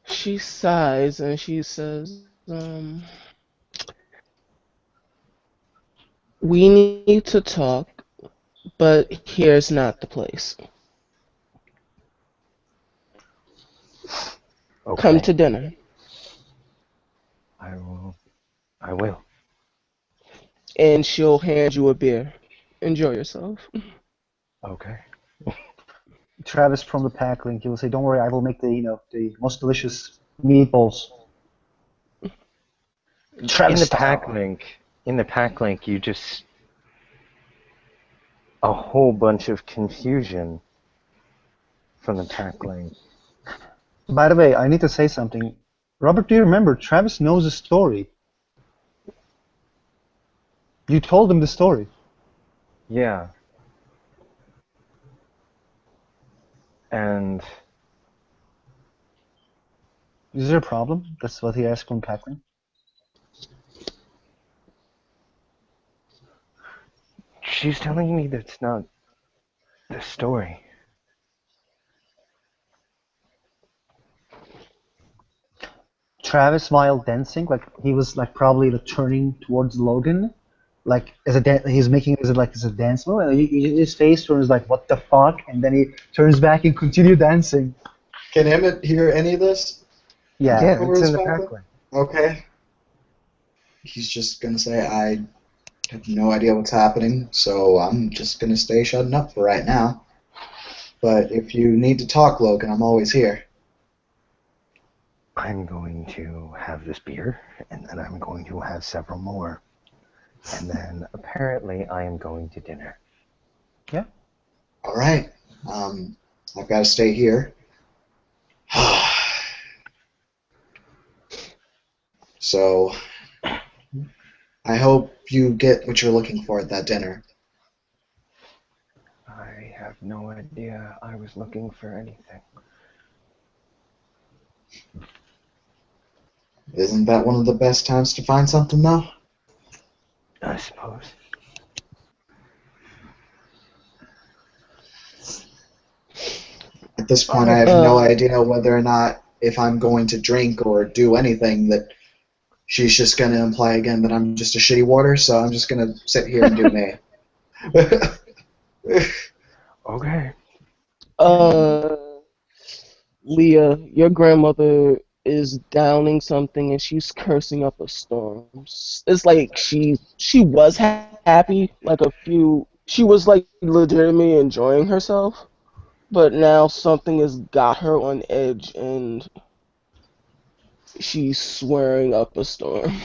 She sighs and she says, we need to talk, but here's not the place. Okay. Come to dinner. I will. And she'll hand you a beer. Enjoy yourself. Okay. Travis from the pack link, he will say, "Don't worry, I will make the the most delicious meatballs." Travis In the pack link, you just a whole bunch of confusion from the pack link. By the way, I need to say something. Robert, do you remember? Travis knows the story. You told him the story. Yeah. And is there a problem? That's what he asked from Pac-Man. She's telling me that's not the story. Travis, while dancing, like he was like probably turning towards Logan, like as he's making as a dance move, and his face turns like what the fuck, and then he turns back and continues dancing. Can Emmett hear any of this? Yeah, it's in the background. Okay. He's just gonna say, I have no idea what's happening, so I'm just gonna stay shutting up for right now. But if you need to talk, Logan, I'm always here. I'm going to have this beer, and then I'm going to have several more. And then apparently I am going to dinner. Yeah. All right. I've got to stay here. So, I hope you get what you're looking for at that dinner. I have no idea I was looking for anything. Isn't that one of the best times to find something, though? I suppose. At this point, I have no idea whether or not if I'm going to drink or do anything that she's just going to imply again that I'm just a shitty warder, so I'm just going to sit here and do me. Okay. Leah, your grandmother is downing something and she's cursing up a storm. It's like she was happy, like she was like legitimately enjoying herself, but now something has got her on edge and she's swearing up a storm.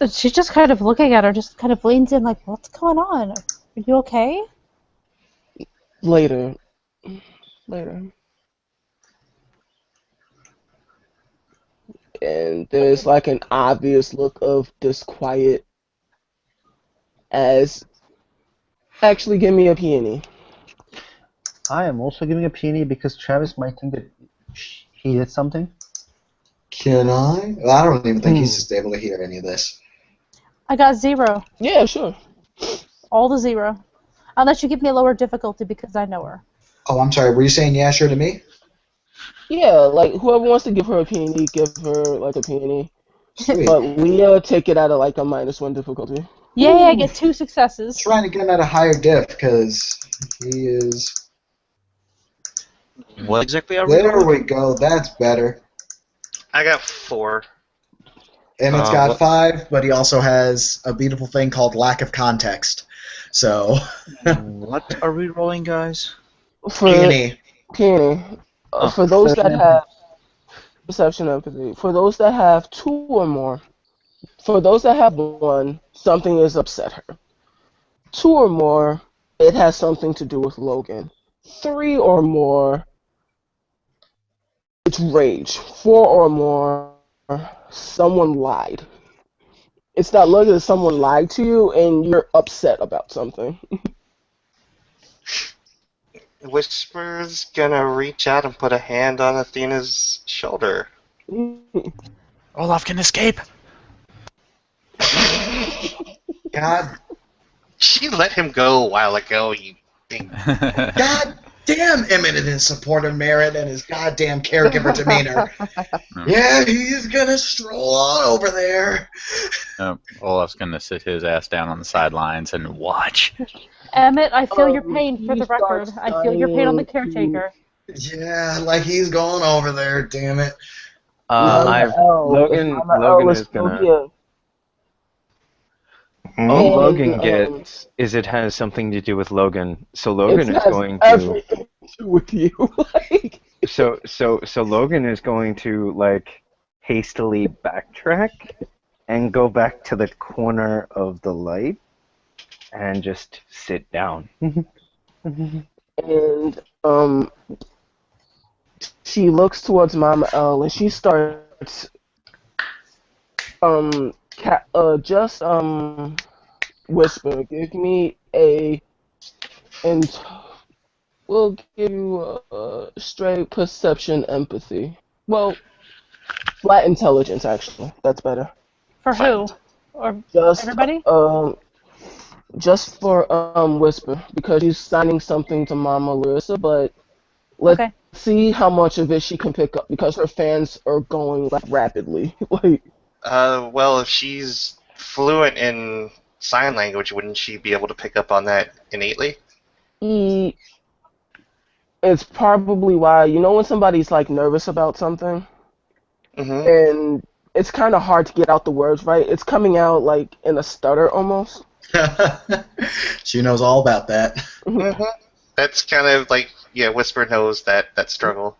She's just kind of looking at her, just kind of leans in like, what's going on? Are you okay? Later. And there's like an obvious look of disquiet as actually give me a peony. I am also giving a peony because Travis might think that he did something. Can I? Well, I don't even think he's just able to hear any of this. I got 0. Yeah, sure. All the 0. Unless you give me a lower difficulty because I know her. Oh, I'm sorry. Were you saying yeah, sure to me? Yeah, like whoever wants to give her a peony, give her like a peony. Sweet. But Leah, take it out of like a -1 difficulty. Yay, I get 2 successes. Trying to get him at a higher diff because he is. What exactly are we There rolling? we go. That's better. I got 4. Emmett's got 5, but he also has a beautiful thing called lack of context. So. What are we rolling, guys? Peony. For those that have perception empathy, for those that have 2 or more, for those that have 1, something has upset her. 2 or more, it has something to do with Logan. 3 or more, it's rage. 4 or more, someone lied. It's not Logan, it's someone lied to you and you're upset about something. Whisper's gonna reach out and put a hand on Athena's shoulder. Olaf can escape. God. She let him go a while ago, you think. God damn Emmett and his supportive merit and his goddamn caregiver demeanor. Yeah, he's gonna stroll on over there. Olaf's gonna sit his ass down on the sidelines and watch. Emmett, I feel your pain for the record. I feel your pain on the caretaker. Yeah, like he's going over there, damn it. Logan is gonna. All Logan gets is it has something to do with Logan. So Logan is going to. Everything to do with you. Like. So Logan is going to like hastily backtrack and go back to the corner of the light and just sit down. And she looks towards Mama L and she starts whisper. Give me and we'll give you a straight perception empathy. Well, flat intelligence actually. That's better. For who? Or just everybody? Just for Whisper because she's signing something to Mama Larissa, but let's see how much of it she can pick up because her fans are going like rapidly. Like. Well, if she's fluent in sign language, wouldn't she be able to pick up on that innately? It's probably why, you know when somebody's like nervous about something? And it's kind of hard to get out the words right. It's coming out like in a stutter almost. She knows all about that. That's kind of like, yeah, Whisper knows that struggle.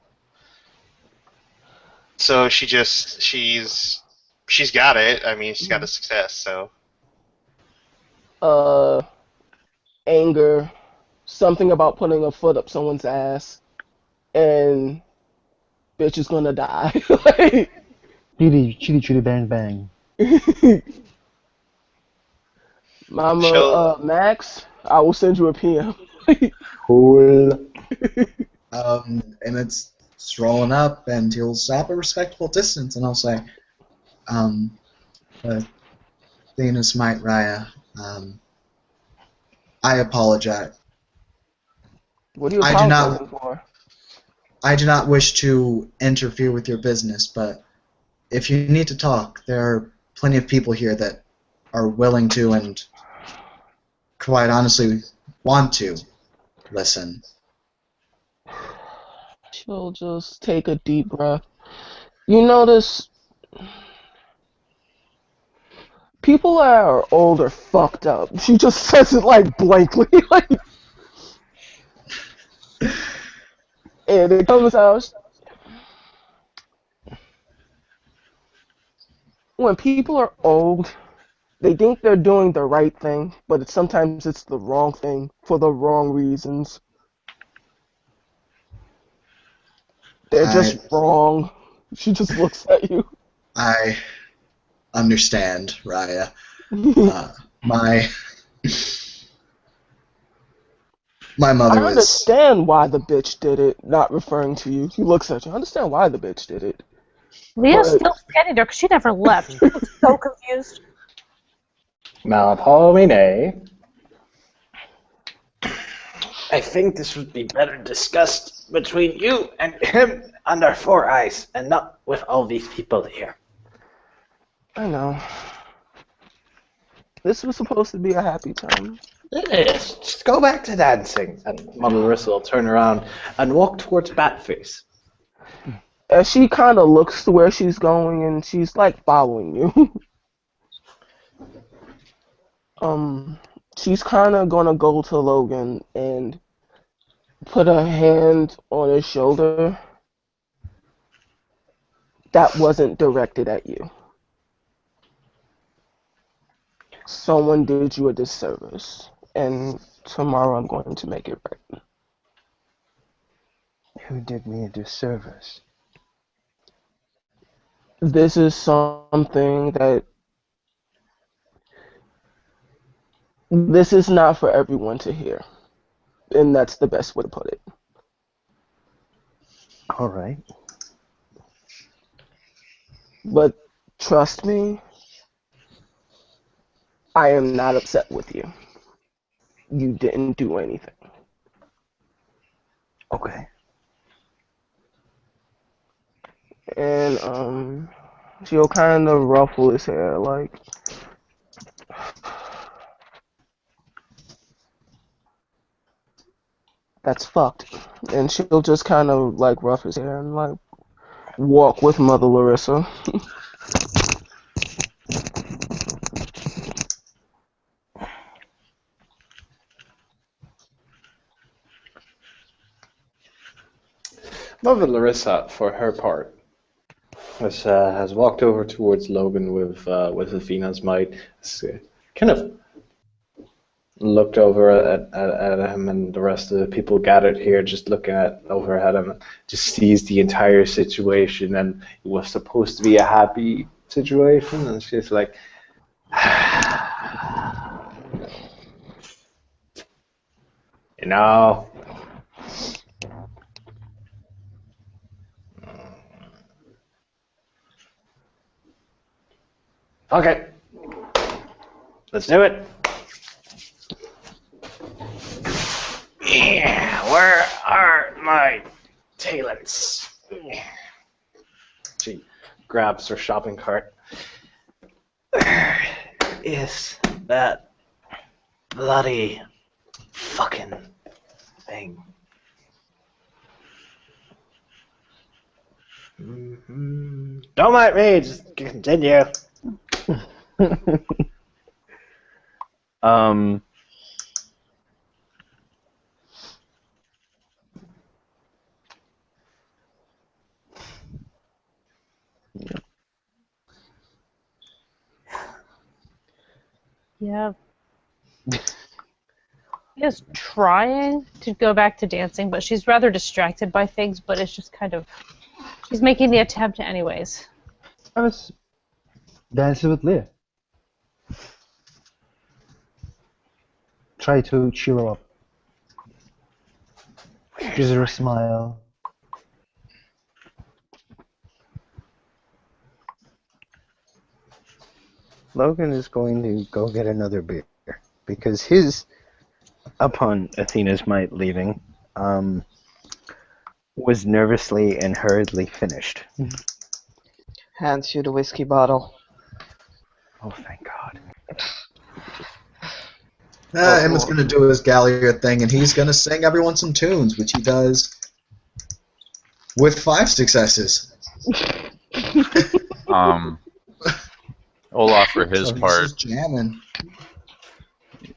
So she's got it. I mean, she's got a success, so. Anger, something about putting a foot up someone's ass, and bitch is gonna die. Chitty bang bang. Mama, Max, I will send you a PM. Cool. And it's strolling up, and he'll stop a respectable distance, and I'll say, Venus Might Raya, I apologize. What are you apologizing for? I do not wish to interfere with your business, but if you need to talk, there are plenty of people here that are willing to and quite honestly want to listen. She'll just take a deep breath. You notice people that are old are fucked up. She just says it like blankly, like, and it comes out. When people are old, they think they're doing the right thing, but sometimes it's the wrong thing for the wrong reasons. They're just wrong. She just looks at you. I understand, Raya. My mother I was. understand why the bitch did it, not referring to you. He looks at you. I understand why the bitch did it. Leah's still standing there because she never left. She looks so confused. Malapomine. I think this would be better discussed between you and him under four eyes, and not with all these people here. I know. This was supposed to be a happy time. Yes, just go back to dancing. And Mother Larissa will turn around and walk towards Batface. As she kind of looks to where she's going, and she's like following you. She's kind of gonna go to Logan and put a hand on his shoulder that wasn't directed at you. Someone did you a disservice, and tomorrow I'm going to make it right. Who did me a disservice? This is something that this is not for everyone to hear, and that's the best way to put it. All right. But trust me, I am not upset with you. You didn't do anything. Okay. And she'll kind of ruffle his hair, like, that's fucked. And she'll just kind of like rough his hair and like walk with Mother Larissa. Mother Larissa, for her part, has walked over towards Logan with Athena's might. Kind of looked over at him and the rest of the people gathered here, just looking over at him, just sees the entire situation, and it was supposed to be a happy situation, and she's like, you know, okay, let's do it. Yeah, where are my talents? She grabs her shopping cart. Where is that bloody fucking thing? Don't mind me, just continue. Yeah. Is trying to go back to dancing, but she's rather distracted by things, but it's just kind of... She's making the attempt anyways. I was dancing with Leah. Try to cheer her up. Gives her a smile. Logan is going to go get another beer because his, upon Athena's might leaving, was nervously and hurriedly finished. Hands you the whiskey bottle. Oh, thank God. Emma's going to do his Galliard thing, and he's going to sing everyone some tunes, which he does With 5 successes. Olaf, for his So he's part, just jamming.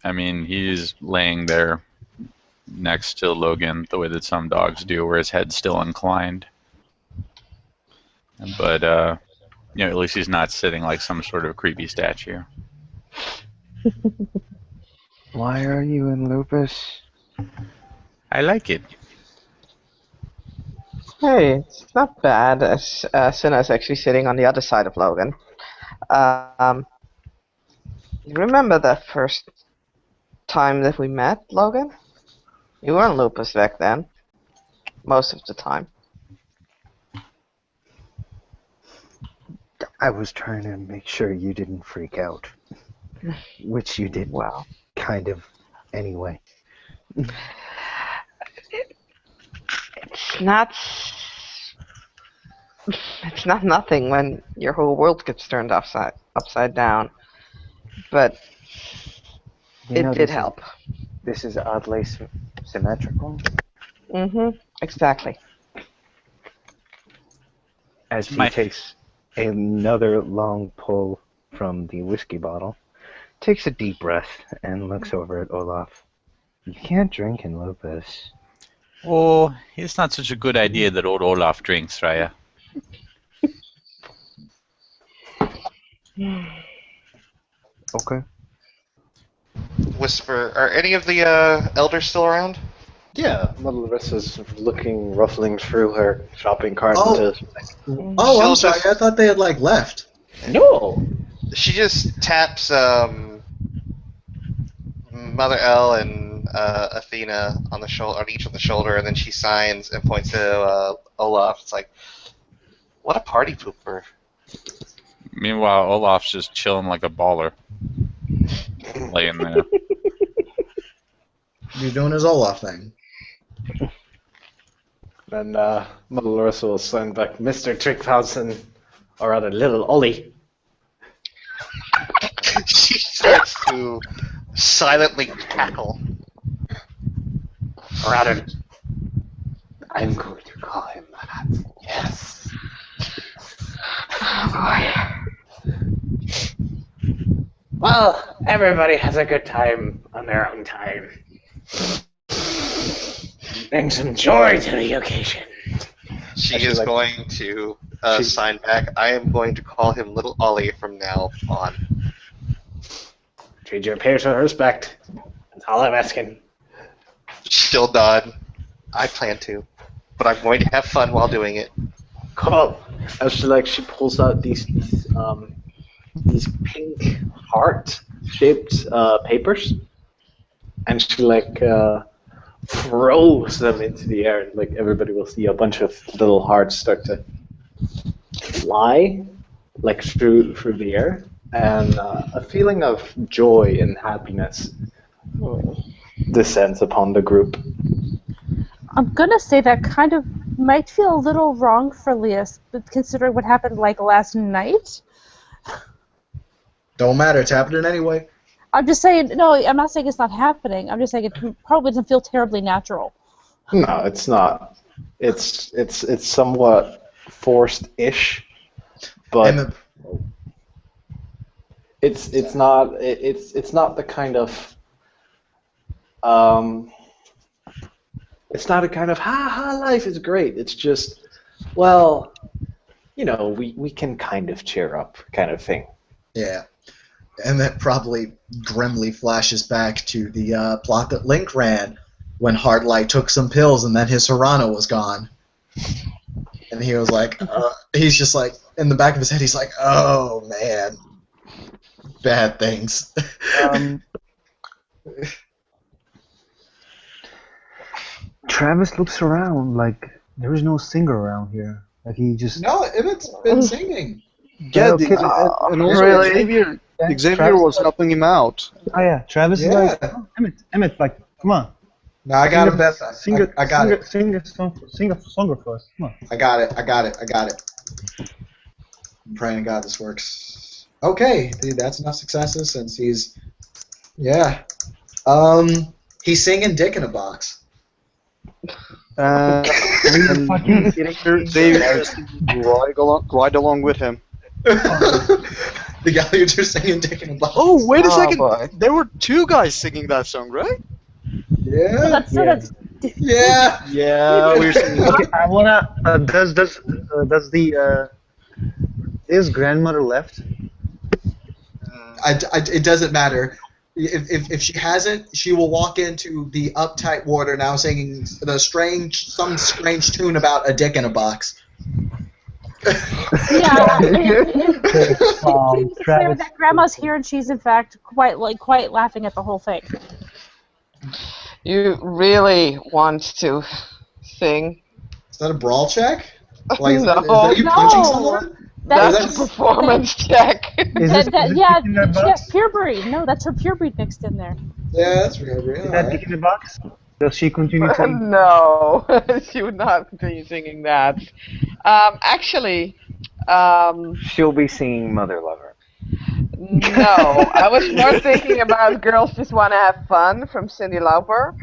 I mean, he's laying there next to Logan the way that some dogs do, where his head's still inclined. But, at least he's not sitting like some sort of creepy statue. Why are you in Lupus? I like it. Hey, it's not bad. Cinna's actually sitting on the other side of Logan. You remember that first time that we met, Logan? You were in Lupus back then. Most of the time. I was trying to make sure you didn't freak out. Which you did, well, kind of, anyway. It's not nothing when your whole world gets turned upside down. But it did help. This is oddly symmetrical. Exactly. As he takes another long pull from the whiskey bottle, takes a deep breath, and looks over at Olaf. You can't drink in Lupus. Oh, it's not such a good idea that old Olaf drinks, Raya. Okay. Whisper, are any of the elders still around? Yeah, Mother Larissa's looking, ruffling through her shopping cart. Oh, I'm sorry. I thought they had left. No. She just taps Mother L and Athena on the shoulder, on each on the shoulder, and then she signs and points to Olaf. It's like, what a party pooper. Meanwhile, Olaf's just chilling like a baller. Laying there. He's doing his Olaf thing. Then Mother Larissa will send back Mr. Trickfausen, or rather Little Ollie. She starts to silently cackle. Or rather, I'm going to call him that. Yes. Oh boy. Well, everybody has a good time on their own time. Bring some joy to the occasion. She is going to sign back. I am going to call him Little Ollie from now on. Treat your peers with respect. That's all I'm asking. Still nod. I plan to, but I'm going to have fun while doing it. Cool. As she pulls out these pink heart-shaped papers, and she throws them into the air, and everybody will see a bunch of little hearts start to fly through the air, and a feeling of joy and happiness descends upon the group. I'm gonna say that kind of might feel a little wrong for Lias, but considering what happened last night. Don't matter, it's happening anyway. I'm just saying, no, I'm not saying it's not happening. I'm just saying it probably doesn't feel terribly natural. No, it's not. It's somewhat forced-ish, but it's not the kind of it's not a kind of ha life is great. It's just, well, we can kind of cheer up kind of thing. Yeah. And that probably grimly flashes back to the plot that Link ran when Hardlight took some pills and then his Serrano was gone. And he was like, he's just in the back of his head, he's like, oh man, bad things. Travis looks around there is no singer around here. He just... No, Emmett's been singing. Yeah, and also really? Xavier was helping him out. Oh yeah, Travis is Emmett, come on. No, I got it, Beth. I got it. Sing a song for us. Come on. I got it. I'm praying to God this works. Okay, dude, that's enough successes since he's... Yeah. He's singing Dick in a Box. And fucking sitting here, Xavier ride along with him. The Galliards are singing "Dick in a Box." Oh, wait a Oh, second. boy. There were two guys singing that song, right? Yeah. That's Yeah. Yeah, we were singing. Okay, I wanna. Is grandmother left? It doesn't matter. If she hasn't, she will walk into the uptight water now singing some strange tune about a dick in a box. Yeah. It's clear Travis. that Grandma's here, and she's in fact quite laughing at the whole thing. You really want to sing? Is that a brawl check? Like, is No. that you punching someone? That's a performance check. Yeah, pure breed. No, that's her pure breed mixed in there. Yeah, that's real. Is that Dick in the Box? Does she continue singing? No, she would not continue singing that. Actually, She'll be singing Mother Lover. no. I was more thinking about Girls Just Wanna Have Fun from Cyndi Lauper.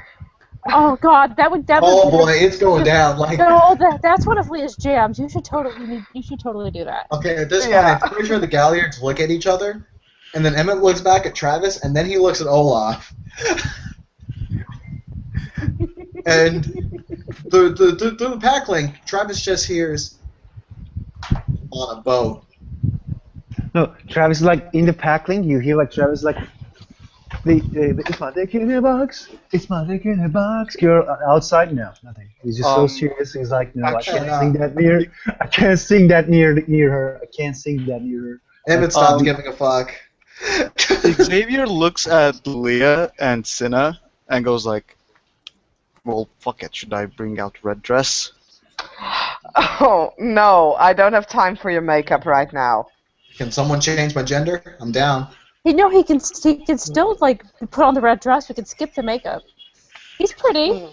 Oh God, that would. Oh boy, it's going down. Like, no, that's one of Leah's jams. You should totally do that. okay, at this point, I'm pretty sure the Galliards look at each other, and then Emmett looks back at Travis, and then he looks at Olaf. And the pack link, Travis just hears on a boat. No, Travis is like in the pack link. You hear like Travis like, it's my dick in a box. It's my dick in a box. You're outside? No, nothing. He's just so serious. He's like, no, I can't sing that near. I can't sing that near her. I can't sing that near her. Emmett stopped giving a fuck. Xavier looks at Leah and Cinna and goes like, well, fuck it. Should I bring out red dress? Oh, no. I don't have time for your makeup right now. Can someone change my gender? I'm down. You know he can still like put on the red dress. We can skip the makeup. He's pretty.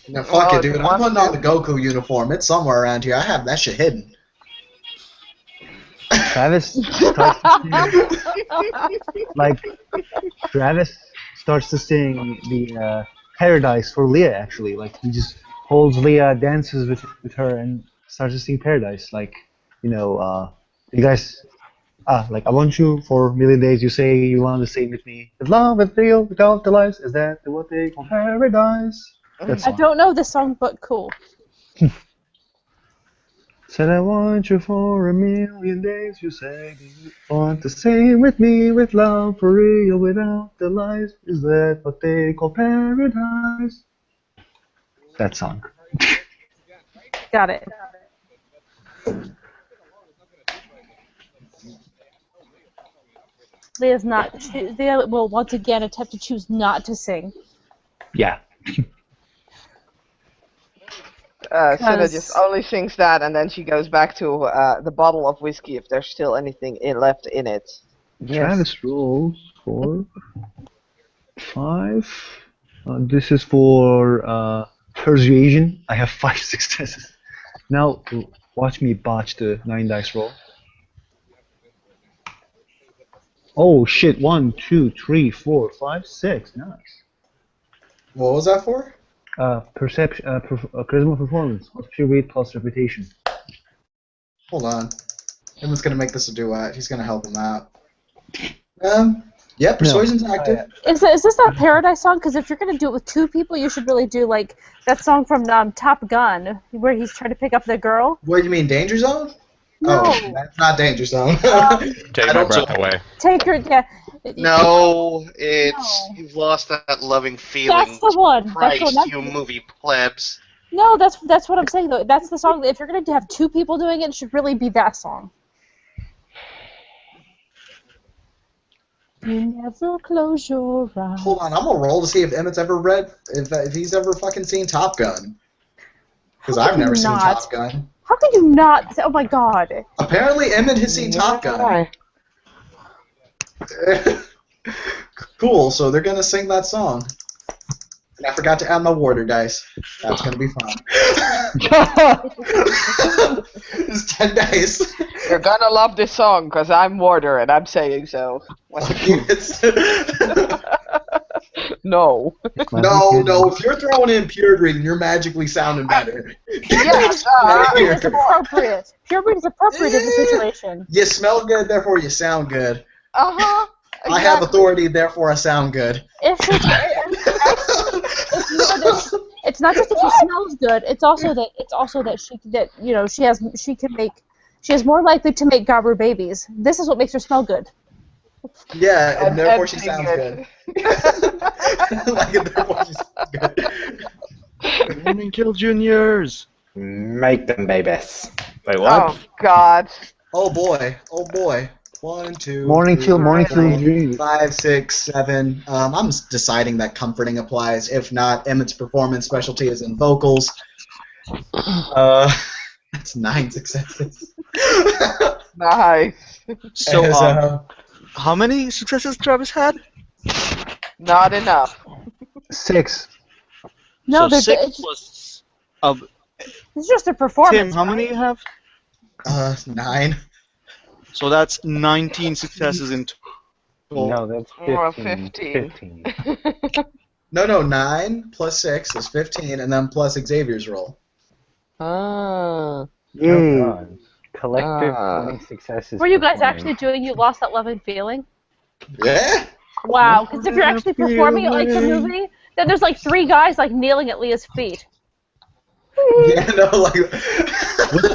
No, fuck it, dude. I'm putting on the Goku uniform. It's somewhere around here. I have that shit hidden. Travis starts Travis starts to sing the Paradise for Leah. Actually, like he just holds Leah, dances with her, and starts to sing Paradise. Like, you guys. Like I want you for a million days. You say you want to sing with me. With love, with real, without the lies. Is that what they call paradise? I don't know this song, but cool. Said I want you for a million days. You say you want to sing with me, with love, for real, without the lies. Is that what they call paradise? That song. Got it. Leah will once again attempt to choose not to sing. Yeah. Cinna just only sings that, and then she goes back to the bottle of whiskey if there's still anything left in it. Travis rolls 4, 5. This is for persuasion. I have 5 successes. Now watch me botch the 9 dice roll. Oh shit! 1, 2, 3, 4, 5, 6. Nice. What was that for? Perception, charisma performance. What's pure weight plus reputation? Hold on. Emmett's gonna make this a duet. He's gonna help him out. Yeah, persuasion's active. Is this that Paradise song? Because if you're gonna do it with 2 people, you should really do like that song from Top Gun, where he's trying to pick up the girl. What do you mean, Danger Zone? No. Oh, that's not Danger Zone. Take my breath away. Take her, yeah. No, it's You've Lost That Loving Feeling. That's the one. Christ, That's the one. you movie plebs. No, that's what I'm saying though. That's the song. If you're gonna have 2 people doing it, it should really be that song. You never close your eyes. Hold on, I'm gonna roll to see if Emmett's ever read, if he's ever fucking seen Top Gun. Because I've never seen Top Gun. How could you not? Oh my god. Apparently Emmett has seen Top Gun. Cool, so they're gonna sing that song. And I forgot to add my water dice. That's gonna be fun. It's 10 dice. You're gonna love this song, because I'm Warder, and I'm saying so. No. No. If you're throwing in pure breed and you're magically sounding better. Yes, pure breed is appropriate. Pure breed is appropriate in the situation. You smell good, therefore you sound good. Uh-huh. Exactly. I have authority, therefore I sound good. It's not just that she smells good. It's also that she is more likely to make Gabbro babies. This is what makes her smell good. Yeah, and therefore she sounds good. Therefore she sounds good. Women kill juniors. Make them babies. Wait, what? Oh God. Oh boy. 1, 2, Morning 3, kill, 4, 5, 6, 7. I'm deciding that comforting applies. If not, Emmett's performance specialty is in vocals. That's 9 successes. Nice. So, how many successes Travis had? Not enough. 6. No, so they're 6 plus. It's just a performance. Tim, how many you have? 9. So that's 19 successes in total. No, that's 15. No, 9 plus 6 is 15, and then plus Xavier's roll. Oh God. Collective 20 successes. Were you guys performing. actually doing You Lost That Loving Feeling? Yeah. Wow, because if you're actually performing it like the movie, then there's like 3 guys like kneeling at Leah's feet. Yeah, no, like.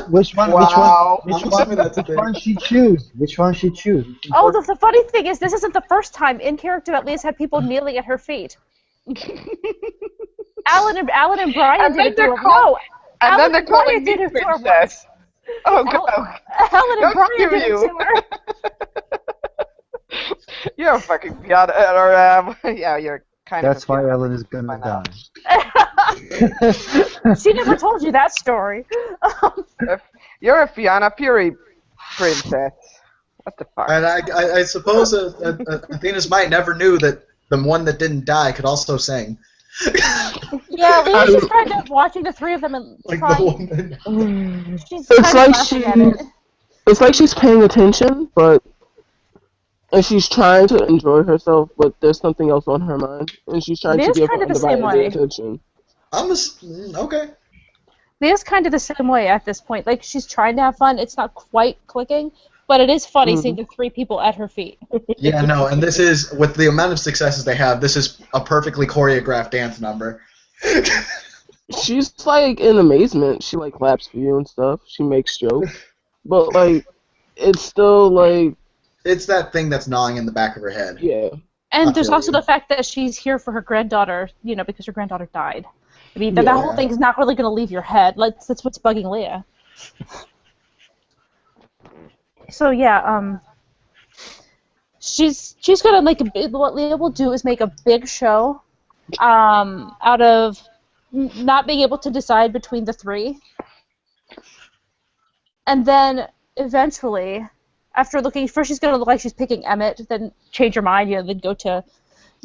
Which one? Wow. Which one she choose? Which one she choose? Oh, the funny thing is, this isn't the first time in character that Leah's had people kneeling at her feet. Alan and Brian did it to her. No, and Alan then they're calling me did it to her. princess. Oh God. Alan and Brian did it to her. You're a fucking Fiona, yeah, you're kind That's of. why Ellen is gonna die. She never told you that story. You're a Fiona Fury princess. What the fuck? And I suppose Athena's might never knew that the one that didn't die could also sing. Yeah, Leah's just kind of watching the 3 of them and trying. She's It's kind like of laughing at it. it's like she's paying attention, and she's trying to enjoy herself, but there's something else on her mind, and she's trying Leah's to give her kind of the same undivided way. attention. Okay. Leah's kind of the same way at this point. Like, she's trying to have fun. It's not quite clicking, but it is funny seeing the 3 people at her feet. Yeah, no, and this is, with the amount of successes they have, this is a perfectly choreographed dance number. She's like in amazement. She like claps for you and stuff. She makes jokes, but like it's still like it's that thing that's gnawing in the back of her head. Yeah. And I there's feel also you. the fact that she's here for her granddaughter, because her granddaughter died. I mean, that whole thing is not really going to leave your head. That's what's bugging Leah. So yeah, she's gonna make what Leah will do is make a big show, out of not being able to decide between the 3, and then eventually, after looking, first she's gonna look like she's picking Emmett, then change her mind, then go to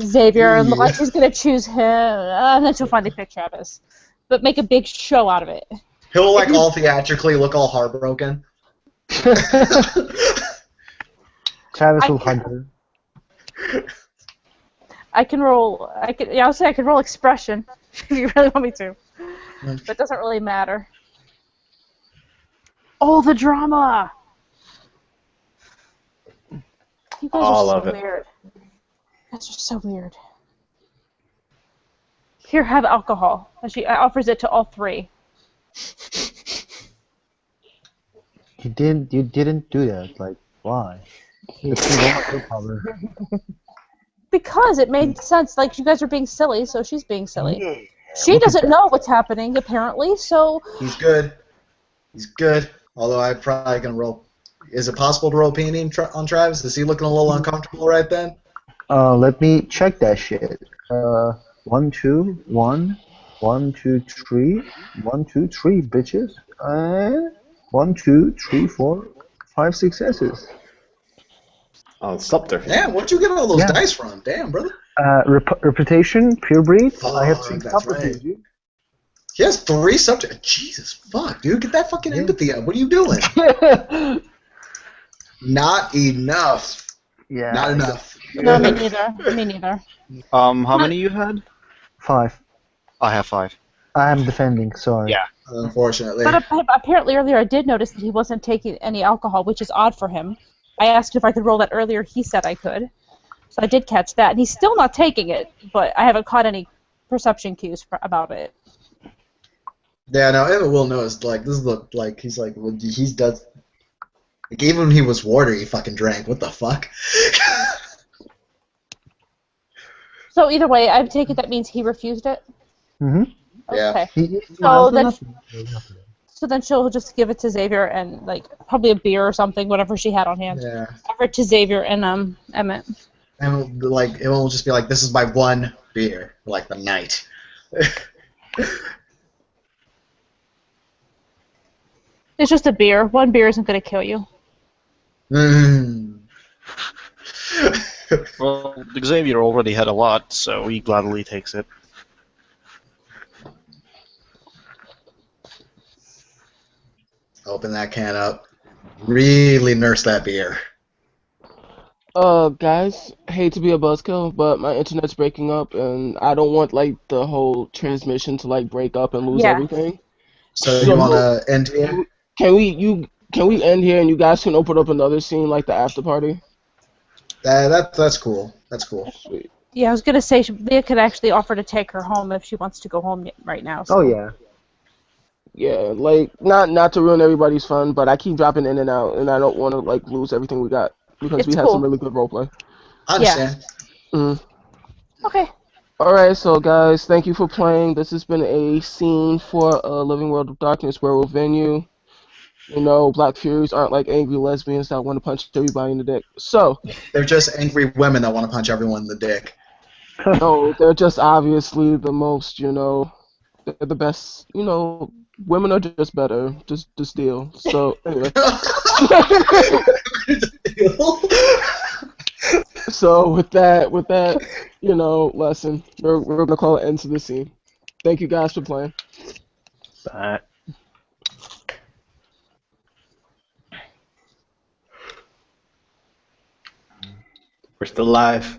Xavier and look like she's gonna choose him, and then she'll finally pick Travis, but make a big show out of it. He'll like all theatrically look all heartbroken. Travis will hug her. I can roll. I would say I can roll expression if you really want me to, but it doesn't really matter. Oh, the drama! You guys All are of so it. weird. You guys are so weird. Here, have alcohol. And she offers it to all 3. You didn't do that. Like, why? It's your power. Because it made sense. Like, you guys are being silly, so she's being silly. She doesn't know what's happening, apparently, so... He's good. He's good. Although I'm probably going to roll. Is it possible to roll peony on Travis? Is he looking a little uncomfortable right then? Let me check that shit. 1, 2, 1, 1, 2, 3, 1, 2, 3, bitches. 1, 2, 3, 4, 5 successes. Oh, subterfuge. Damn, where'd you get all those dice from? Damn, brother. Reputation, pure breed. I have 3 that's subterfuge. right. He has 3 subjects. Jesus, fuck, dude, get that fucking empathy up. What are you doing? Not enough. Yeah. Not enough. No, me neither. Me neither. How many you had? 5. I have 5. I am defending. Sorry. Yeah. Unfortunately. But apparently earlier I did notice that he wasn't taking any alcohol, which is odd for him. I asked if I could roll that earlier. He said I could. So I did catch that. And he's still not taking it, but I haven't caught any perception cues about it. Yeah, no, Emmett will notice, like, this looked like, he's like, well, he's does, like, even when he was warder, he fucking drank. What the fuck? So either way, I take it that means he refused it? Mm-hmm. Yeah. Okay. So then she'll just give it to Xavier and, like, probably a beer or something, whatever she had on hand. Yeah. Offer it to Xavier and Emmett. And, like, it will just be like, this is my one beer, for, like, the night. It's just a beer. One beer isn't going to kill you. Well, Xavier already had a lot, so he gladly takes it. Open that can up. Really nurse that beer. Guys, hate to be a buzzkill, but my internet's breaking up, and I don't want, like, the whole transmission to, like, break up and lose everything. So you want to end here? Can we end here, and you guys can open up another scene, like the after party? That's cool. That's cool. Sweet. Yeah, I was going to say, Leah could actually offer to take her home if she wants to go home right now. So. Oh, yeah. Yeah, like, not to ruin everybody's fun, but I keep dropping in and out, and I don't want to, like, lose everything we got, because we had some really good roleplay. I understand. Okay. Alright, so guys, thank you for playing. This has been a scene for Living World of Darkness, Werewolf Venue. You know, Black Furies aren't like angry lesbians that want to punch everybody in the dick. So they're just angry women that want to punch everyone in the dick. No, they're just obviously the most, you know, they're the best, you know, women are just better, just deal. So anyway. So with that, you know, lesson, we're gonna call it end to the scene. Thank you guys for playing. Bye. We're still live.